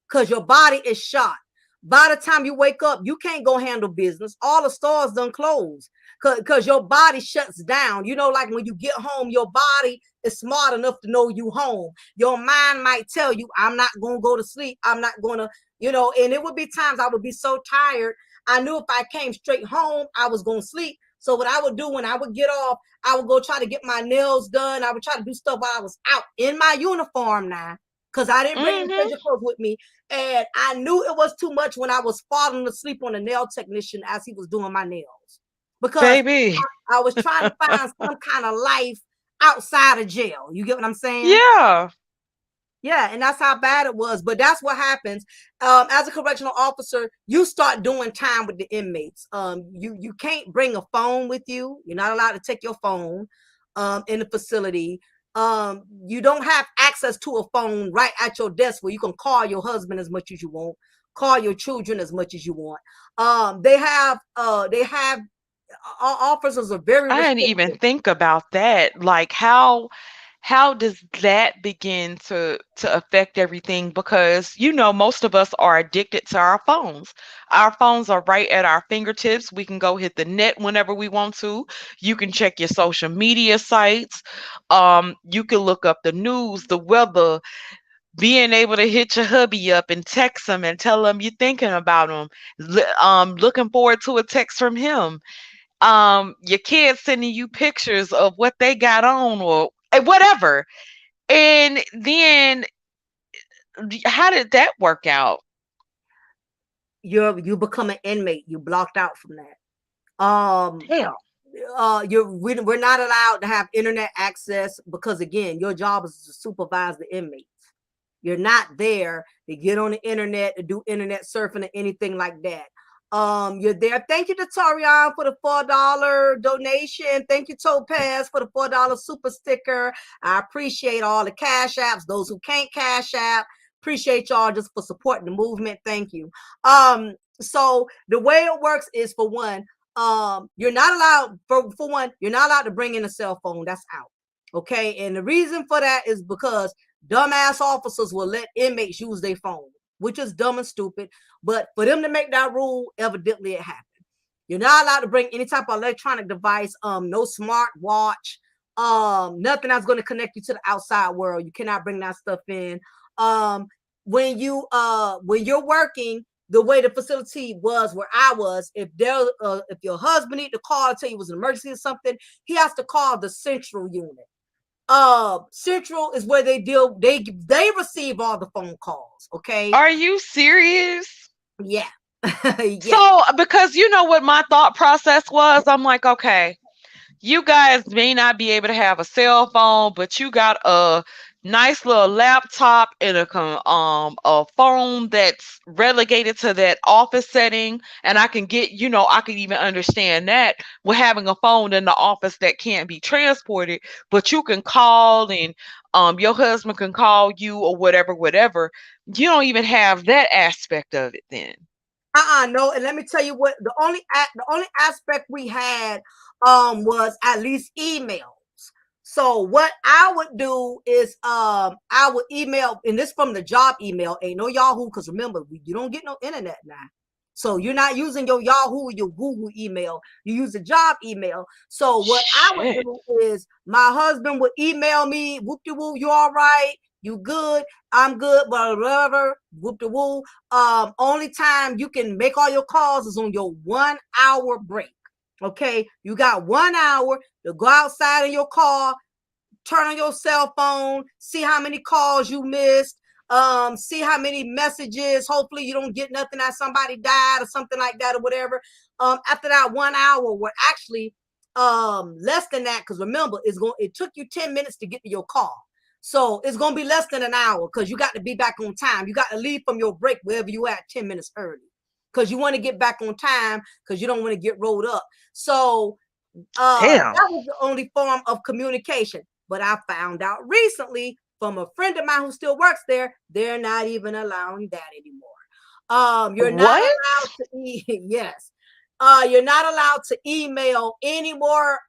because your body is shot. By the time you wake up, you can't go handle business. All the stores done closed because your body shuts down. You know, like when you get home, your body is smart enough to know you home. Your mind might tell you, I'm not gonna go to sleep. I'm not gonna, and it would be times I would be so tired. I knew if I came straight home, I was gonna sleep. So what I would do when I would get off, I would go try to get my nails done. I would try to do stuff while I was out in my uniform now, because I didn't bring any Hmm. special clothes with me. And I knew it was too much when I was falling asleep on the nail technician as he was doing my nails. Because Baby. I was trying to find some kind of life outside of jail. You get what I'm saying? Yeah. Yeah, and that's how bad it was. But that's what happens. As a correctional officer, you start doing time with the inmates. You can't bring a phone with you. You're not allowed to take your phone in the facility. You don't have access to a phone right at your desk where you can call your husband as much as you want, call your children as much as you want. They have officers are very I didn't even restrictive. think about that. Like how does that begin to affect everything? Because most of us are addicted to our phones. Our phones are right at our fingertips. We can go hit the net whenever we want to. You can check your social media sites. You can look up the news, the weather, being able to hit your hubby up and text him and tell him you're thinking about him. Looking forward to a text from him. Your kids sending you pictures of what they got on or whatever. And then how did that work out? You become an inmate. You blocked out from that. Damn. We're not allowed to have internet access because again, your job is to supervise the inmates. You're not there to get on the internet to do internet surfing or anything like that. You're there. Thank you to Torian for the $4 donation. Thank you, Topaz, for the $4 super sticker. I appreciate all the cash apps. Those who can't cash app, appreciate y'all just for supporting the movement. Thank you. So the way it works is, for one, you're not allowed for one, you're not allowed to bring in a cell phone. That's out. Okay. And the reason for that is because dumbass officers will let inmates use their phone, which is dumb and stupid. But for them to make that rule, evidently it happened. You're not allowed to bring any type of electronic device, no smart watch, nothing that's going to connect you to the outside world. You cannot bring that stuff in. Um, when you're working, the way the facility was where I was, if your husband need to call and tell you it was an emergency or something, he has to call the central unit. Central is where they receive all the phone calls. Okay. Are you serious? Yeah. Yeah. So, because you know what my thought process was, I'm like, okay, you guys may not be able to have a cell phone, but you got a nice little laptop and a phone that's relegated to that office setting, and I can get, I can even understand that with having a phone in the office that can't be transported, but you can call, and your husband can call you or whatever, whatever. You don't even have that aspect of it then. No, and let me tell you what, the only aspect we had was at least emails. So what I would do is I would email, and this from the job email, ain't no Yahoo, because remember, you don't get no internet now. So you're not using your Yahoo or your Google email. You use the job email. So what I would Shit. do is my husband would email me, whoop de woo, you all right? You good? I'm good, whatever, whoop de woo. Only time you can make all your calls is on your 1 hour break. Okay, you got 1 hour to go outside in your car, turn on your cell phone, see how many calls you missed, see how many messages. Hopefully you don't get nothing that somebody died or something like that or whatever. After that 1 hour, we're actually less than that, because remember, it took you 10 minutes to get to your car. So it's gonna be less than an hour, because you got to be back on time. You got to leave from your break wherever you at 10 minutes early, because you want to get back on time, because you don't want to get rolled up. So Damn. that was the only form of communication. But I found out recently from a friend of mine who still works there, they're not even allowing that anymore. You're not What? allowed to yes. You're not allowed to email anymore,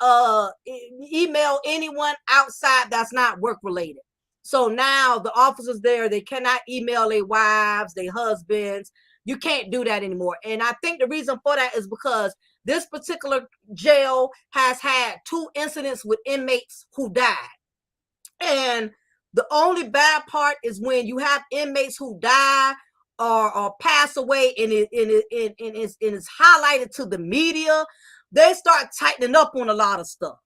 email anyone outside that's not work related. So now the officers there, they cannot email their wives, their husbands. You can't do that anymore. And I think the reason for that is because this particular jail has had 2 incidents with inmates who died. And the only bad part is when you have inmates who die or pass away, and it's highlighted to the media, they start tightening up on a lot of stuff.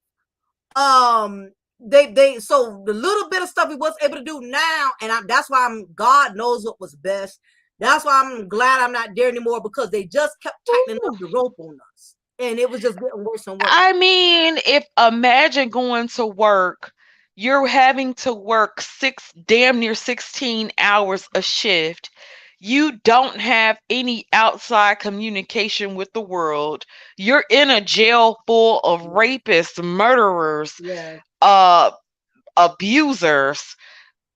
They so the little bit of stuff we was able to do now, and that's why God knows what was best. That's why I'm glad I'm not there anymore, because they just kept tightening up Ooh. the rope on us, and it was just getting worse and worse. I mean, if imagine going to work, you're having to work damn near 16 hours a shift. You don't have any outside communication with the world. You're in a jail full of rapists, murderers, Yeah, uh, abusers,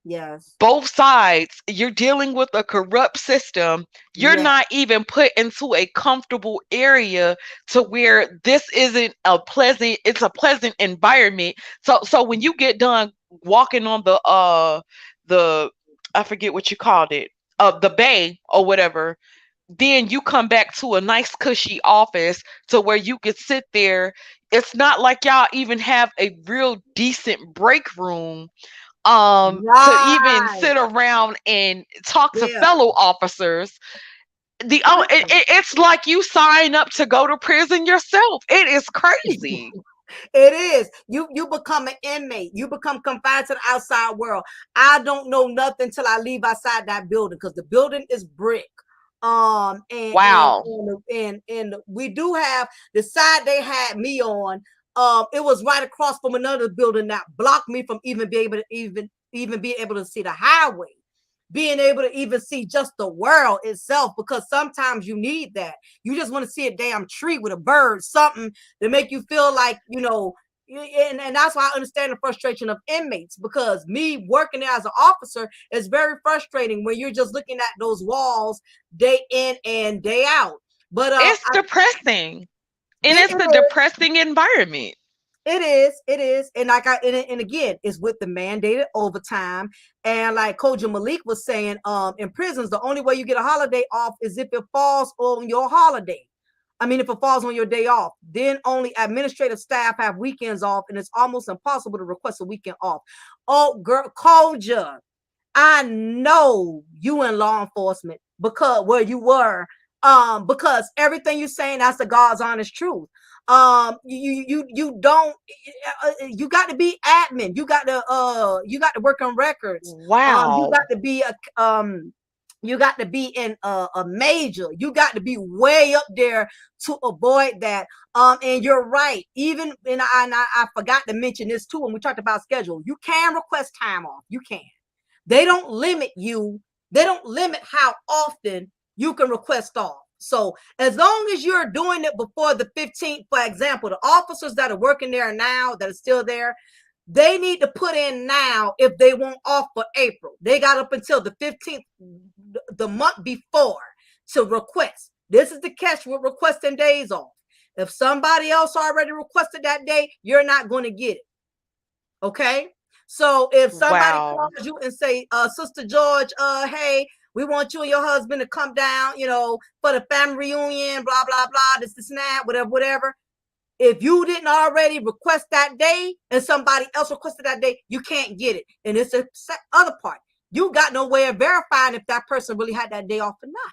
yes, both sides. You're dealing with a corrupt system. You're yeah, not even put into a comfortable area to where this isn't a pleasant, it's a pleasant environment. So when you get done walking on the I forget what you called it, the bay or whatever, then you come back to a nice cushy office to where you could sit there. It's not like y'all even have a real decent break room to even right, sit around and talk to yeah. fellow officers. It's like you sign up to go to prison yourself. It is crazy. It is. You become an inmate. You become confined to the outside world. I don't know nothing till I leave outside that building, because the building is brick. And and Wow. and and we do have the side they had me on. It was right across from another building that blocked me from even be able to even be able to see the highway, being able to even see just the world itself, because sometimes you need that. You just want to see a damn tree with a bird, something to make you feel like, and that's why I understand the frustration of inmates, because me working there as an officer is very frustrating when you're just looking at those walls day in and day out. But It's depressing. And it it's a is. depressing environment. It is, and like and again, it's with the mandated overtime, and like Coach Malik was saying, in prisons, the only way you get a holiday off is if it falls on your holiday. I mean, if it falls on your day off, then only administrative staff have weekends off, and it's almost impossible to request a weekend off. Oh, girl, Koja, I know you in law enforcement, because where you were, because everything you're saying, that's the God's honest truth. You don't, you got to be admin. You got to work on records. You Wow. got to be a You got to be in a major. You got to be way up there to avoid that. And you're right. Even and I forgot to mention this too when we talked about schedule. You can request time off. You can. They don't limit you. They don't limit how often you can request off. So as long as you're doing it before the 15th, for example, the officers that are working there now that are still there, they need to put in now if they want off for April. They got up until the 15th, the month before, to request. This is the catch with requesting days off. If somebody else already requested that day, you're not going to get it. Okay? So if somebody Wow. calls you and say, Sister George, hey, we want you and your husband to come down, for the family reunion, blah, blah, blah, this and that, whatever. If you didn't already request that day and somebody else requested that day, you can't get it. And it's a other part. You got no way of verifying if that person really had that day off or not.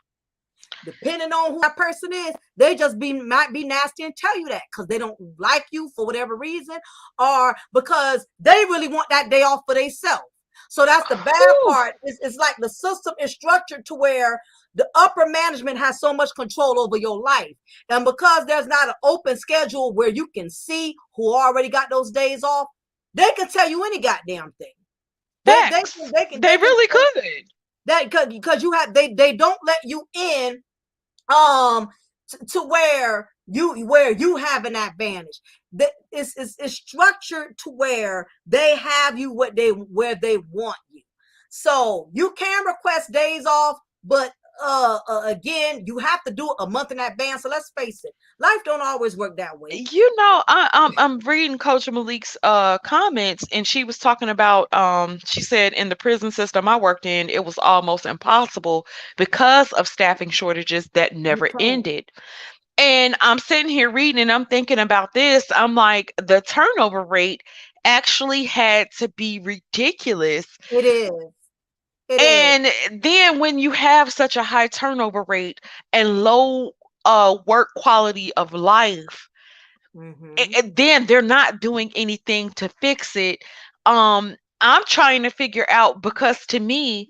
Depending on who that person is, they just might be nasty and tell you that because they don't like you for whatever reason, or because they really want that day off for themselves. So that's the bad part. It's like the system is structured to where the upper management has so much control over your life. And because there's not an open schedule where you can see who already got those days off, they can tell you any goddamn thing. They really could. That because they don't let you in to where you have an advantage. That it's structured to where they have you where they want you. So you can request days off, but again, you have to do it a month in advance. So let's face it, life don't always work that way. I'm reading Coach Malik's comments, and she was talking about she said in the prison system I worked in, it was almost impossible because of staffing shortages that never ended. And I'm sitting here reading and I'm thinking about this. I'm like, the turnover rate actually had to be ridiculous. It is. And then when you have such a high turnover rate and low work quality of life, and then they're not doing anything to fix it. I'm trying to figure out, because to me,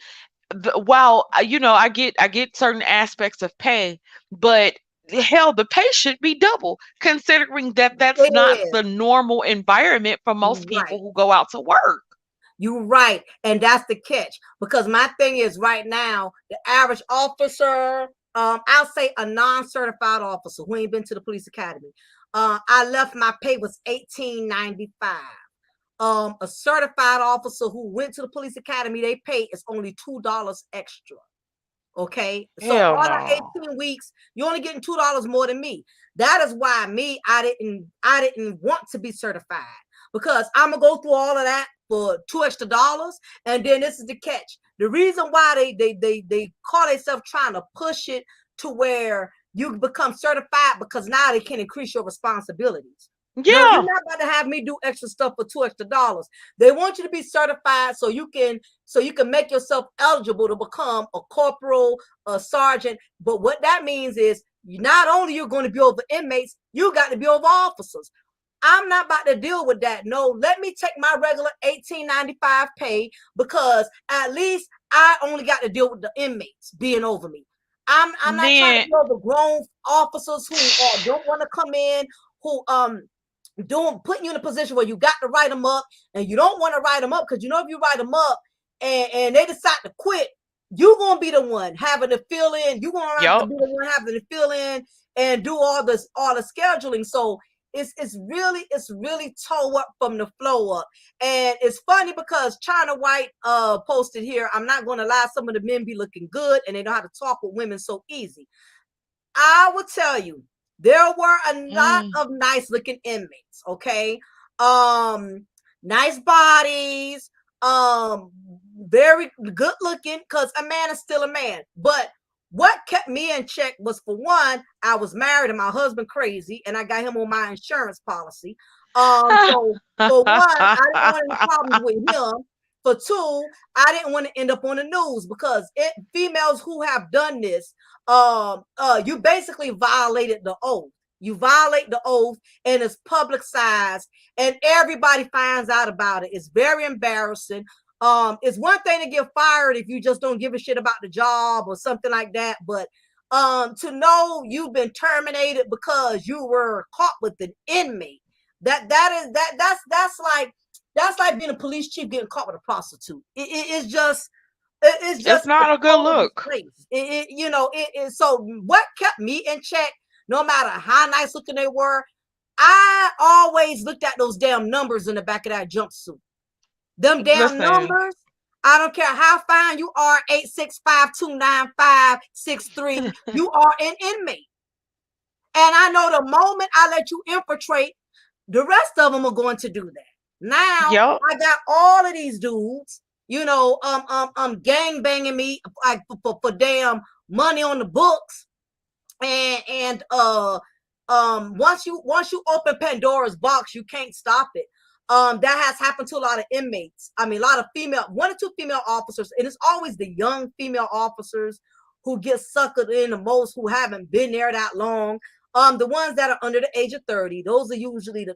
while I get certain aspects of pay, but hell, the pay should be double, considering that that's not the normal environment for most people who go out to work. You're right. And that's the catch. Because my thing is right now, the average officer, I'll say a non-certified officer who ain't been to the police academy. I left, my pay was $18.95. A certified officer who went to the police academy, they pay is only $2 extra. Okay. So Hell all no. 18 weeks, you're only getting $2 more than me. That is why I didn't want to be certified, because I'm gonna go through all of that for $2 extra. And then this is the catch. The reason why they call themselves trying to push it to where you become certified, because now they can increase your responsibilities. Yeah. No, you're not about to have me do extra stuff for $2 extra. They want you to be certified so you can make yourself eligible to become a corporal, a sergeant. But what that means is not only you're going to be over inmates, you got to be over officers. I'm not about to deal with that. No, let me take my regular $18.95 pay, because at least I only got to deal with the inmates being over me. I'm not trying to deal with grown officers who don't want to come in, who putting you in a position where you got to write them up, and you don't want to write them up because if you write them up and they decide to quit, you're gonna be the one having to fill in. You're gonna have to be the one having to fill in and do all the scheduling. So it's really toe up from the flow up. And it's funny because China White posted here, I'm not gonna lie, some of the men be looking good and they know how to talk with women so easy. I will tell you, there were a lot of nice looking inmates, okay? Nice bodies, very good looking, because a man is still a man. But what kept me in check was, for one, I was married and my husband crazy, and I got him on my insurance policy. So for one, I didn't want any problems with him. For two, I didn't want to end up on the news, because females who have done this, you basically violated the oath. You violate the oath, and it's publicized, and everybody finds out about it. It's very embarrassing. It's one thing to get fired if you just don't give a shit about the job or something like that, but to know you've been terminated because you were caught with an inmate, that's like being a police chief getting caught with a prostitute. It's just it's It's just a not a good total look. disgrace. So what kept me in check, no matter how nice looking they were, I always looked at those damn numbers in the back of that jumpsuit. Them damn Listen, numbers. I don't care how fine you are, 865-295-63, you are an inmate. And I know the moment I let you infiltrate, the rest of them are going to do that. Now yep. I got all of these dudes, gang banging me like for damn money on the books. And once you open Pandora's box, you can't stop it. That has happened to a lot of inmates. I mean, a lot of one or two female officers, and it's always the young female officers who get suckered in the most, who haven't been there that long. The ones that are under the age of 30, those are usually the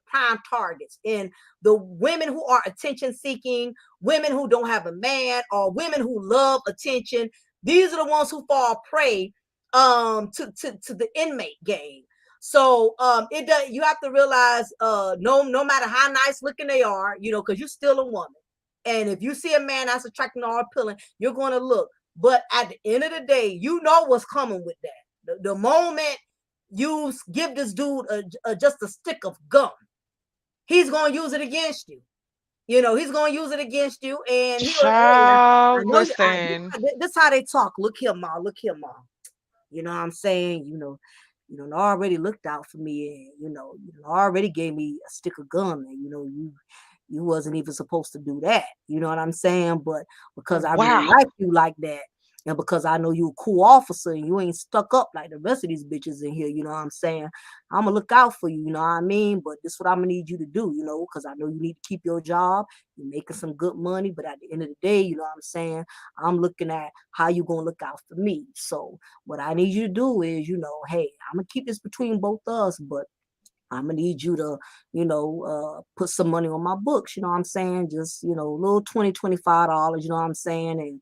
prime targets. And the women who are attention seeking, women who don't have a man, or women who love attention, these are the ones who fall prey to the inmate game. So it does, you have to realize no matter how nice looking they are, because you're still a woman. And if you see a man that's attracting or appealing, you're going to look. But at the end of the day, you know what's coming with that. The moment you give this dude just a stick of gum, he's going to use it against you. He's going to use it against you. And he goes, hey, I Child, know listen. this how they talk. Look here, Ma. Look here, Ma. You know what I'm saying? Already looked out for me, and already gave me a stick of gum, and you wasn't even supposed to do that. You know what I'm saying? But because I really Wow. like you like that, and because I know you a cool officer and you ain't stuck up like the rest of these bitches in here, you know what I'm saying? I'm gonna look out for you, you know what I mean? But this is what I'm gonna need you to do, because I know you need to keep your job. You're making some good money, but at the end of the day, you know what I'm saying? I'm looking at how you gonna look out for me. So what I need you to do is, hey, I'm gonna keep this between both of us, but I'm gonna need you to, put some money on my books, you know what I'm saying? Just, a little $20-$25, you know what I'm saying? And,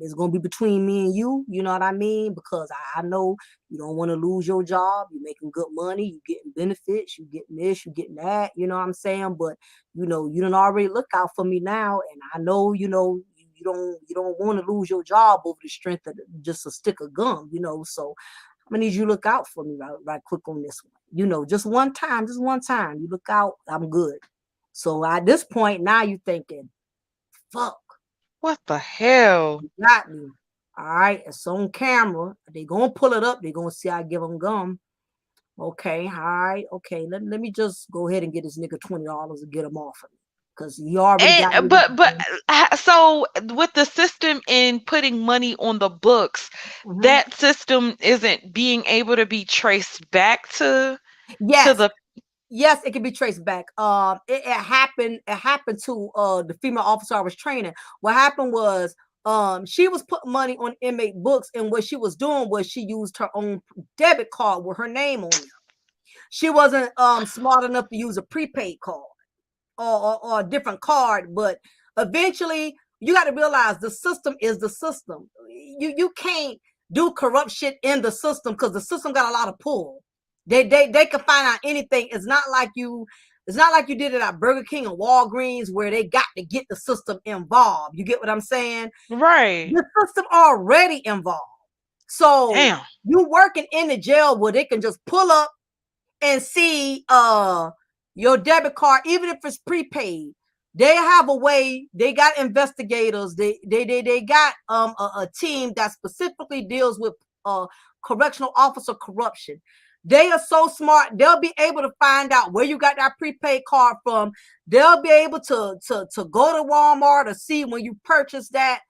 it's gonna be between me and you know what I mean? Because I know you don't want to lose your job, you're making good money, you getting benefits, you getting this, you getting that, you know what I'm saying? But you don't already look out for me now, and I know, you don't want to lose your job over the strength of just a stick of gum, so I'm gonna need you to look out for me right quick on this one. Just one time, you look out, I'm good. So at this point, now you thinking, fuck, What the hell? you got me. All right, it's on camera. They gonna pull it up. They gonna see I give them gum. Okay, all right, okay. Let me just go ahead and get this nigga $20 and get him off of me, because he already got And me with but the so with the system in putting money on the books, Mhm. that system isn't being able to be traced back to Yes, the yes, it can be traced back. It happened. It happened to the female officer I was training. What happened was, she was putting money on inmate books, and what she was doing was she used her own debit card with her name on it. She wasn't smart enough to use a prepaid card or a different card. But eventually, you got to realize the system is the system. You can't do corrupt shit in the system, because the system got a lot of pull. They can find out anything. It's not like you. It's not like you did it at Burger King and Walgreens, where they got to get the system involved. You get what I'm saying? right. The system already involved. So Damn. you working in the jail where they can just pull up and see your debit card, even if it's prepaid. They have a way. They got investigators. They got a team that specifically deals with correctional officer corruption. They are so smart. They'll be able to find out where you got that prepaid card from. They'll be able to go to Walmart to see when you purchase that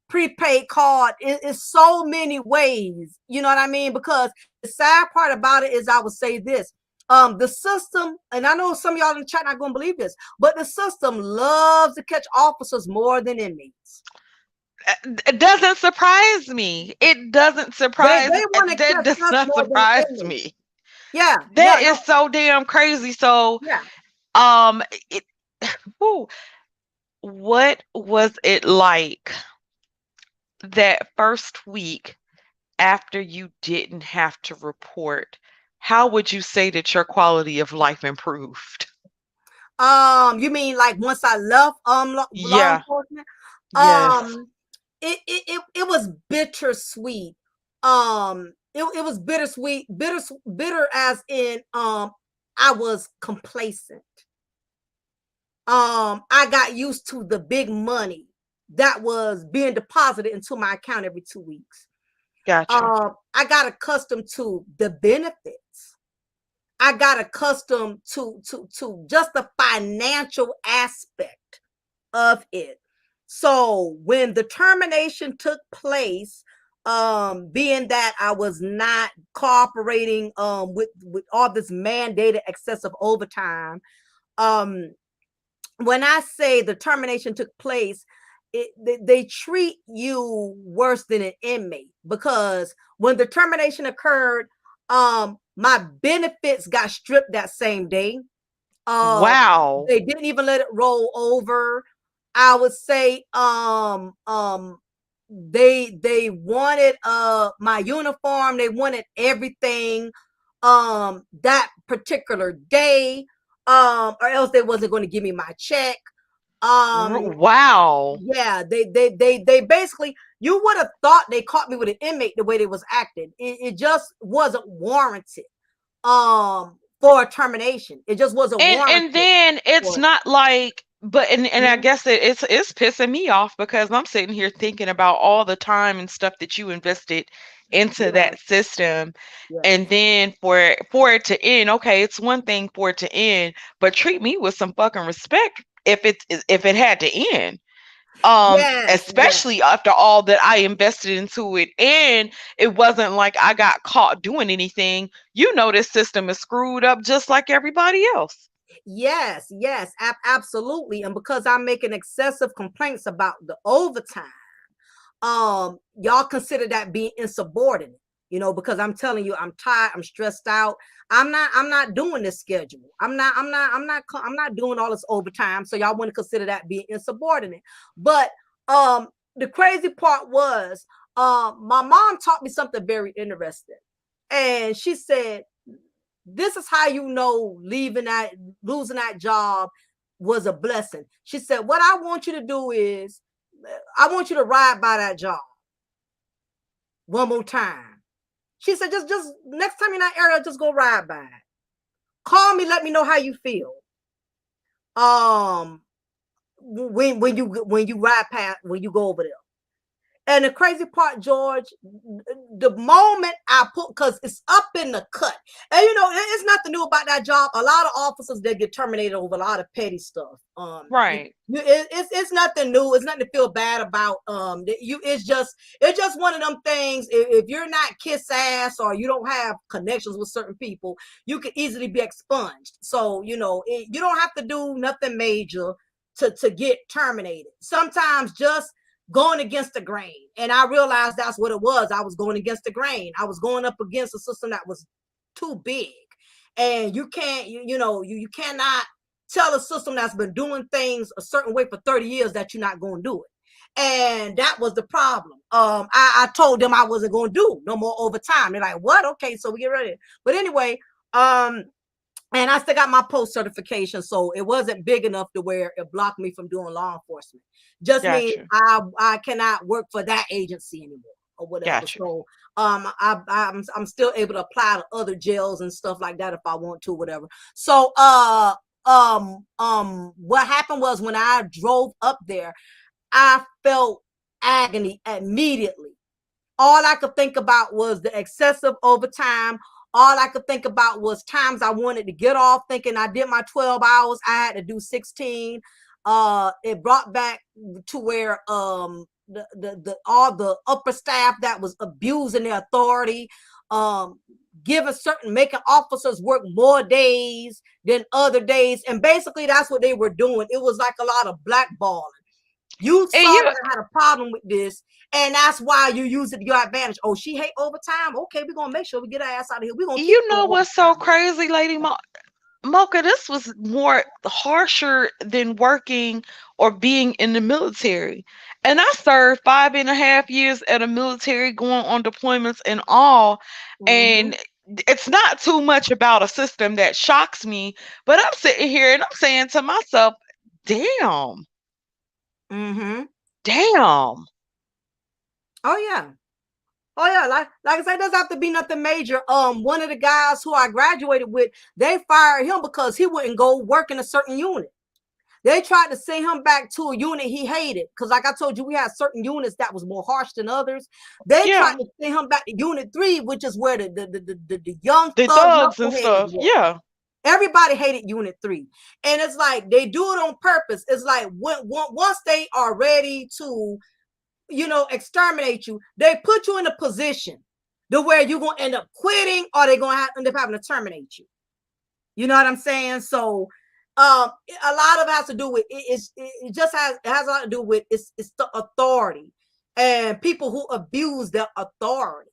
prepaid card. It's so many ways, you know what I mean? Because the sad part about it is, I would say this, the system, and I know some of y'all in the chat not gonna believe this, but the system loves to catch officers more than inmates. It doesn't surprise me. It doesn't They surprise want to that catch does us not more than the surprise inmates. me. Yeah, yeah, That no, is so damn crazy. So, yeah. um, it, whew, what was it like that first week after you didn't have to report? How would you say that your quality of life improved? You mean like once I left law Yeah. enforcement? Yes. Um, it was bittersweet. It was bittersweet, bitter as in I was complacent. I got used to the big money that was being deposited into my account every 2 weeks. Gotcha. I got accustomed to the benefits. I got accustomed to just the financial aspect of it. So when the termination took place, being that I was not cooperating with all this mandated excessive overtime, um, when I say the termination took place, they treat you worse than an inmate, because when the termination occurred, my benefits got stripped that same day. Um, Wow. they didn't even let it roll over. I would say they wanted my uniform, they wanted everything that particular day, or else they wasn't going to give me my check. Um Wow. yeah, they basically, you would have thought they caught me with an inmate the way they was acting. It just wasn't warranted for a termination. It just wasn't And warranted then it's for not like, but and I Mhm. guess it's pissing me off because I'm sitting here thinking about all the time and stuff that you invested into Yeah, that system, and yes. then for it to end. Okay, it's one thing for it to end, but treat me with some fucking respect if it had to end. Yes, yes. Especially after all that I invested into it, and it wasn't like I got caught doing anything. You know, this system is screwed up just like everybody else. Yes, yes, absolutely. And because I'm making excessive complaints about the overtime, y'all consider that being insubordinate, because I'm telling you, I'm tired, I'm stressed out. I'm not doing this schedule. I'm not doing all this overtime. So y'all want to consider that being insubordinate. But the crazy part was, my mom taught me something very interesting. And she said, this is how you know losing that job was a blessing. She said, what I want you to do is, I want you to ride by that job one more time. She said, just next time you're in that area, just go ride by it. Call me, let me know how you feel. Um, when you ride past, when you go over there. And the crazy part, George, the moment I put, because it's up in the cut. And it's nothing new about that job. A lot of officers, they get terminated over a lot of petty stuff. Right. It's nothing new. It's nothing to feel bad about. It's just one of them things. If you're not kiss ass, or you don't have connections with certain people, you can easily be expunged. So you don't have to do nothing major to get terminated. Sometimes just going against the grain. And I realized that's what it was. I was going against the grain. I was going up against a system that was too big. And you can't, you cannot tell a system that's been doing things a certain way for 30 years that you're not going to do it. And that was the problem. I told them I wasn't going to do no more overtime. They're like, what? Okay, so we get ready. But anyway, and I still got my post certification, so it wasn't big enough to where it blocked me from doing law enforcement. Just means Gotcha. I cannot work for that agency anymore or whatever. Gotcha. So I'm still able to apply to other jails and stuff like that if I want to, whatever. So what happened was, when I drove up there, I felt agony immediately. All I could think about was the excessive overtime. All I could think about was times I wanted to get off, thinking I did my 12 hours, I had to do 16. It brought back to where the all the upper staff that was abusing their authority, um making officers work more days than other days. And basically that's what they were doing. It was like a lot of blackballing. You And saw you that I had a problem with this, and that's why you use it to your advantage. Oh, she hate overtime. Okay, we're gonna make sure we get her ass out of here. We're gonna keep you doing know what's so overtime. crazy, Lady Mo? Mocha, this was more harsher than working or being in the military. And I served 5.5 years at a military, going on deployments and all. Mm-hmm. And it's not too much about a system that shocks me, but I'm sitting here and I'm saying to myself, damn, Mm-hmm. damn. Oh yeah. Oh yeah, like I said, it doesn't have to be nothing major. One of the guys who I graduated with, they fired him because he wouldn't go work in a certain unit. They tried to send him back to a unit he hated. Because like I told you, we had certain units that was more harsh than others. They tried Yeah, to send him back to Unit 3, which is where the young the thug thugs and knuckleheads stuff. were. Yeah. Everybody hated Unit 3. And it's like they do it on purpose. It's like once they are ready to, exterminate you, they put you in a position to where you're going to end up quitting or they're going to end up having to terminate you. You know what I'm saying? So a lot of it has to do with it has a lot to do with it's the authority and people who abuse their authority.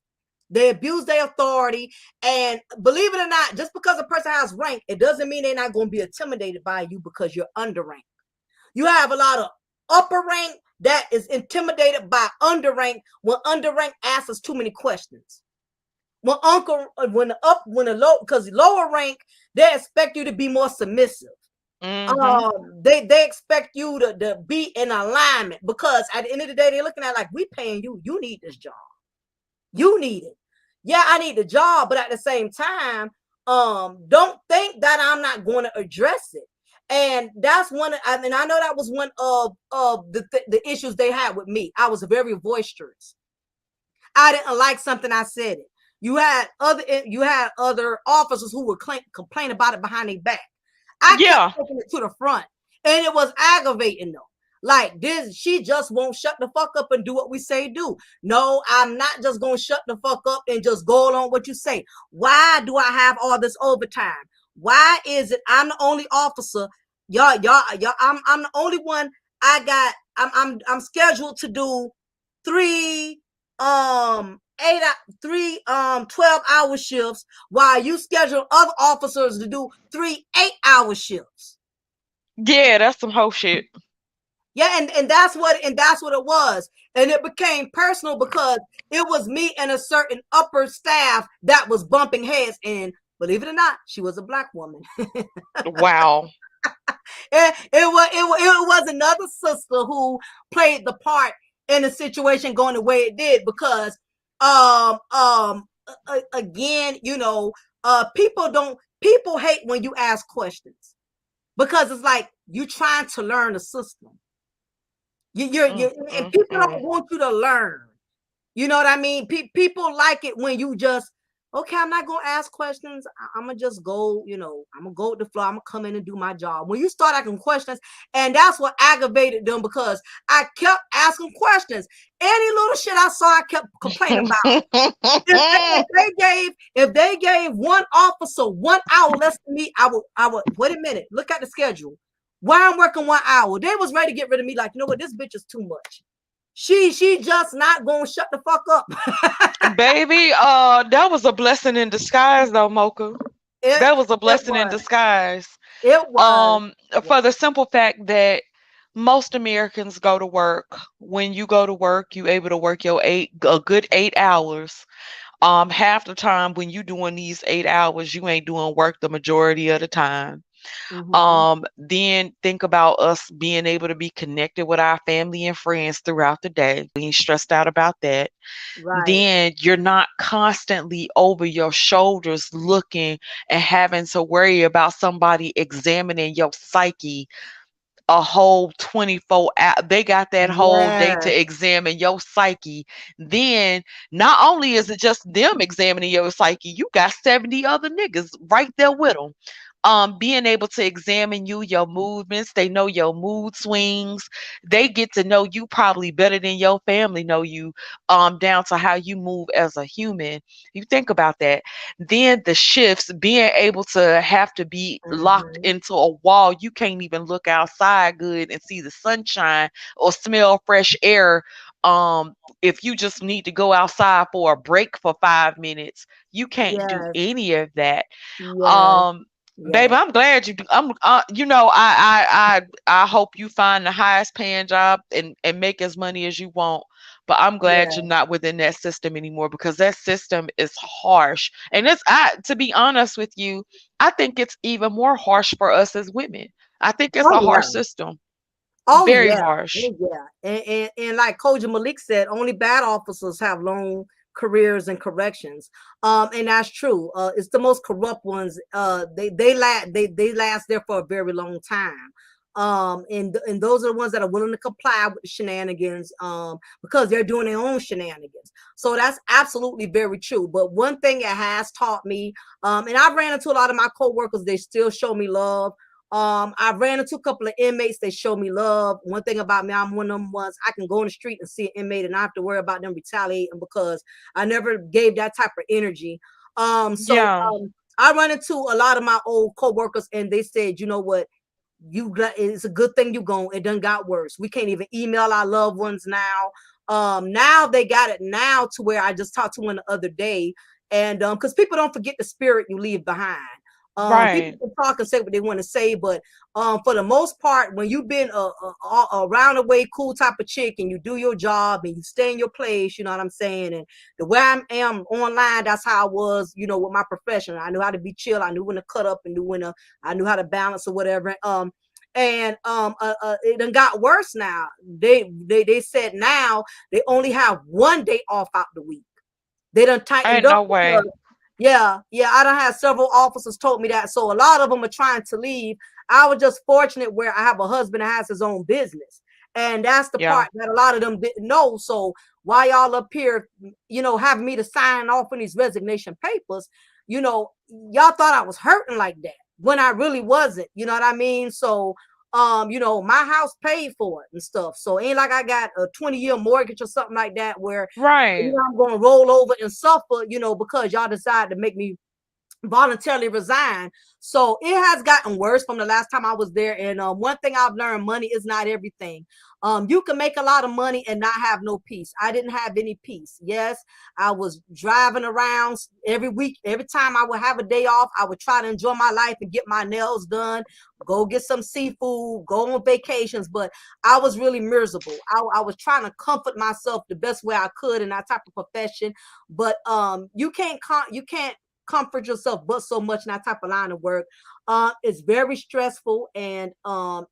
They abuse their authority, and believe it or not, just because a person has rank, it doesn't mean they're not going to be intimidated by you because you're underranked. You have a lot of upper rank that is intimidated by underrank when underrank asks us too many questions. When the low, because lower rank, they expect you to be more submissive. Mm-hmm. They expect you to be in alignment because at the end of the day, they're looking at like, we paying you. You need this job. You need it. Yeah, I need the job, but at the same time, don't think that I'm not going to address it. And that's I mean, I know that was one of the issues they had with me. I was very boisterous. I didn't like something, I said it. You had other officers who would complain about it behind their back. I kept Yeah. taking it to the front, and it was aggravating them. Like this, she just won't shut the fuck up and do what we say do. No, I'm not just gonna shut the fuck up and just go along what you say. Why do I have all this overtime? Why is it I'm the only officer? Y'all, I'm the only one. I'm scheduled to do three 12-hour shifts while you schedule other officers to do 3 8-hour shifts. Yeah, that's some whole shit. Yeah, and that's what it was. And it became personal because it was me and a certain upper staff that was bumping heads. And believe it or not, she was a black woman. Wow. It was another sister who played the part in the situation going the way it did because again, people hate when you ask questions because it's like you trying to learn the system. And people don't Mm. want you to learn. You know what I mean? People like it when you just, okay, I'm not gonna ask questions. I'm gonna just go, I'm gonna go with the flow. I'm gonna come in and do my job. When you start asking questions, and that's what aggravated them because I kept asking questions. Any little shit I saw, I kept complaining about. If they gave one officer 1 hour less than me, I would wait a minute, look at the schedule. Why I'm working 1 hour? They was ready to get rid of me. Like, you know what, this bitch is too much. She just not gonna shut the fuck up. Baby, that was a blessing in disguise though, Mocha. it That was a it blessing in was. disguise. It was. For the simple fact that most Americans go to work. When you go to work, you able to work your a good 8 hours. Half the time when you doing these 8 hours, you ain't doing work the majority of the time. Mm-hmm. Then think about us being able to be connected with our family and friends throughout the day. We ain't stressed out about that. Right. Then you're not constantly over your shoulders looking and having to worry about somebody examining your psyche a whole 24 hours. They got that whole day to Yes. examine your psyche. Then not only is it just them examining your psyche, you got 70 other niggas right there with them. Being able to examine you, your movements, they know your mood swings. They get to know you probably better than your family know you, down to how you move as a human. You think about that. Then the shifts, being able to have to be locked Mm-hmm. into a wall, you can't even look outside good and see the sunshine or smell fresh air. If you just need to go outside for a break for 5 minutes, you can't do Yes. any of that. Yes. Um, Yeah. Baby, I'm glad you do. I hope you find the highest paying job and make as money as you want. But I'm glad you're Yeah. not within that system anymore because that system is harsh. And to be honest with you, I think it's even more harsh for us as women. I think it's Oh a yeah. harsh system. Oh Very yeah. harsh. Oh yeah. And like Koja Malik said, only bad officers have long careers in corrections. And that's true. It's the most corrupt ones. They last there for a very long time. And those are the ones that are willing to comply with the shenanigans, because they're doing their own shenanigans. So that's absolutely very true. But one thing it has taught me, and I ran into a lot of my coworkers, they still show me love. I ran into a couple of inmates. They show me love. One thing about me, I'm one of them ones I can go in the street and see an inmate and not have to worry about them retaliating because I never gave that type of energy. So Yeah. I run into a lot of my old coworkers and they said, you know what? It's a good thing you gone. It done got worse. We can't even email our loved ones now. Now they got it now to where I just talked to one the other day, and because people don't forget the spirit you leave behind. People Right. can talk and say what they want to say, but for the most part, when you've been a round the way cool type of chick and you do your job and you stay in your place, you know what I'm saying? And the way I am online, that's how I was, with my profession. I knew how to be chill. I knew when to cut up and knew when to, I knew how to balance or whatever. It done got worse now. They said now they only have one day off out the week. They done tightened Ain't up no way. because, yeah, I done had several officers told me that. So a lot of them are trying to leave. I was just fortunate where I have a husband that has his own business. And that's the Yeah. part that a lot of them didn't know. So why y'all up here, having me to sign off on these resignation papers, y'all thought I was hurting like that when I really wasn't. You know what I mean? So my house paid for it and stuff. So it ain't like I got a 20-year mortgage or something like that where Right. I'm going to roll over and suffer, because y'all decided to make me voluntarily resign. So it has gotten worse from the last time I was there. And one thing I've learned, money is not everything. You can make a lot of money and not have no peace. I didn't have any peace. Yes, I was driving around every week. Every time I would have a day off, I would try to enjoy my life and get my nails done, go get some seafood, go on vacations. But I was really miserable. I was trying to comfort myself the best way I could in that type of profession. But you can't comfort yourself but so much in that type of line of work. It's very stressful and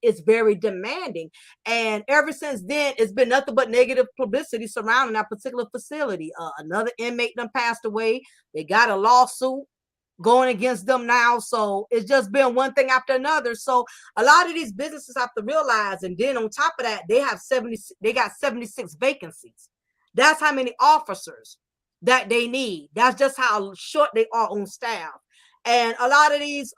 it's very demanding. And ever since then, it's been nothing but negative publicity surrounding that particular facility. Another inmate done passed away. They got a lawsuit going against them now. So it's just been one thing after another. So a lot of these businesses have to realize, and then on top of that, they got 76 vacancies. That's how many officers that they need. That's just how short they are on staff. And a lot of these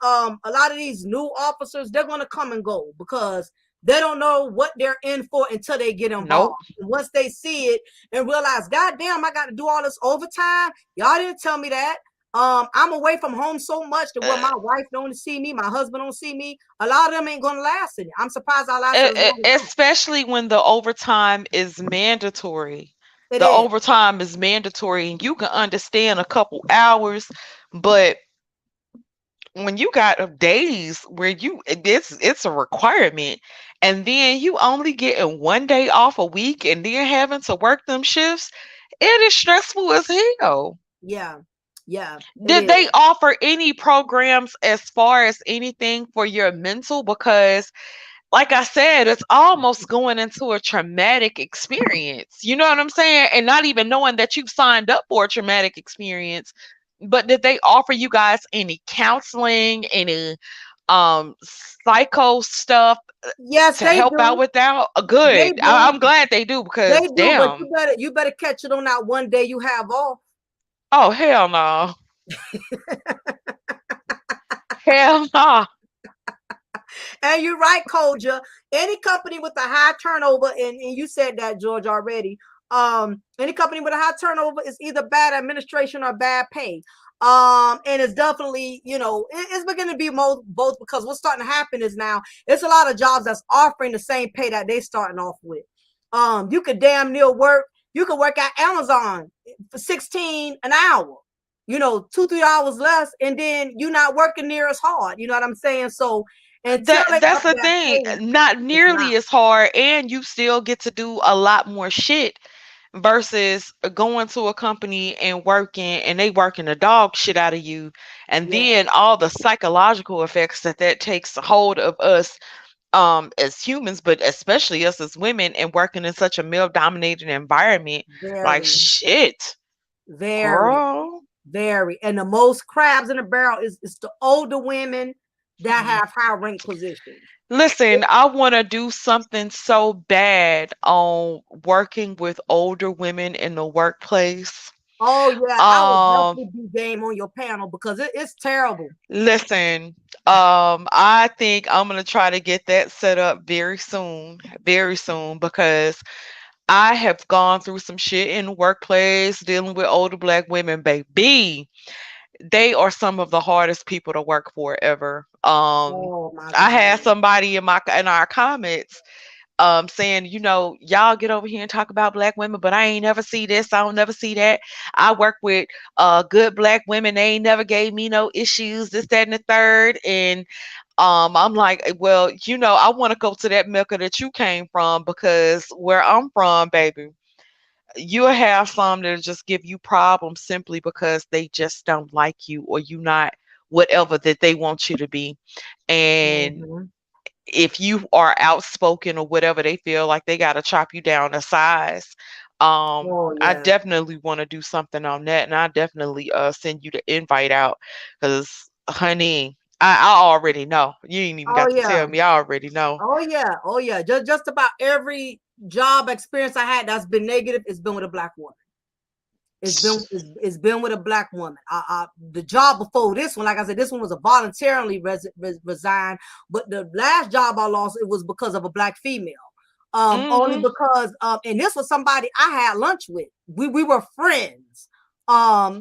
new officers, they're gonna come and go because they don't know what they're in for until they get involved. Nope. And once they see it and realize, God damn, I got to do all this overtime. Y'all didn't tell me that. I'm away from home so much that where Uh, my wife don't see me, my husband don't see me. A lot of them ain't gonna last in it. I'm surprised I lasted as long as Especially when the overtime is mandatory. it The is. overtime is mandatory, and you can understand a couple hours, but when you got days where it's a requirement, and then you only getting one day off a week, and then having to work them shifts, it is stressful as hell. Yeah, yeah, it Did is. they offer any programs as far as anything for your mental? Because like I said, it's almost going into a traumatic experience. You know what I'm saying? And not even knowing that you've signed up for a traumatic experience. But did they offer you guys any counseling, any psycho stuff Yes, to they help out do. with that? They Good. do. I'm glad they do They because do, but damn. you better catch it on that one day you have off. Oh hell no. Hell no. And you're right, Koja. Any company with a high turnover, and you said that, George, already. Any company with a high turnover is either bad administration or bad pay. And it's definitely, it's beginning to be both because what's starting to happen is now it's a lot of jobs that's offering the same pay that they starting off with. You could damn near work. You could work at Amazon for 16 an hour. 2-3 hours less, and then you're not working near as hard. You know what I'm saying? So until they That's up the that thing. pay, Not it's not. nearly as hard, and you still get to do a lot more shit versus going to a company and working and they working the dog shit out of you, and Yeah, then all the psychological effects that takes hold of us as humans, but especially us as women, and working in such a male dominated environment. Like very, shit, very, girl. very. And the most crabs in the barrel is the older women that Hmm. have high rank positions. Listen, I want to do something so bad on working with older women in the workplace. Oh yeah, I would Um, definitely be game on your panel because it's terrible. Listen, I think I'm gonna try to get that set up very soon, because I have gone through some shit in the workplace dealing with older black women, baby. They are some of the hardest people to work for ever. Oh my I had God. somebody in our comments saying, y'all get over here and talk about black women, but I ain't never see this, I don't never see that. I work with good black women, they ain't never gave me no issues, this, that, and the third. And I'm like, well, I want to go to that Mecca that you came from, because where I'm from, baby, you'll have some that just give you problems simply because they just don't like you, or you not whatever that they want you to be. And Mhm. if you are outspoken or whatever, they feel like they got to chop you down a size. Oh I yeah. definitely want to do something on that, and I definitely send you the invite out, because, honey, I already know. You ain't even Oh got to yeah. tell me. I already know. Oh yeah. Oh yeah. Just about every job experience I had that's been negative, it's been with a black woman. It's been with a black woman. The job before this one, like I said, this one was a voluntarily resigned, but the last job I lost, it was because of a black female. Only Hmm. because and this was somebody I had lunch with. We were friends. Hmm.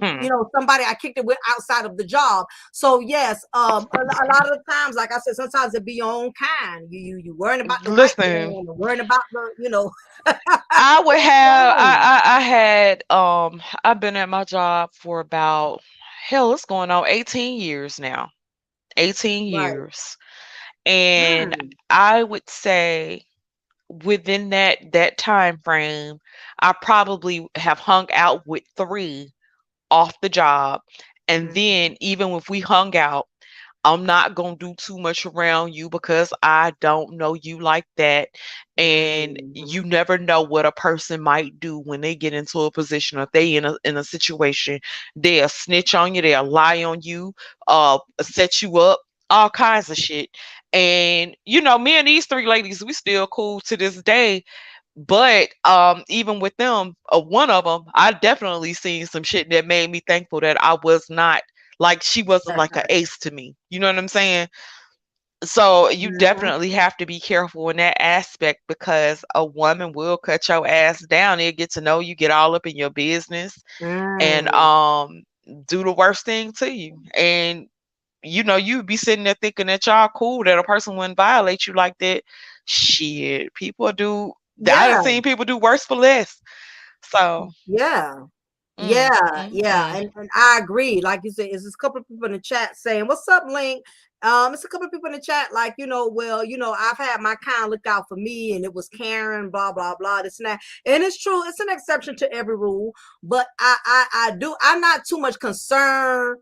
Somebody I kicked it with outside of the job. So yes, a lot of the times, like I said, sometimes it be your own kind. You worrying about the white Listen, man, and worrying about the. I would have. Right, I had. I've been at my job for about, hell, it's going on 18 years now. 18 right. years. And Mm, I would say within that time frame, I probably have hung out with 3 off the job. And mm, then even if we hung out, I'm not going to do too much around you because I don't know you like that. And you mhm. never know what a person might do when they get into a position, or if they in a situation. They'll snitch on you, they'll lie on you, set you up, all kinds of shit. And me and these 3 ladies, we still cool to this day. But even with them, one of them, I definitely seen some shit that made me thankful that I was not, like, she wasn't like an ace to me. You know what I'm saying? So you Mhm, definitely have to be careful in that aspect, because a woman will cut your ass down. They'll get to know you, get all up in your business, and mm. do the worst thing to you. And you'd be sitting there thinking that y'all cool, that a person wouldn't violate you like that. Shit, people do. I done Yeah, seen people do worse for less. So, yeah, mm, yeah, mm, yeah, mm. and I agree. Like you said, it's just a couple of people in the chat saying, "What's up, Link?" It's a couple of people in the chat like, well, I've had my kind look out for me, and it was Karen, blah blah blah, this and that, and it's true. It's an exception to every rule, but I'm not too much concerned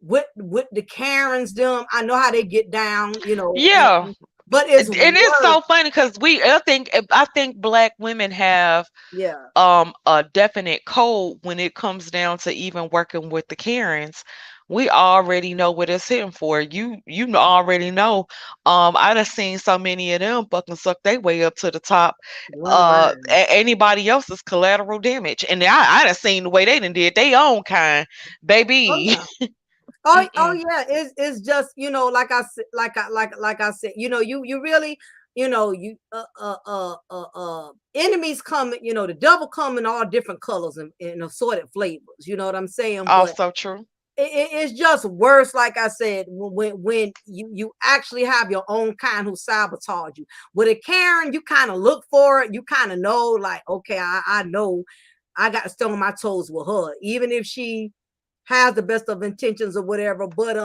with the Karens. Them, I know how they get down, Yeah, but it's and it's worse. so funny because I think black women have Yeah, a definite code when it comes down to even working with the Karens. We already know what it's hitting for. You already know. I done seen so many of them fucking suck their way up to the top. one line. Anybody else's collateral damage. And I done seen the way they done did they own kind, Oh baby. yeah. Oh Mm-mm. yeah, it's just, like I said, like I said, you really, you enemies come, the devil come in all different colors and assorted flavors. You know what I'm saying? But Also true. it's just worse, like I said, when you actually have your own kind who sabotage you. With a Karen, you kind of look for it. You kind of know, like, okay, I know I got to stay on my toes with her, even if she has the best of intentions or whatever, but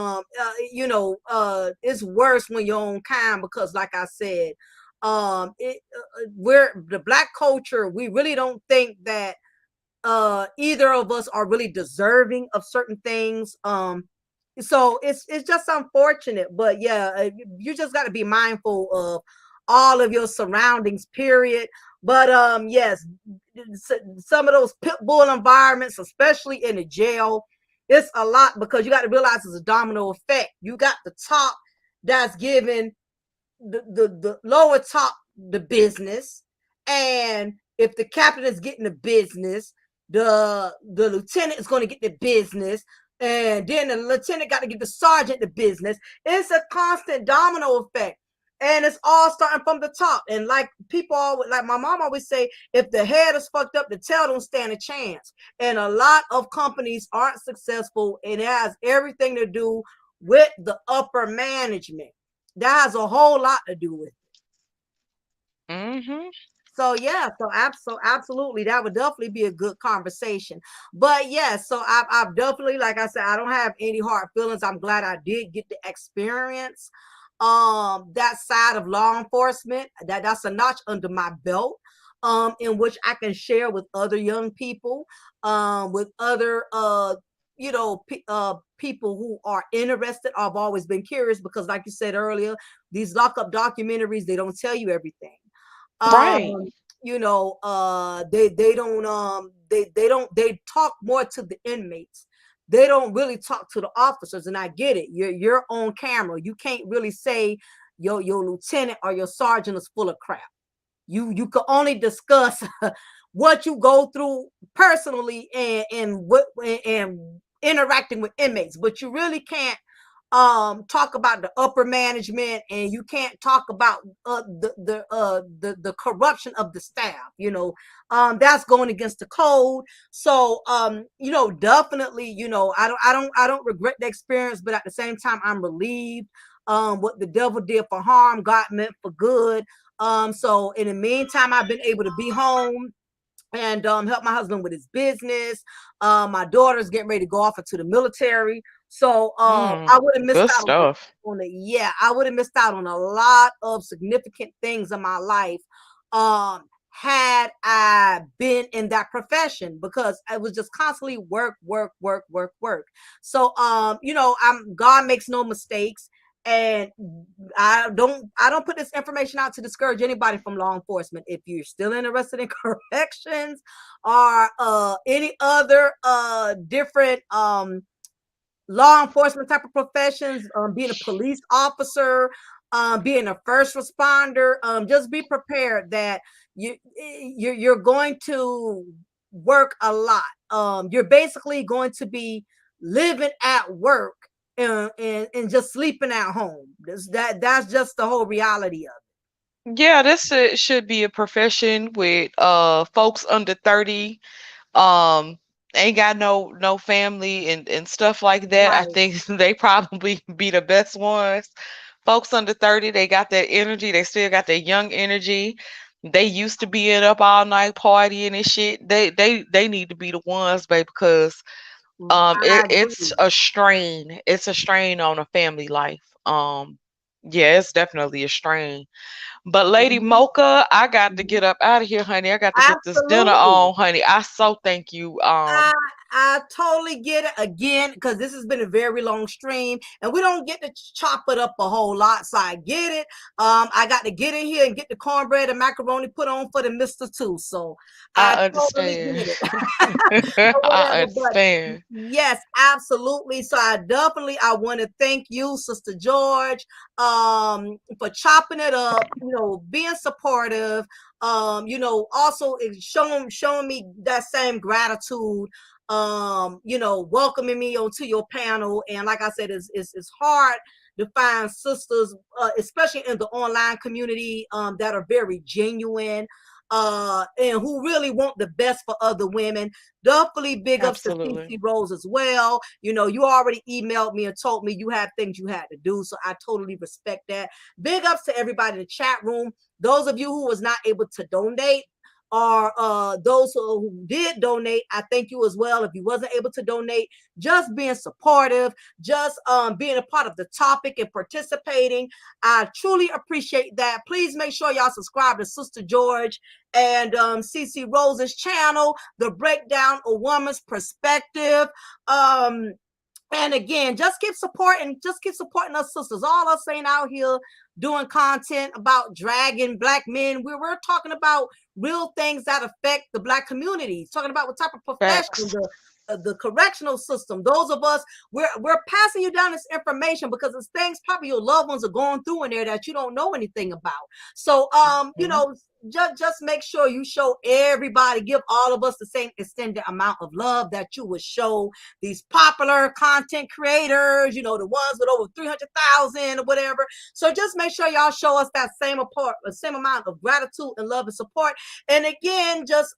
it's worse when you're on kind, because like I said, we're the black culture, we really don't think that either of us are really deserving of certain things. So it's just unfortunate, but yeah, you just got to be mindful of all of your surroundings, period. But yes, some of those pit bull environments, especially in the jail, it's a lot, because you got to realize it's a domino effect. You got the top that's giving the lower top the business, and if the captain is getting the business, the lieutenant is going to get the business, and then the lieutenant got to get the sergeant the business. It's a constant domino effect, and it's all starting from the top. And like people always, like my mom always say, if the head is fucked up, the tail don't stand a chance. And a lot of companies aren't successful, and it has everything to do with the upper management. That has a whole lot to do with it. Mm-hmm. So yeah, so absolutely, that would definitely be a good conversation. But yeah, so I've definitely, like I said, I don't have any hard feelings. I'm glad I did get the experience that side of law enforcement. That's a notch under my belt, in which I can share with other young people, with other people who are interested. I've always been curious, because like you said earlier, these lockup documentaries, they don't tell you everything. Right. um they talk more to the inmates. They don't really talk to the officers, and I get it. You're on camera, you can't really say your lieutenant or your sergeant is full of crap. You can only discuss what you go through personally, and interacting with inmates, but you really can't talk about the upper management, and you can't talk about the corruption of the staff. That's going against the code. So definitely, I don't regret the experience, but at the same time, I'm relieved. What the devil did for harm, God meant for good. So in the meantime, I've been able to be home and help my husband with his business. My daughter's getting ready to go off into the military. So I would have missed Good out stuff. I would have missed out on a lot of significant things in my life, had I been in that profession, because I was just constantly work, work, work, work, work. So God makes no mistakes. And I don't put this information out to discourage anybody from law enforcement. If you're still interested in corrections or any other different law enforcement type of professions, being a police officer, being a first responder, just be prepared that you're going to work a lot. You're basically going to be living at work, and just sleeping at home. That's just the whole reality of Yeah, this should be a profession with folks under 30, um ain't got no family and stuff like it. that. I Right. think they probably be the best ones. Folks under 30, they got that energy, they still got that young energy. They used to being up all night partying and shit. They need to be the ones, babe, because I it's agree. a strain. It's a strain on a family life. Yeah, it's definitely a strain. But Lady Mhm, Mocha, I got to mhm. get up out of here, honey. I got to get this dinner Absolutely. on, honey. I so thank you. I I totally get it, again, because this has been a very long stream, and we don't get to chop it up a whole lot. So I get it. I got to get in here and get the cornbread and macaroni put on for the Mister too. So I I totally understand. get it. Or I whatever. But understand. yes, absolutely. So I want to thank you, Sister George, for chopping it up. Being supportive. Also showing me that same gratitude. Welcoming me onto your panel. And like I said, it's hard to find sisters, especially in the online community, that are very genuine, and who really want the best for other women. Definitely big ups to Absolutely. CC Rose as well. You already emailed me and told me you had things you had to do, so I totally respect that. Big ups to everybody in the chat room. Those of you who was not able to donate, or those who did donate, I thank you as well. If you wasn't able to donate, just being supportive, just being a part of the topic and participating, I truly appreciate that. Please make sure y'all subscribe to Sister George and CC Rose's channel, The Breakdown of Woman's Perspective. And again, just keep supporting us sisters. All us ain't out here doing content about dragging black men. We're talking about real things that affect the black communities, talking about what type of profession, the correctional system. Those of us, we're passing you down this information because it's things probably your loved ones are going through in there that you don't know anything about. So you know, just make sure you show everybody, give all of us the same extended amount of love that you would show these popular content creators, you know, the ones with over 300,000 or whatever. So just make sure y'all show us that same amount of gratitude and love and support. And again, just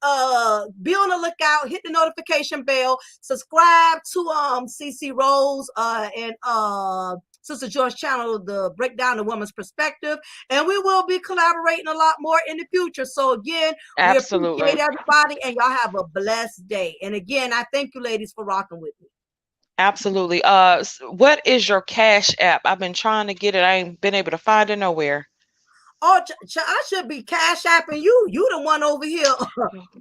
be on the lookout, hit the notification bell, subscribe to CC Rose and Sister George channel, The Breakdown of Woman's Perspective, and we will be collaborating a lot more in the future. So again, we appreciate everybody, and y'all have a blessed day. And again, I thank you ladies for rocking with me. Absolutely. What is your Cash App? I've been trying to get it. I ain't been able to find it nowhere. Oh, I should be Cash Apping you. You the one over here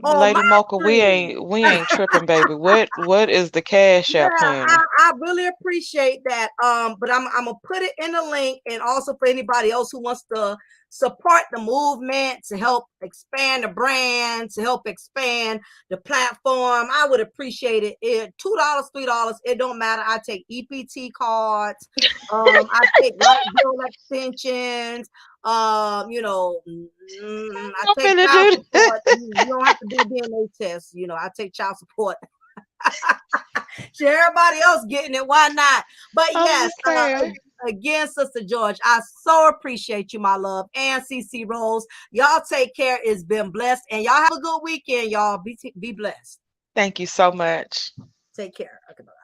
on Lady my Mocha, we screen. ain't tripping, baby. What is the Cash App, Yeah, honey? I really appreciate that. But I'm gonna put it in the link, and also for anybody else who wants to support the movement, to help expand the brand, to help expand the platform, I would appreciate it. $2, $3, it don't matter. I take EPT cards, I take light bill extensions, you know, I I'm take finna child do that. support. You don't have to do a DNA test, you know, I take child support. Sure, everybody else getting it. Why not? But I'm yes, just saying. again, Sister George, I so appreciate you, my love, and CC Rose. Y'all take care. It's been blessed, and y'all have a good weekend. Y'all be blessed. Thank you so much. Take care. Okay, bye.